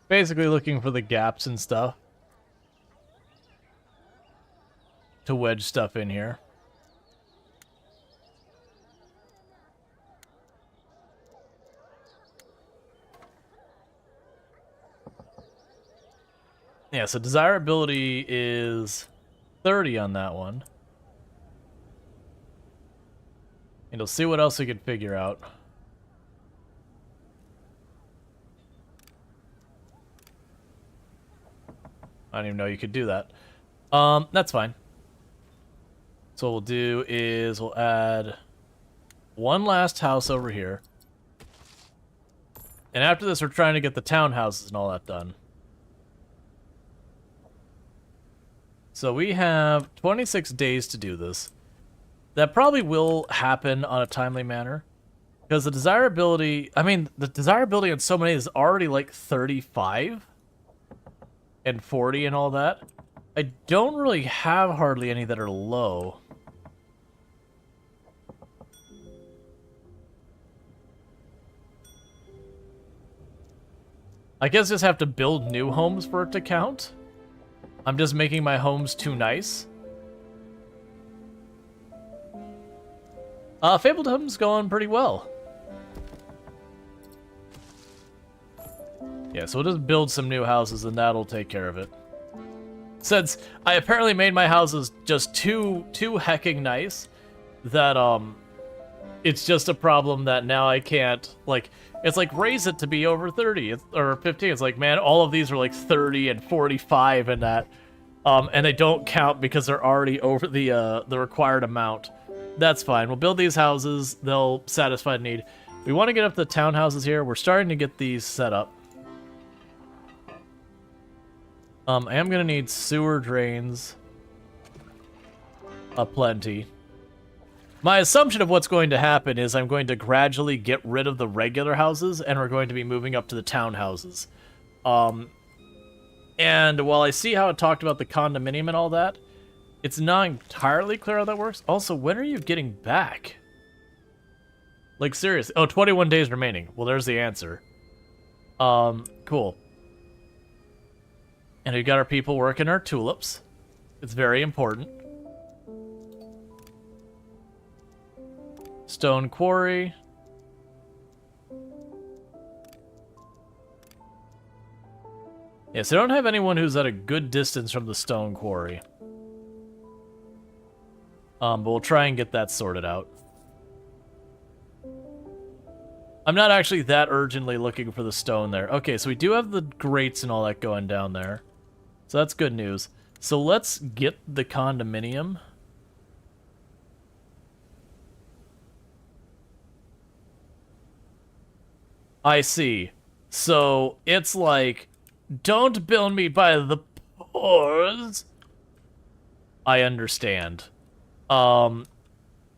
Basically looking for the gaps and stuff to wedge stuff in here. Yeah, so desirability is 30 on that one. And we'll see what else we can figure out. I didn't even know you could do that. That's fine. So what we'll do is we'll add one last house over here. And after this, we're trying to get the townhouses and all that done. So we have 26 days to do this. That probably will happen on a timely manner. Because the desirability on so many is already like 35 and 40 and all that. I don't really have hardly any that are low. I guess just have to build new homes for it to count. I'm just making my homes too nice. Fabledom's going pretty well. Yeah, so we'll just build some new houses and that'll take care of it. Since I apparently made my houses just too hecking nice, that it's just a problem that now I can't, like, it's like raise it to be over 30 or 15. It's like, man, all of these are like 30 and 45 and that, and they don't count because they're already over the required amount. That's fine. We'll build these houses. They'll satisfy the need. We want to get up the townhouses here. We're starting to get these set up. I am going to need sewer drains aplenty. My assumption of what's going to happen is I'm going to gradually get rid of the regular houses, and we're going to be moving up to the townhouses. And while I see how it talked about the condominium and all that, it's not entirely clear how that works. Also, when are you getting back? Like, seriously. Oh, 21 days remaining. Well, there's the answer. Cool. And we've got our people working our tulips. It's very important. Stone quarry. Yeah, so I don't have anyone who's at a good distance from the stone quarry. But we'll try and get that sorted out. I'm not actually that urgently looking for the stone there. Okay, so we do have the grates and all that going down there. So that's good news. So let's get the condominium. I see. So it's like, don't build me by the pores. I understand.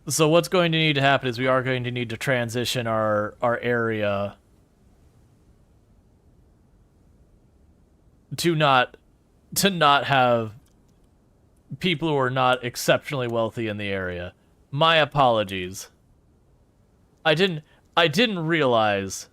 So what's going to need to happen is we are going to need to transition our area to not have people who are not exceptionally wealthy in the area. My apologies. I didn't realize.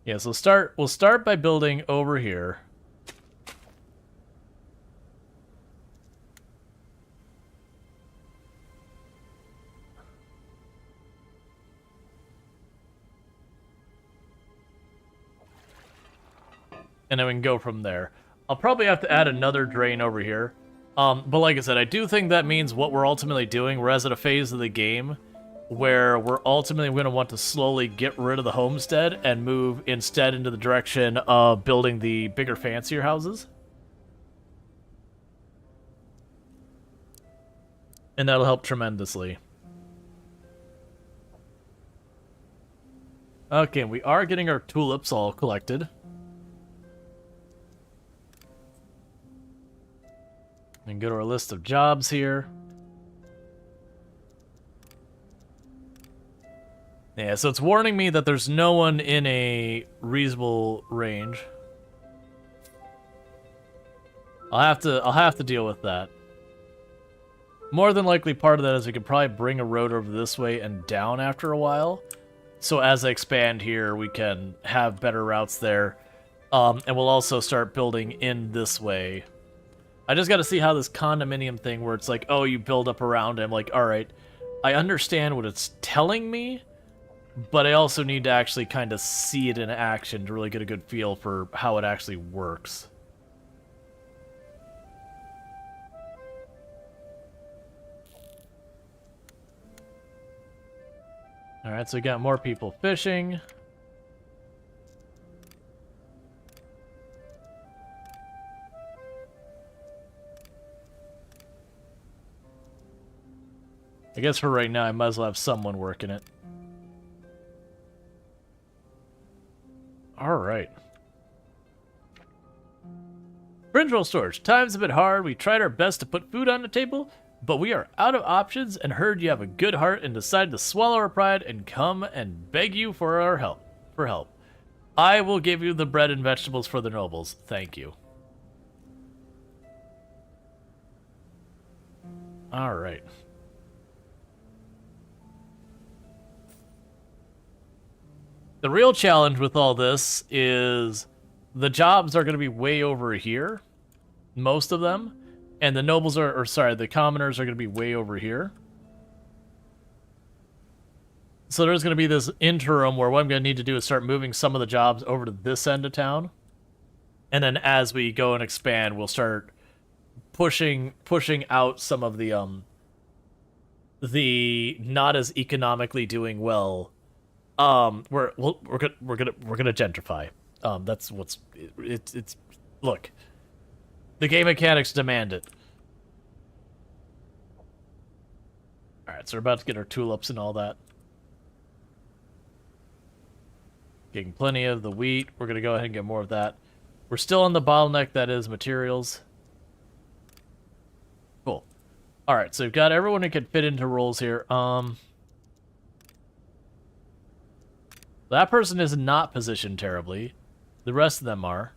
Yeah, so we'll start by building over here. And then we can go from there. I'll probably have to add another drain over here. But like I said, I do think that means what we're ultimately doing. We're at a phase of the game where we're ultimately going to want to slowly get rid of the homestead and move instead into the direction of building the bigger, fancier houses. And that'll help tremendously. Okay, we are getting our tulips all collected. And go to our list of jobs here. Yeah, so it's warning me that there's no one in a reasonable range. I'll have to deal with that. More than likely, part of that is we could probably bring a road over this way and down after a while. So as I expand here, we can have better routes there. And we'll also start building in this way. I just got to see how this condominium thing where it's like, oh, you build up around it. I'm like, all right, I understand what it's telling me, but I also need to actually kind of see it in action to really get a good feel for how it actually works. All right, so we got more people fishing. I guess for right now, I might as well have someone working it. Alright. Rual Storge, time's a bit hard. We tried our best to put food on the table, but we are out of options and heard you have a good heart and decided to swallow our pride and come and beg you for our help. I will give you the bread and vegetables for the nobles. Thank you. Alright. The real challenge with all this is the jobs are going to be way over here, most of them, and the nobles are, or sorry, the commoners are going to be way over here. So there's going to be this interim where what I'm going to need to do is start moving some of the jobs over to this end of town. And then as we go and expand, we'll start pushing out some of the not as economically doing well. We're gonna gentrify. That's what's it's look. The game mechanics demand it. All right, so we're about to get our tulips and all that. Getting plenty of the wheat. We're gonna go ahead and get more of that. We're still on the bottleneck that is materials. Cool. Alright, so we've got everyone who can fit into roles here. That person is not positioned terribly. The rest of them are.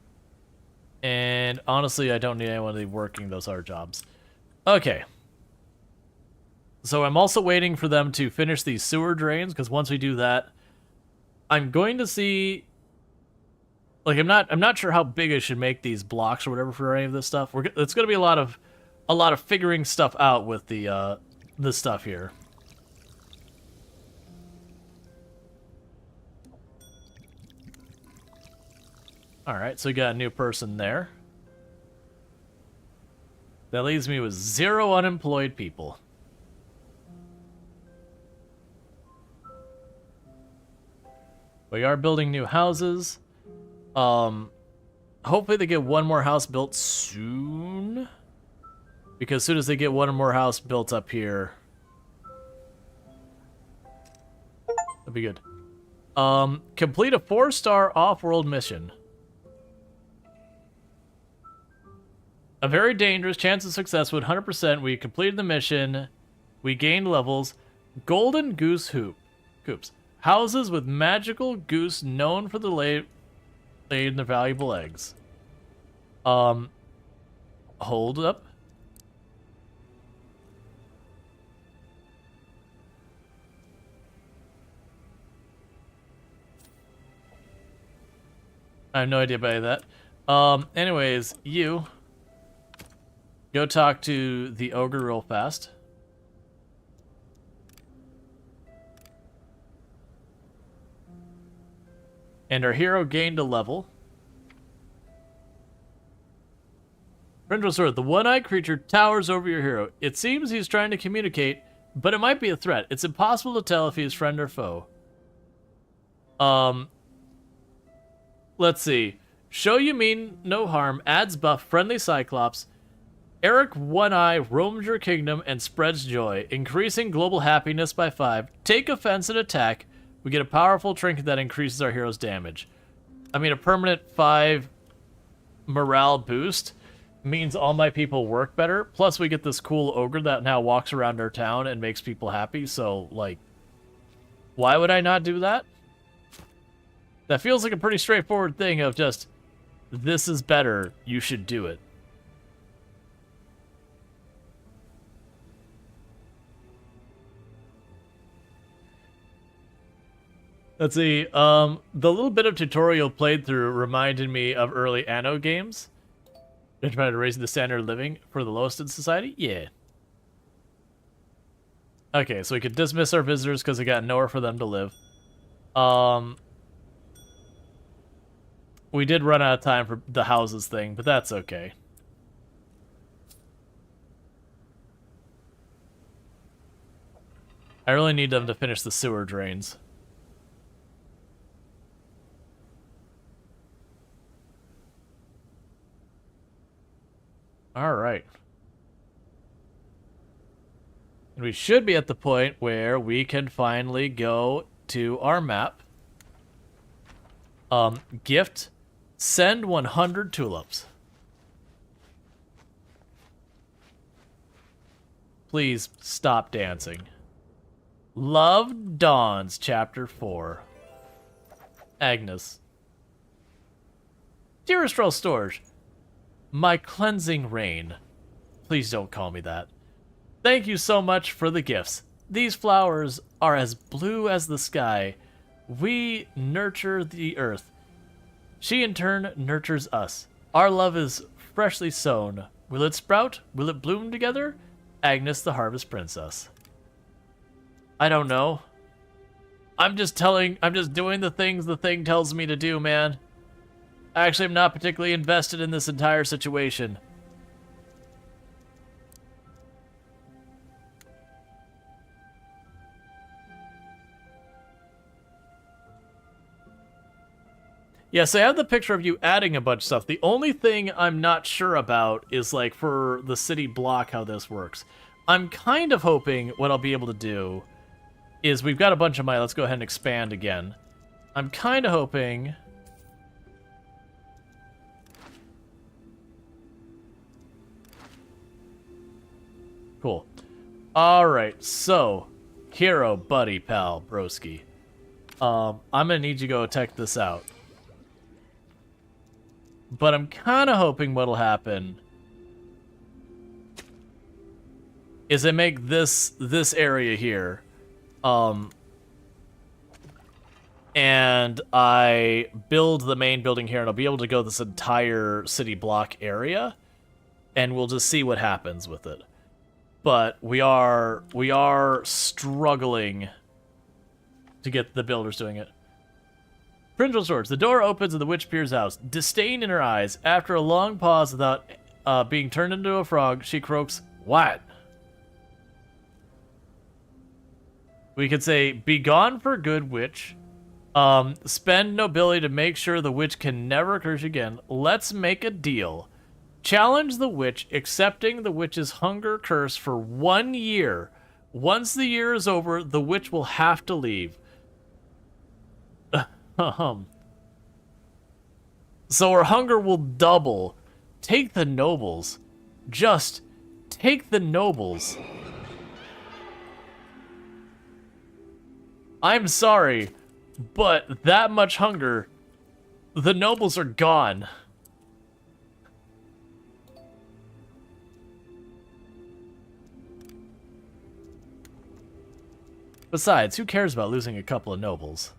And honestly, I don't need anyone to be working those hard jobs. Okay. So I'm also waiting for them to finish these sewer drains, because once we do that, I'm going to see... Like, I'm not sure how big I should make these blocks or whatever for any of this stuff. It's going to be a lot of figuring stuff out with the this stuff here. Alright, so we got a new person there. That leaves me with 0 unemployed people. We are building new houses. Hopefully they get one more house built soon. Because as soon as they get one more house built up here, that'd be good. Complete a 4-star off-world mission. A very dangerous chance of success with 100%. We completed the mission. We gained levels. Golden goose hoops. Houses with magical goose known for the laid the valuable eggs. Hold up. I have no idea about that. Anyways, you go talk to the ogre real fast. And our hero gained a level. Friendly sword. The one-eyed creature towers over your hero. It seems he's trying to communicate, but it might be a threat. It's impossible to tell if he is friend or foe. Let's see. Show you mean no harm. Adds buff. Friendly Cyclops. Eric One Eye roams your kingdom and spreads joy, increasing global happiness by 5. Take offense and attack. We get a powerful trinket that increases our hero's damage. I mean, a permanent 5 morale boost means all my people work better. Plus, we get this cool ogre that now walks around our town and makes people happy. So, like, why would I not do that? That feels like a pretty straightforward thing of just, this is better, you should do it. Let's see, the little bit of tutorial played through reminded me of early Anno games. They're trying to raise the standard of living for the lowest in society? Yeah. Okay, so we could dismiss our visitors because we got nowhere for them to live. We did run out of time for the houses thing, but that's okay. I really need them to finish the sewer drains. Alright. And we should be at the point where we can finally go to our map. Gift. Send 100 tulips. Please stop dancing. Love Dawns, Chapter 4. Agnes. Dearest Rual Storge, my cleansing rain. Please don't call me that. Thank you so much for the gifts. These flowers are as blue as the sky. We nurture the earth. She in turn nurtures us. Our love is freshly sown. Will it sprout? Will it bloom together? Agnes the Harvest Princess. I don't know. I'm just doing the things the thing tells me to do, man. Actually, I'm not particularly invested in this entire situation. Yes, I have the picture of you adding a bunch of stuff. The only thing I'm not sure about is, like, for the city block, how this works. I'm kind of hoping what I'll be able to do is we've got a bunch of money. Let's go ahead and expand again. I'm kind of hoping... Cool. Alright, so, hero, buddy, pal, broski. I'm gonna need you to go check this out. But I'm kind of hoping what'll happen is I make this area here, and I build the main building here, and I'll be able to go this entire city block area, and we'll just see what happens with it. But we are struggling to get the builders doing it. Prince Storge. The door opens and the witch peers out, disdain in her eyes. After a long pause without being turned into a frog, she croaks, "What?" We could say, "Be gone for good, witch. Spend nobility to make sure the witch can never curse again. Let's make a deal. Challenge the witch, accepting the witch's hunger curse for 1 year. Once the year is over, the witch will have to leave." So her hunger will double. Take the nobles. Just take the nobles. I'm sorry, but that much hunger, the nobles are gone. Besides, who cares about losing a couple of nobles?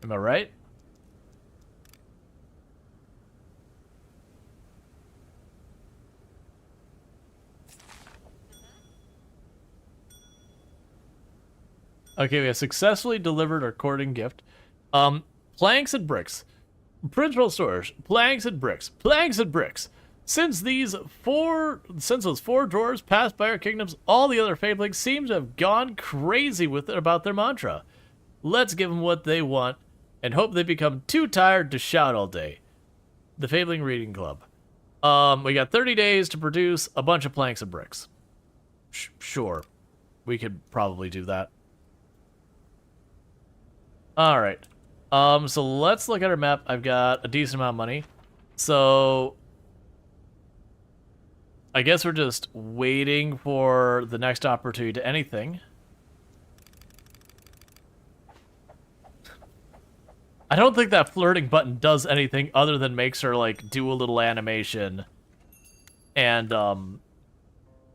Am I right? Okay, we have successfully delivered our courting gift. Planks and bricks. Principal Storge. Planks and bricks. Planks and bricks. Since those 4 drawers passed by our kingdoms, all the other Fabelings seem to have gone crazy with it about their mantra. Let's give them what they want, and hope they become too tired to shout all day. The Fabling Reading Club. We got 30 days to produce a bunch of planks and bricks. Sure. We could probably do that. Alright. So let's look at our map. I've got a decent amount of money. So I guess we're just waiting for the next opportunity to anything. I don't think that flirting button does anything other than makes her, like, do a little animation and,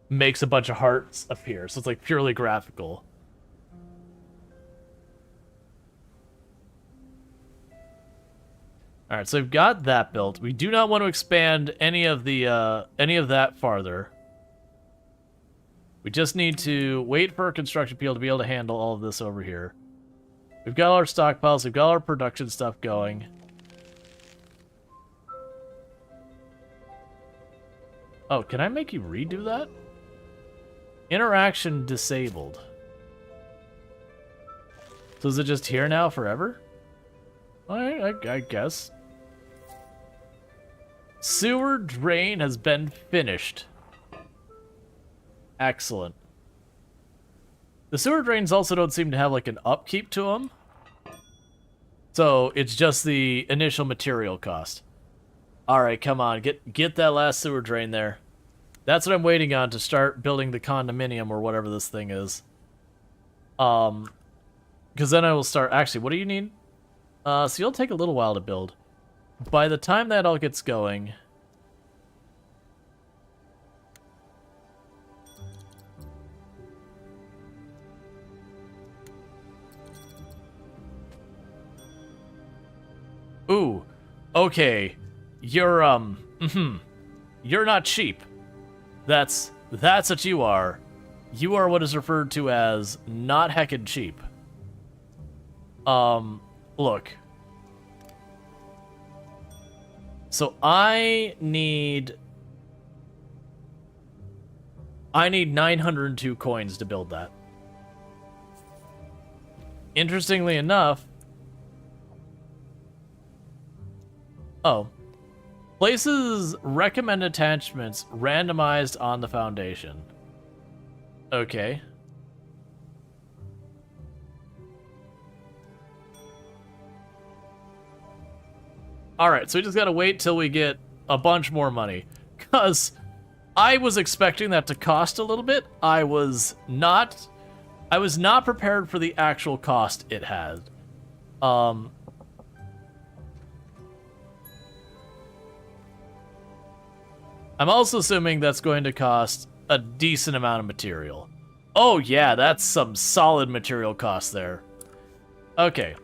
makes a bunch of hearts appear. So it's, like, purely graphical. Alright, so we've got that built. We do not want to expand any of that farther. We just need to wait for our construction people to be able to handle all of this over here. We've got all our stockpiles, we've got all our production stuff going. Oh, can I make you redo that? Interaction disabled. So is it just here now forever? I guess. Sewer drain has been finished. Excellent. The sewer drains also don't seem to have, like, an upkeep to them. So, it's just the initial material cost. Alright, come on. Get that last sewer drain there. That's what I'm waiting on to start building the condominium or whatever this thing is. Because then I will start... Actually, what do you need? So it'll take a little while to build. By the time that all gets going... Ooh, okay. You're, you're not cheap. That's what you are. You are what is referred to as not heckin' cheap. Look. So I need 902 coins to build that. Interestingly enough, places recommend attachments randomized on the foundation. Okay. Alright, so we just gotta wait till we get a bunch more money. Because I was expecting that to cost a little bit. I was not prepared for the actual cost it had. I'm also assuming that's going to cost a decent amount of material. Oh yeah, that's some solid material cost there. Okay.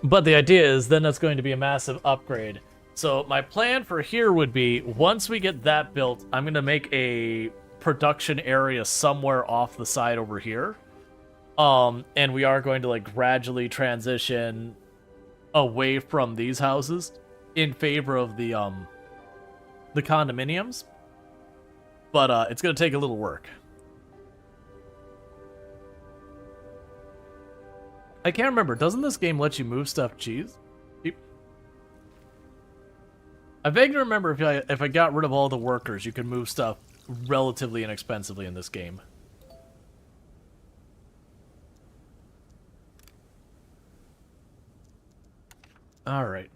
But the idea is then that's going to be a massive upgrade. So my plan for here would be, once we get that built, I'm going to make a production area somewhere off the side over here. And we are going to like gradually transition away from these houses in favor of the condominiums. But it's going to take a little work. I can't remember. Doesn't this game let you move stuff? Cheese? I vaguely remember if I got rid of all the workers, you could move stuff relatively inexpensively in this game. Alright.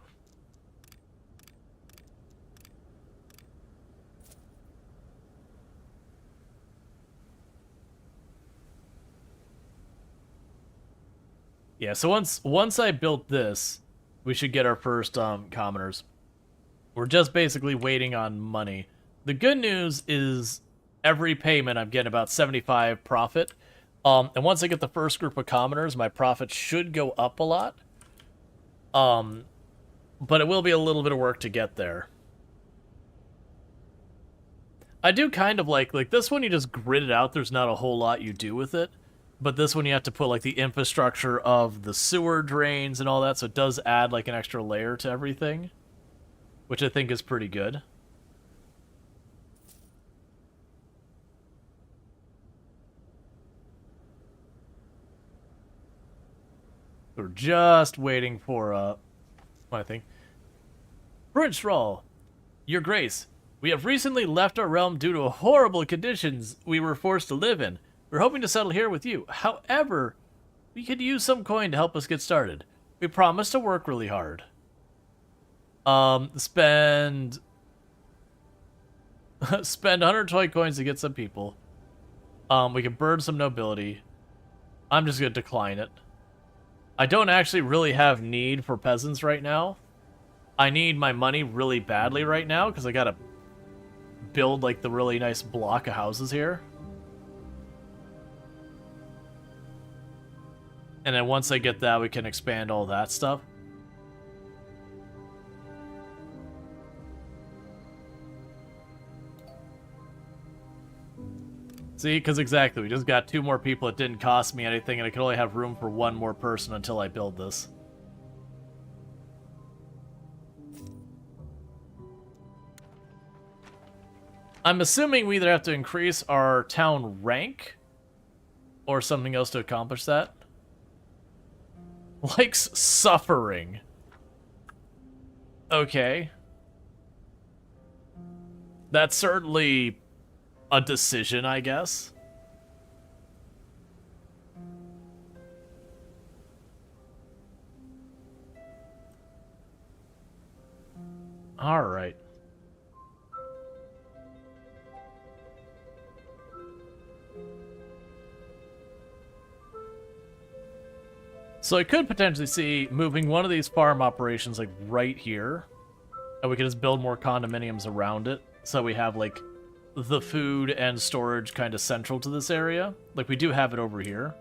Yeah, so once I built this, we should get our first commoners. We're just basically waiting on money. The good news is every payment I'm getting about 75 profit. And once I get the first group of commoners, my profit should go up a lot. But it will be a little bit of work to get there. I do kind of like this one you just grid it out, there's not a whole lot you do with it. But this one you have to put like the infrastructure of the sewer drains and all that, so it does add like an extra layer to everything. Which I think is pretty good. We're just waiting for, my thing. Prince Rual, Your Grace, we have recently left our realm due to horrible conditions we were forced to live in. We're hoping to settle here with you. However, we could use some coin to help us get started. We promise to work really hard. Spend 120 coins to get some people. We can burn some nobility. I'm just gonna decline it. I don't actually really have need for peasants right now. I need my money really badly right now because I gotta build like the really nice block of houses here. And then once I get that, we can expand all that stuff. See, because exactly, we just got 2 more people. It didn't cost me anything, and I could only have room for 1 more person until I build this. I'm assuming we either have to increase our town rank or something else to accomplish that. Likes suffering. Okay. That's certainly a decision, I guess. All right. So I could potentially see moving one of these farm operations like right here, and we could just build more condominiums around it, so we have like the food and storage kind of central to this area. Like we do have it over here.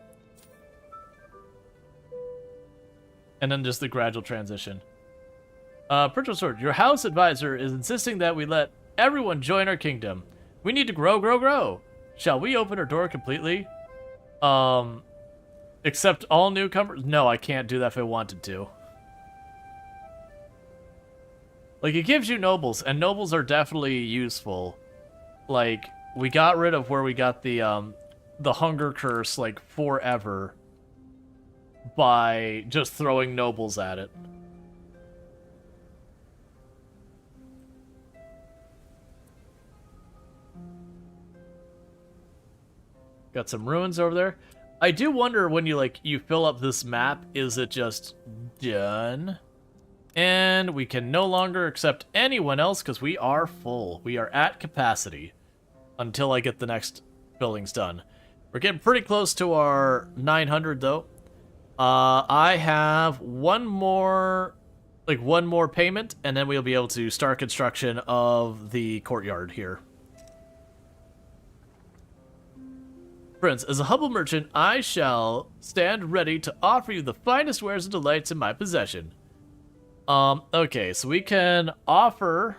And then just the gradual transition. Prince Storge, your house advisor is insisting that we let everyone join our kingdom. We need to grow, grow, grow. Shall we open our door completely? Accept all newcomers? No, I can't do that if I wanted to. Like, it gives you nobles, and nobles are definitely useful. Like, we got rid of where we got the hunger curse, like, forever by just throwing nobles at it. Got some ruins over there. I do wonder when you fill up this map, is it just done? And we can no longer accept anyone else because we are full. We are at capacity. until I get the next buildings done. We're getting pretty close to our 900 though. I have one more payment, and then we'll be able to start construction of the courtyard here. Prince, as a humble merchant, I shall stand ready to offer you the finest wares and delights in my possession. Okay, so we can offer...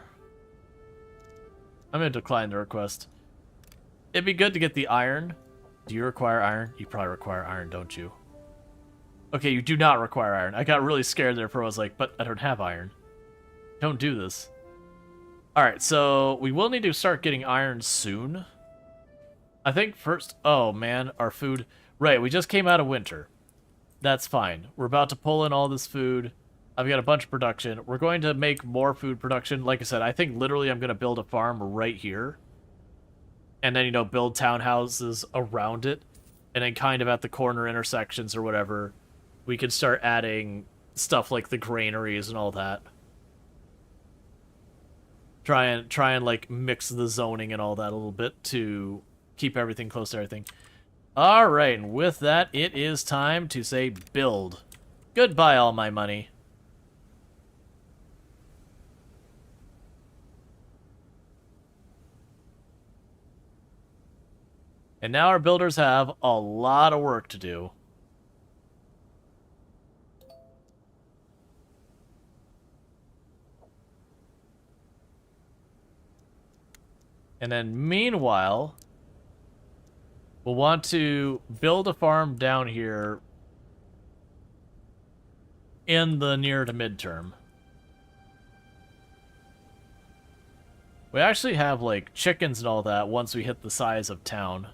I'm going to decline the request. It'd be good to get the iron. Do you require iron? You probably require iron, don't you? Okay, you do not require iron. I got really scared there for I was like, but I don't have iron. Don't do this. Alright, so we will need to start getting iron soon. I think first... Oh, man, our food... Right, we just came out of winter. That's fine. We're about to pull in all this food. I've got a bunch of production. We're going to make more food production. Like I said, I think literally I'm going to build a farm right here. And then, you know, build townhouses around it. And then kind of at the corner intersections or whatever, we can start adding stuff like the granaries and all that. Try and like mix the zoning and all that a little bit to keep everything close to everything. Alright, and with that, it is time to say build. Goodbye, all my money. And now our builders have a lot of work to do. And then meanwhile, we'll want to build a farm down here in the near to midterm. We actually have like chickens and all that once we hit the size of town.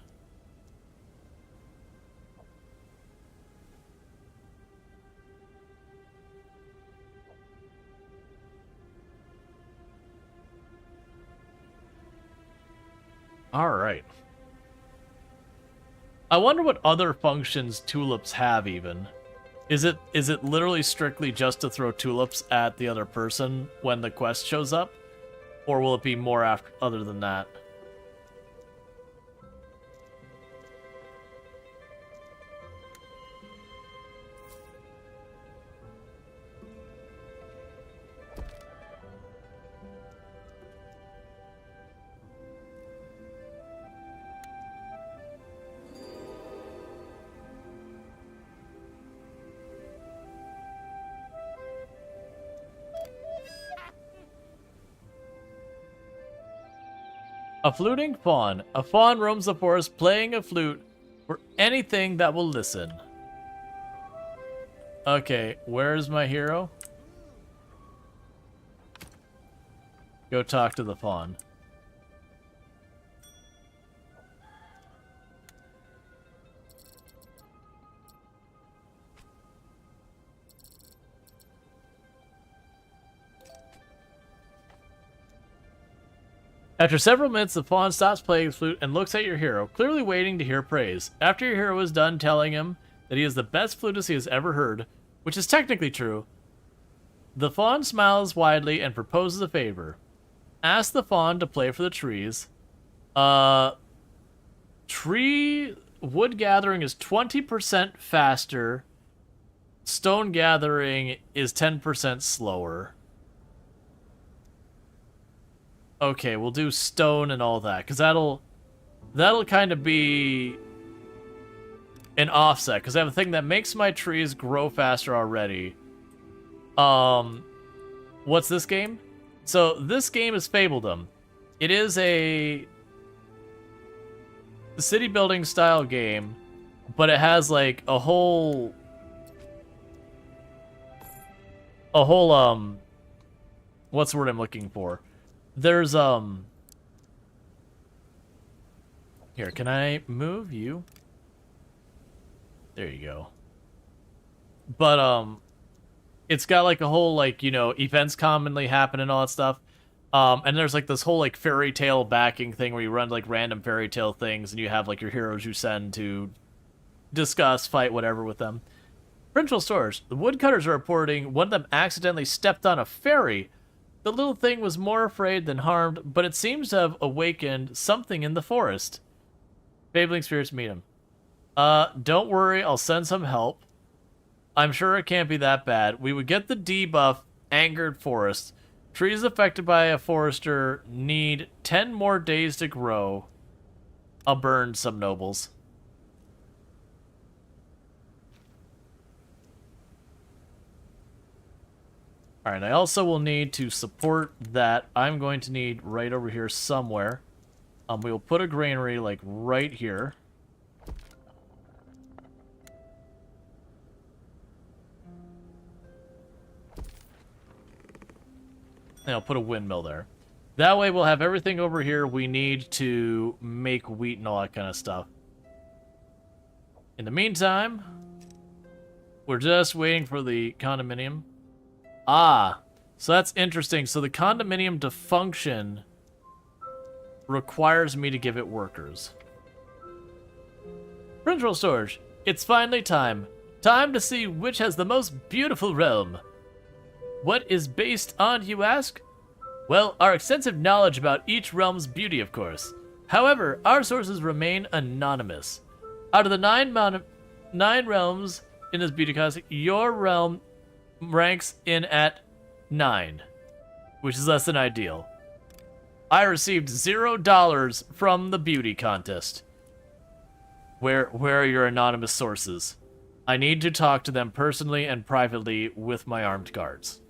Alright. I wonder what other functions tulips have even. Is it literally strictly just to throw tulips at the other person when the quest shows up? Or will it be more after other than that? A fluting fawn. A fawn roams the forest playing a flute for anything that will listen. Okay, where's my hero? Go talk to the fawn. After several minutes, the fawn stops playing his flute and looks at your hero, clearly waiting to hear praise. After your hero is done telling him that he is the best flutist he has ever heard, which is technically true, the fawn smiles widely and proposes a favor. Ask the fawn to play for the trees. Tree wood gathering is 20% faster. Stone gathering is 10% slower. Okay, we'll do stone and all that, because that'll kind of be an offset, because I have a thing that makes my trees grow faster already. What's this game? So, this game is Fabledom. It is a city building style game, but it has like a whole what's the word I'm looking for? There's, here, can I move you? There you go. But, it's got, like, a whole, like, you know, events commonly happen and all that stuff. And there's, like, this whole, like, fairy tale backing thing where you run, like, random fairy tale things, and you have, like, your heroes you send to discuss, fight, whatever with them. Rual Storge, the woodcutters are reporting one of them accidentally stepped on a fairy. The little thing was more afraid than harmed, but it seems to have awakened something in the forest. Fabling spirits meet him. Don't worry, I'll send some help. I'm sure it can't be that bad. We would get the debuff, Angered Forest. Trees affected by a forester need 10 more days to grow. I'll burn some nobles. Alright, I also will need to support that. I'm going to need right over here somewhere. We will put a granary, like, right here. And I'll put a windmill there. That way we'll have everything over here we need to make wheat and all that kind of stuff. In the meantime, we're just waiting for the condominium. Ah, so that's interesting. So the condominium to function requires me to give it workers. Rual Storge, it's finally time. Time to see which has the most beautiful realm. What is based on, you ask? Well, our extensive knowledge about each realm's beauty, of course. However, our sources remain anonymous. Out of the nine realms in this beauty contest, your realm ranks in at 9, which is less than ideal. I received $0 from the beauty contest. Where are your anonymous sources? I need to talk to them personally and privately with my armed guards.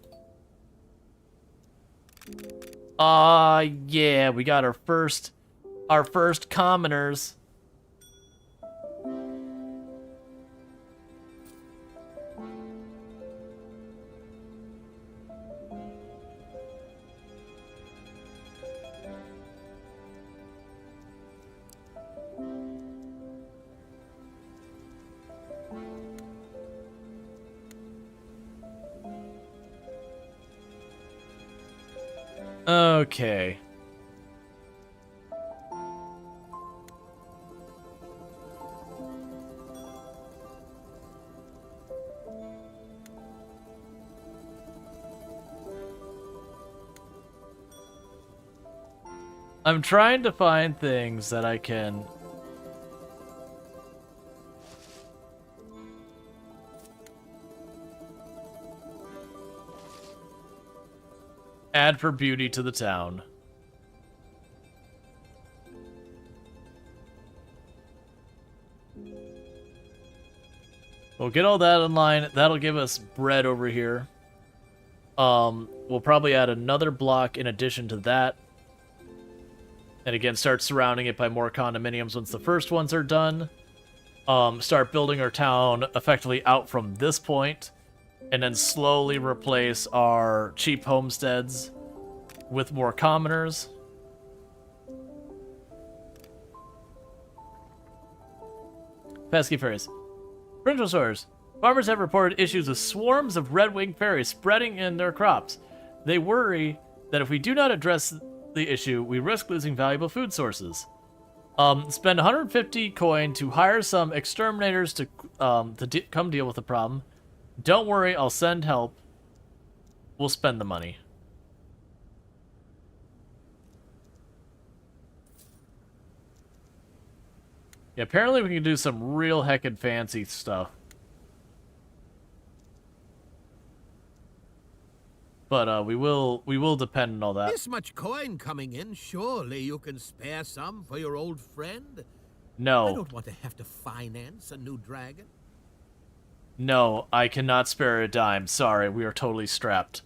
Yeah, we got our first commoners. Okay. I'm trying to find things that I can add for beauty to the town. We'll get all that in line. That'll give us bread over here. We'll probably add another block in addition to that. And again, start surrounding it by more condominiums once the first ones are done. Start building our town effectively out from this point. And then slowly replace our cheap homesteads with more commoners. Pesky fairies. Provincial stores. Farmers have reported issues with swarms of red-winged fairies spreading in their crops. They worry that if we do not address the issue, we risk losing valuable food sources. Spend 150 coin to hire some exterminators to come deal with the problem. Don't worry, I'll send help. We'll spend the money. Yeah, apparently we can do some real heckin' fancy stuff. But we will depend on all that. This much coin coming in, surely you can spare some for your old friend? No. I don't want to have to finance a new dragon. No, I cannot spare a dime. Sorry, we are totally strapped.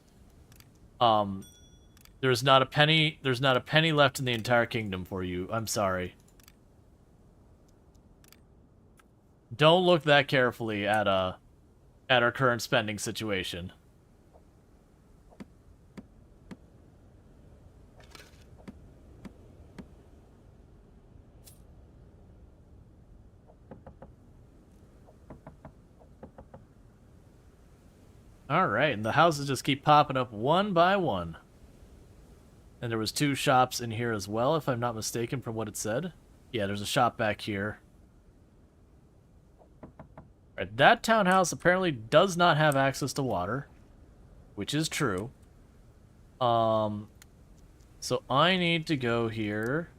There's not a penny left in the entire kingdom for you. I'm sorry. Don't look that carefully at our current spending situation. Alright, and the houses just keep popping up one by one. And there was 2 shops in here as well, if I'm not mistaken from what it said. Yeah, there's a shop back here. Alright, that townhouse apparently does not have access to water, which is true. So I need to go here.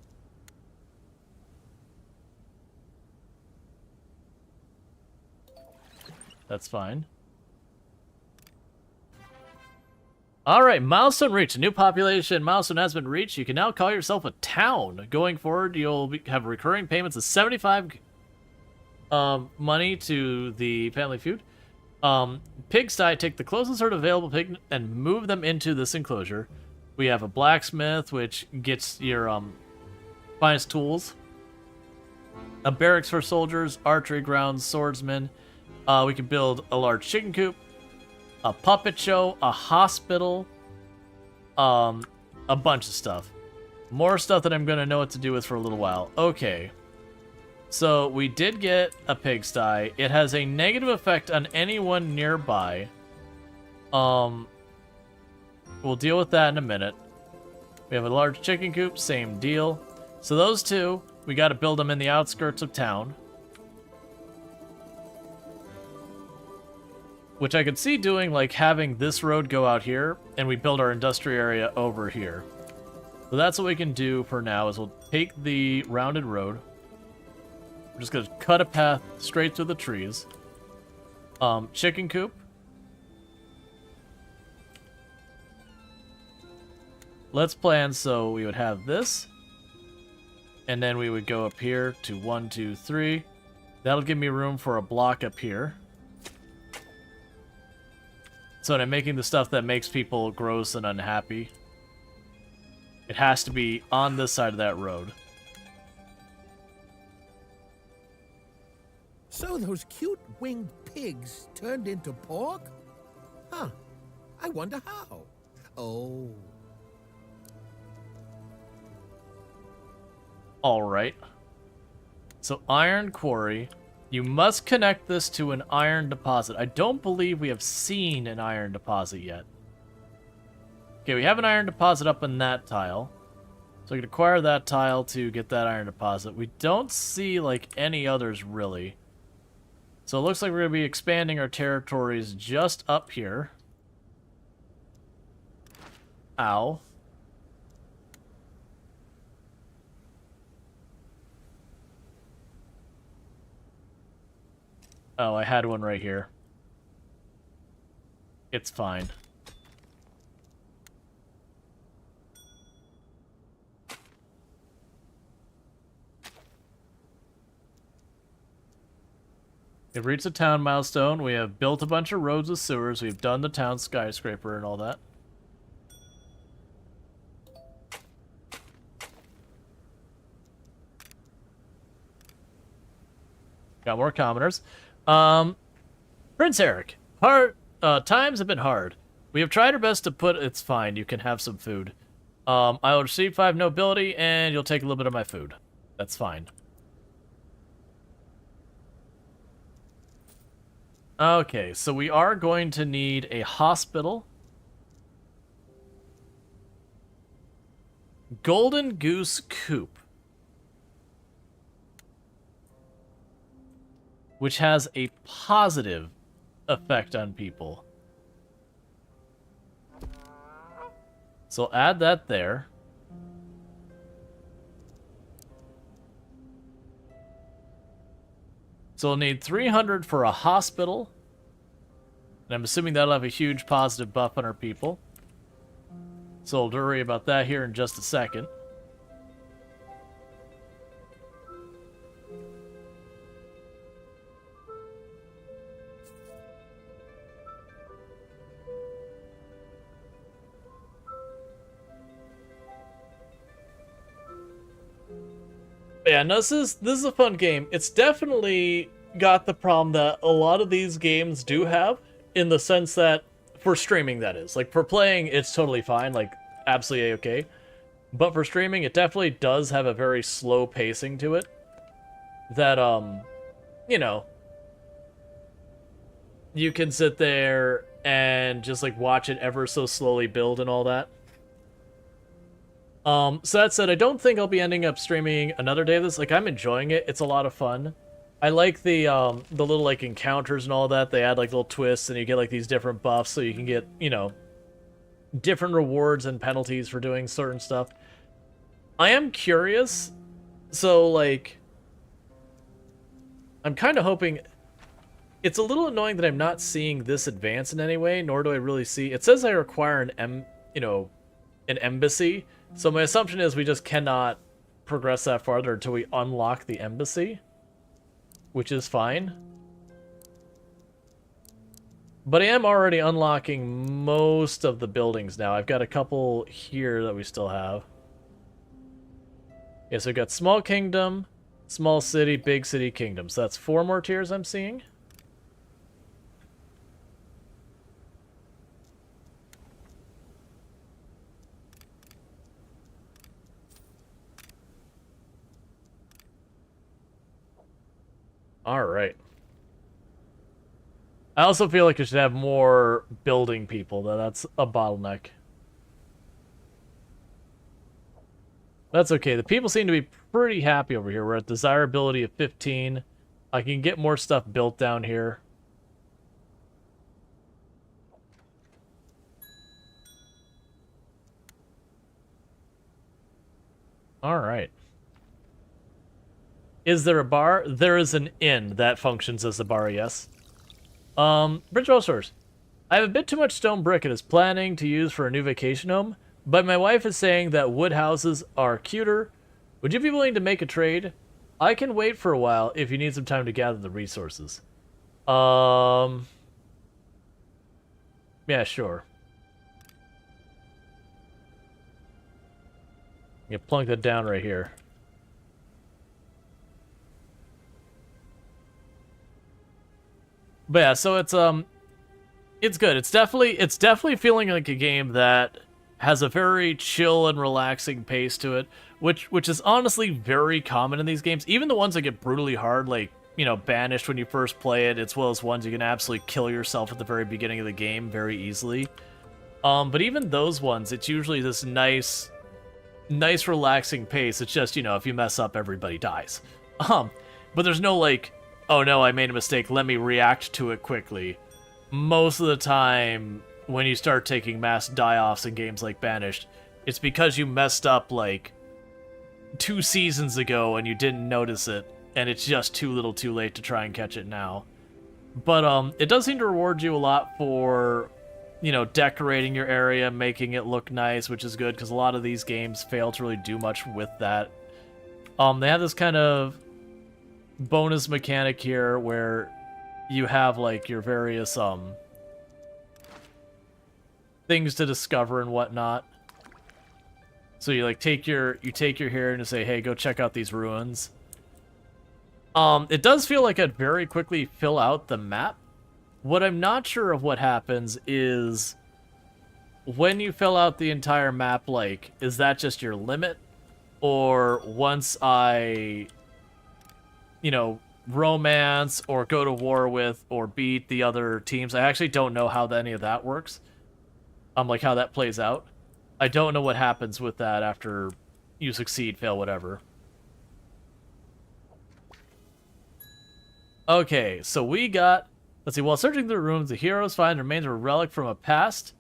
That's fine. Alright, milestone reached. A new population milestone has been reached. You can now call yourself a town. Going forward, you'll have recurring payments of 75 money to the family feud. Pigsty, take the closest herd of available pig and move them into this enclosure. We have a blacksmith, which gets your finest tools. A barracks for soldiers, archery grounds, swordsmen. We can build a large chicken coop, a puppet show, a hospital, a bunch of stuff. More stuff that I'm going to know what to do with for a little while. Okay. So we did get a pigsty. It has a negative effect on anyone nearby. We'll deal with that in a minute. We have a large chicken coop, same deal. So those two, we got to build them in the outskirts of town. Which I could see doing, like having this road go out here, and we build our industrial area over here. So that's what we can do for now, is we'll take the rounded road. We're just going to cut a path straight through the trees. Chicken coop. Let's plan so we would have this. And then we would go up here to 1, 2, 3. That'll give me room for a block up here. So when I'm making the stuff that makes people gross and unhappy, it has to be on this side of that road. So those cute winged pigs turned into pork? Huh. I wonder how. Oh. Alright. So iron quarry. You must connect this to an iron deposit. I don't believe we have seen an iron deposit yet. Okay, we have an iron deposit up in that tile. So we can acquire that tile to get that iron deposit. We don't see, like, any others, really. So it looks like we're going to be expanding our territories just up here. Ow. Oh, I had one right here. It's fine. We've reached the town milestone. We have built a bunch of roads with sewers. We've done the town skyscraper and all that. Got more commoners. Prince Eric, times have been hard. We have tried our best to put... It's fine, you can have some food. I will receive 5 nobility, and you'll take a little bit of my food. That's fine. Okay, so we are going to need a hospital. Golden Goose Coop. Which has a positive effect on people. So I'll add that there. So we'll need 300 for a hospital. And I'm assuming that'll have a huge positive buff on our people. So we'll worry about that here in just a second. Yeah, no, this is a fun game. It's definitely got the problem that a lot of these games do have, in the sense that, for streaming that is. Like, for playing, it's totally fine, like, absolutely A-okay. But for streaming, it definitely does have a very slow pacing to it. That, you know, you can sit there and just, like, watch it ever so slowly build and all that. So that said, I don't think I'll be ending up streaming another day of this. Like, I'm enjoying it. It's a lot of fun. I like the little, like, encounters and all that. They add, like, little twists, and you get, like, these different buffs, so you can get, you know, different rewards and penalties for doing certain stuff. I am curious, so, like, I'm kind of hoping... It's a little annoying that I'm not seeing this advance in any way, nor do I really see... It says I require an embassy, so my assumption is we just cannot progress that farther until we unlock the embassy, which is fine. But I am already unlocking most of the buildings now. I've got a couple here that we still have. Yeah, so we've got small kingdom, small city, big city, kingdom. So that's 4 more tiers I'm seeing. All right. I also feel like we should have more building people, though. That's a bottleneck. That's okay. The people seem to be pretty happy over here. We're at desirability of 15. I can get more stuff built down here. All right. Is there a bar? There is an inn that functions as a bar, yes. Bridgewell Stores. I have a bit too much stone brick and is planning to use for a new vacation home, but my wife is saying that wood houses are cuter. Would you be willing to make a trade? I can wait for a while if you need some time to gather the resources. Yeah, sure. You plunk that down right here. But yeah, so it's good. It's definitely feeling like a game that has a very chill and relaxing pace to it, which is honestly very common in these games. Even the ones that get brutally hard, like, you know, Banished when you first play it, as well as ones you can absolutely kill yourself at the very beginning of the game very easily. But even those ones, it's usually this nice relaxing pace. It's just, you know, if you mess up, everybody dies. But there's no like, oh no, I made a mistake, let me react to it quickly. Most of the time, when you start taking mass die-offs in games like Banished, it's because you messed up, like, 2 seasons ago and you didn't notice it, and it's just too little too late to try and catch it now. But, it does seem to reward you a lot for, you know, decorating your area, making it look nice, which is good, because a lot of these games fail to really do much with that. They have this kind of bonus mechanic here where you have like your various things to discover and whatnot. So you like take your here and you say, hey, go check out these ruins. It does feel like I'd very quickly fill out the map. What I'm not sure of what happens is when you fill out the entire map, like, is that just your limit? Or once I, you know, romance or go to war with or beat the other teams. I actually don't know how any of that works. Like how that plays out. I don't know what happens with that after you succeed, fail, whatever. Okay, so we got, let's see, while searching through rooms, the heroes find the remains of a relic from a past.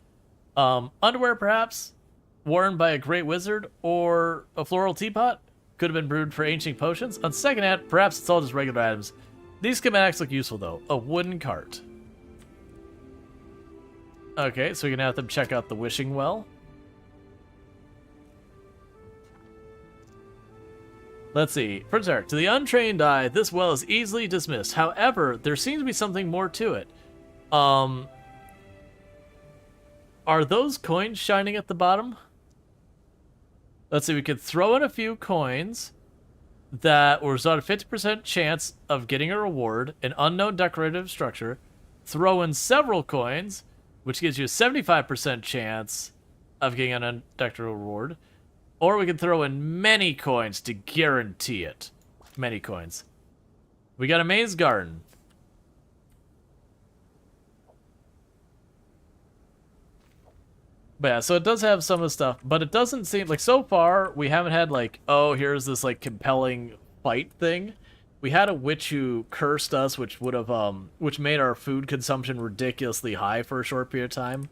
Underwear, perhaps, worn by a great wizard, or a floral teapot. Could have been brewed for ancient potions. On second hand, perhaps it's all just regular items. These schematics look useful, though. A wooden cart. Okay, so we can have them check out the wishing well. Let's see. Prince Eric, to the untrained eye, this well is easily dismissed. However, there seems to be something more to it. Are those coins shining at the bottom? Let's see, we could throw in a few coins that result in a 50% chance of getting a reward, an unknown decorative structure. Throw in several coins, which gives you a 75% chance of getting an undecorative reward. Or we can throw in many coins to guarantee it. Many coins. We got a maze garden. But yeah, so it does have some of the stuff, but it doesn't seem like so far we haven't had like, oh, here's this like compelling fight thing. We had a witch who cursed us, which would have which made our food consumption ridiculously high for a short period of time.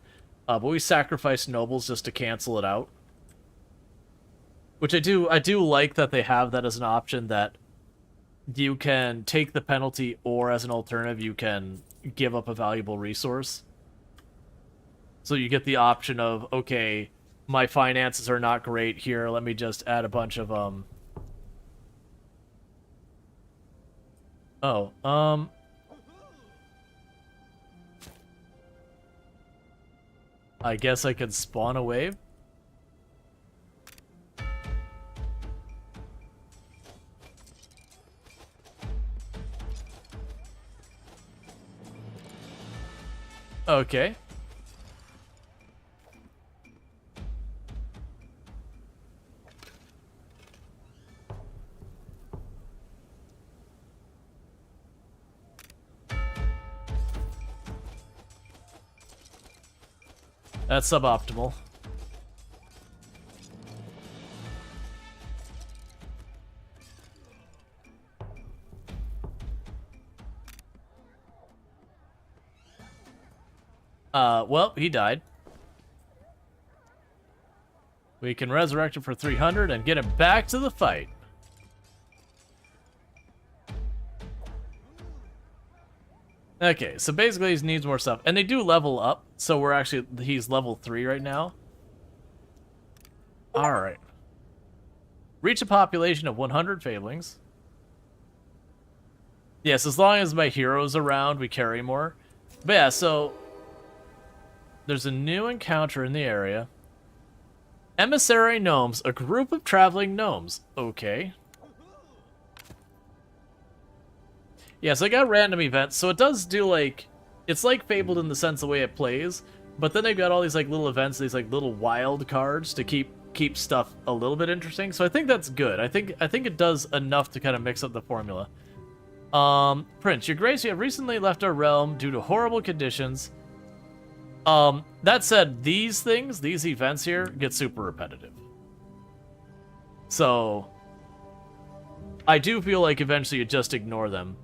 But we sacrificed nobles just to cancel it out. Which I do like that they have that as an option, that you can take the penalty, or as an alternative, you can give up a valuable resource. So you get the option of, okay, my finances are not great here, let me just add a bunch of, I guess I could spawn a wave? Okay. That's suboptimal. Well, he died. We can resurrect him for 300 and get him back to the fight. Okay, so basically he needs more stuff. And they do level up, so he's level 3 right now. Alright. Reach a population of 100 Fabelings. Yes, as long as my hero's around, we carry more. But yeah, so there's a new encounter in the area. Emissary Gnomes, a group of traveling gnomes. Okay. Yeah, so I got random events, so it does do, like, it's like Fabled in the sense the way it plays, but then they've got all these, like, little events, these, like, little wild cards to keep stuff a little bit interesting, so I think that's good. I think it does enough to kind of mix up the formula. Prince, your grace, you have recently left our realm due to horrible conditions. That said, these events here, get super repetitive. So, I do feel like eventually you just ignore them.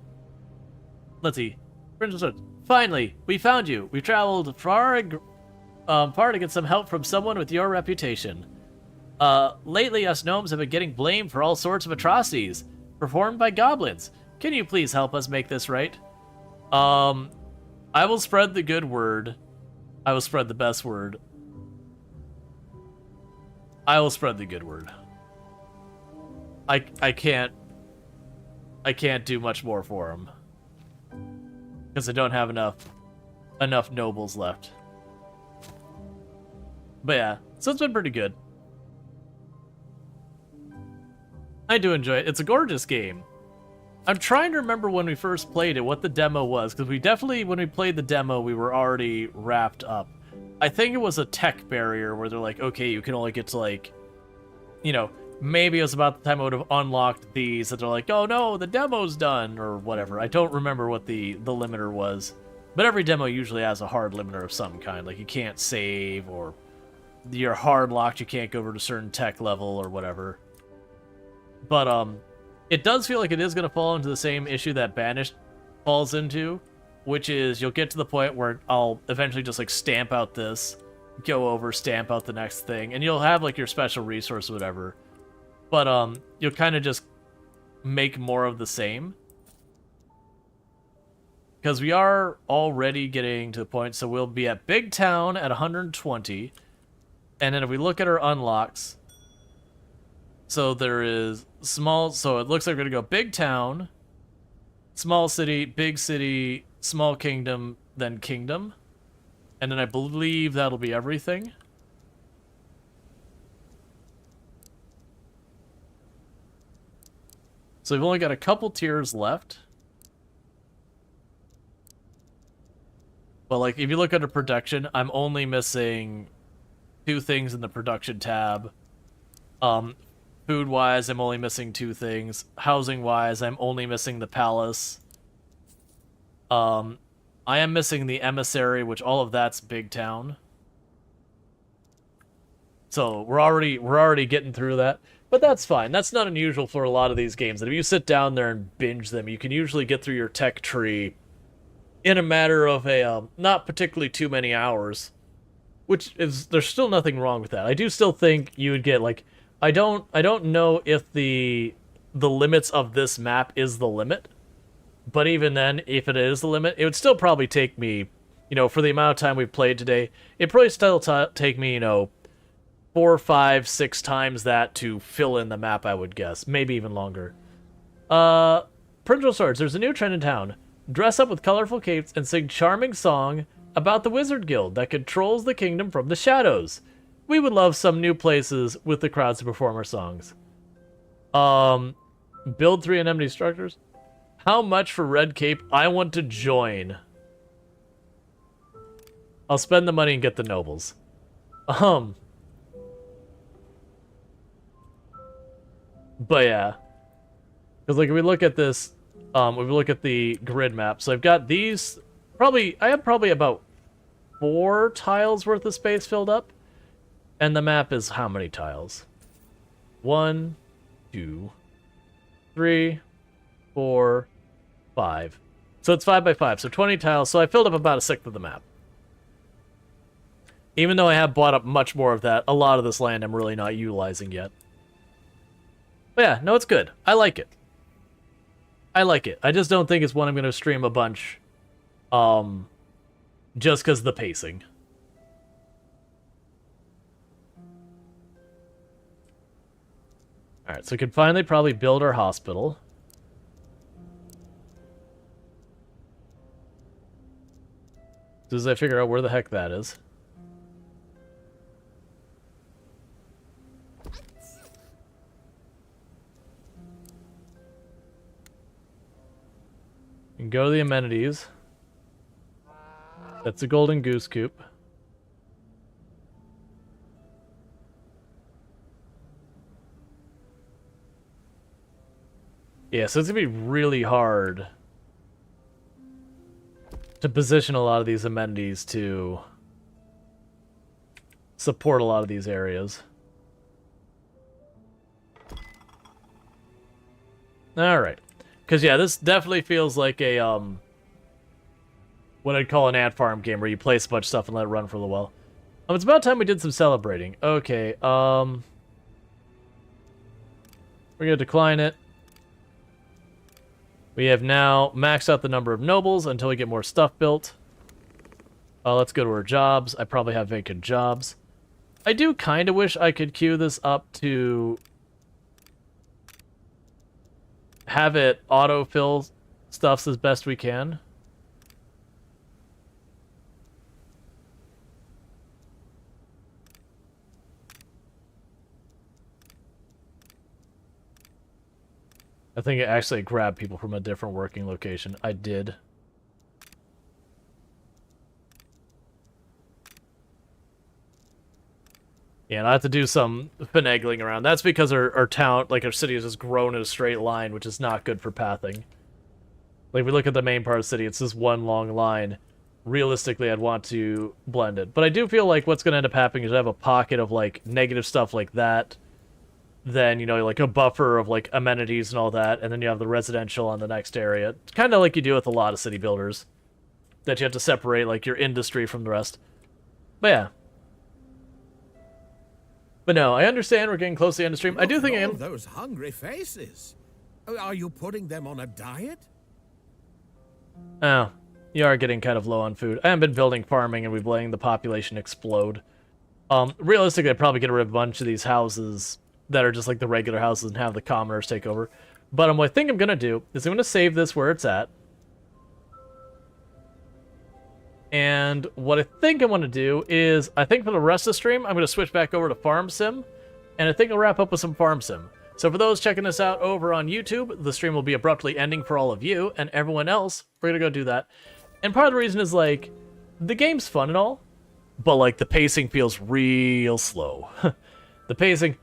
Let's see. Finally, we found you. We traveled far to get some help from someone with your reputation. Lately, us gnomes have been getting blamed for all sorts of atrocities performed by goblins. Can you please help us make this right? I will spread the good word. I will spread the best word. I will spread the good word. I can't do much more for him. Because I don't have enough nobles left. But yeah, so it's been pretty good. I do enjoy it. It's a gorgeous game. I'm trying to remember when we first played it, what the demo was, because we definitely, when we played the demo, we were already wrapped up. I think it was a tech barrier where they're like, okay, you can only get to, like, you know, maybe it was about the time I would have unlocked these, that they're like, oh no, the demo's done, or whatever. I don't remember what the limiter was. But every demo usually has a hard limiter of some kind, like you can't save, or you're hard locked, you can't go over to a certain tech level, or whatever. But, it does feel like it is going to fall into the same issue that Banished falls into, which is you'll get to the point where I'll eventually just, like, stamp out this, go over, stamp out the next thing, and you'll have, like, your special resource or whatever. But, you'll kind of just make more of the same. Because we are already getting to the point, so we'll be at Big Town at 120. And then if we look at our unlocks, so there is small, so it looks like we're going to go Big Town, Small City, Small Kingdom, then Kingdom. And then I believe that'll be everything. So we've only got a couple tiers left. But, like, if you look under production, I'm only missing 2 things in the production tab. Food-wise, I'm only missing 2 things. Housing-wise, I'm only missing the palace. I am missing the emissary, which all of that's Big Town. So we're already getting through that. But that's fine. That's not unusual for a lot of these games. And if you sit down there and binge them, you can usually get through your tech tree in a matter of not particularly too many hours. which is, there's still nothing wrong with that. I do still think you would get, like, I don't know if the limits of this map is the limit, but even then, if it is the limit, it would still probably take me, you know, for the amount of time we've played today, it'd probably still take me, you know, 4, 5, 6 times that to fill in the map, I would guess. Maybe even longer. Prince Swords, there's a new trend in town. Dress up with colorful capes and sing charming song about the Wizard Guild that controls the kingdom from the shadows. We would love some new places with the crowds to perform our songs. Build 3 anemone structures. How much for red cape? I want to join. I'll spend the money and get the nobles. But yeah. Because like if we look at this, if we look at the grid map, so I've got these, I have probably about 4 tiles worth of space filled up. And the map is how many tiles? 1, 2, 3, 4, 5. So it's 5 by 5, so 20 tiles. So I filled up about 1/6 of the map. Even though I have bought up much more of that, a lot of this land I'm really not utilizing yet. But yeah, no, it's good. I like it. I like it. I just don't think it's one I'm going to stream a bunch. Just because of the pacing. Alright, so we can finally probably build our hospital. As soon as I figure out where the heck that is. And go to the amenities. That's a golden goose coop. Yeah, so it's gonna be really hard to position a lot of these amenities to support a lot of these areas. Alright. Because, yeah, this definitely feels like a, what I'd call an ant farm game, where you place a bunch of stuff and let it run for a little while. It's about time we did some celebrating. Okay, we're gonna decline it. We have now maxed out the number of nobles until we get more stuff built. Let's go to our jobs. I probably have vacant jobs. I do kind of wish I could queue this up to have it autofill stuffs as best we can. I think it actually grabbed people from a different working location. I did. Yeah, and I have to do some finagling around. That's because our town, like our city, has just grown in a straight line, which is not good for pathing. Like, if we look at the main part of the city, it's this one long line. Realistically, I'd want to blend it. But I do feel like what's going to end up happening is I have a pocket of, like, negative stuff like that. Then, you know, like a buffer of, like, amenities and all that. And then you have the residential on the next area. Kind of like you do with a lot of city builders. That you have to separate, like, your industry from the rest. But yeah. But no, I understand we're getting close to the end of stream. I do think I am. Those hungry faces. Are you putting them on a diet? Oh, you are getting kind of low on food. I haven't been building farming, and we've been letting the population explode. Realistically, I'd probably get rid of a bunch of these houses that are just like the regular houses and have the commoners take over. But what I think I'm going to do is I'm going to save this where it's at. And what I think I want to do is, I think for the rest of the stream, I'm going to switch back over to Farm Sim. And I think I'll wrap up with some Farm Sim. So for those checking us out over on YouTube, the stream will be abruptly ending for all of you. And everyone else, we're going to go do that. And part of the reason is, like, the game's fun and all. But, like, the pacing feels real slow. The pacing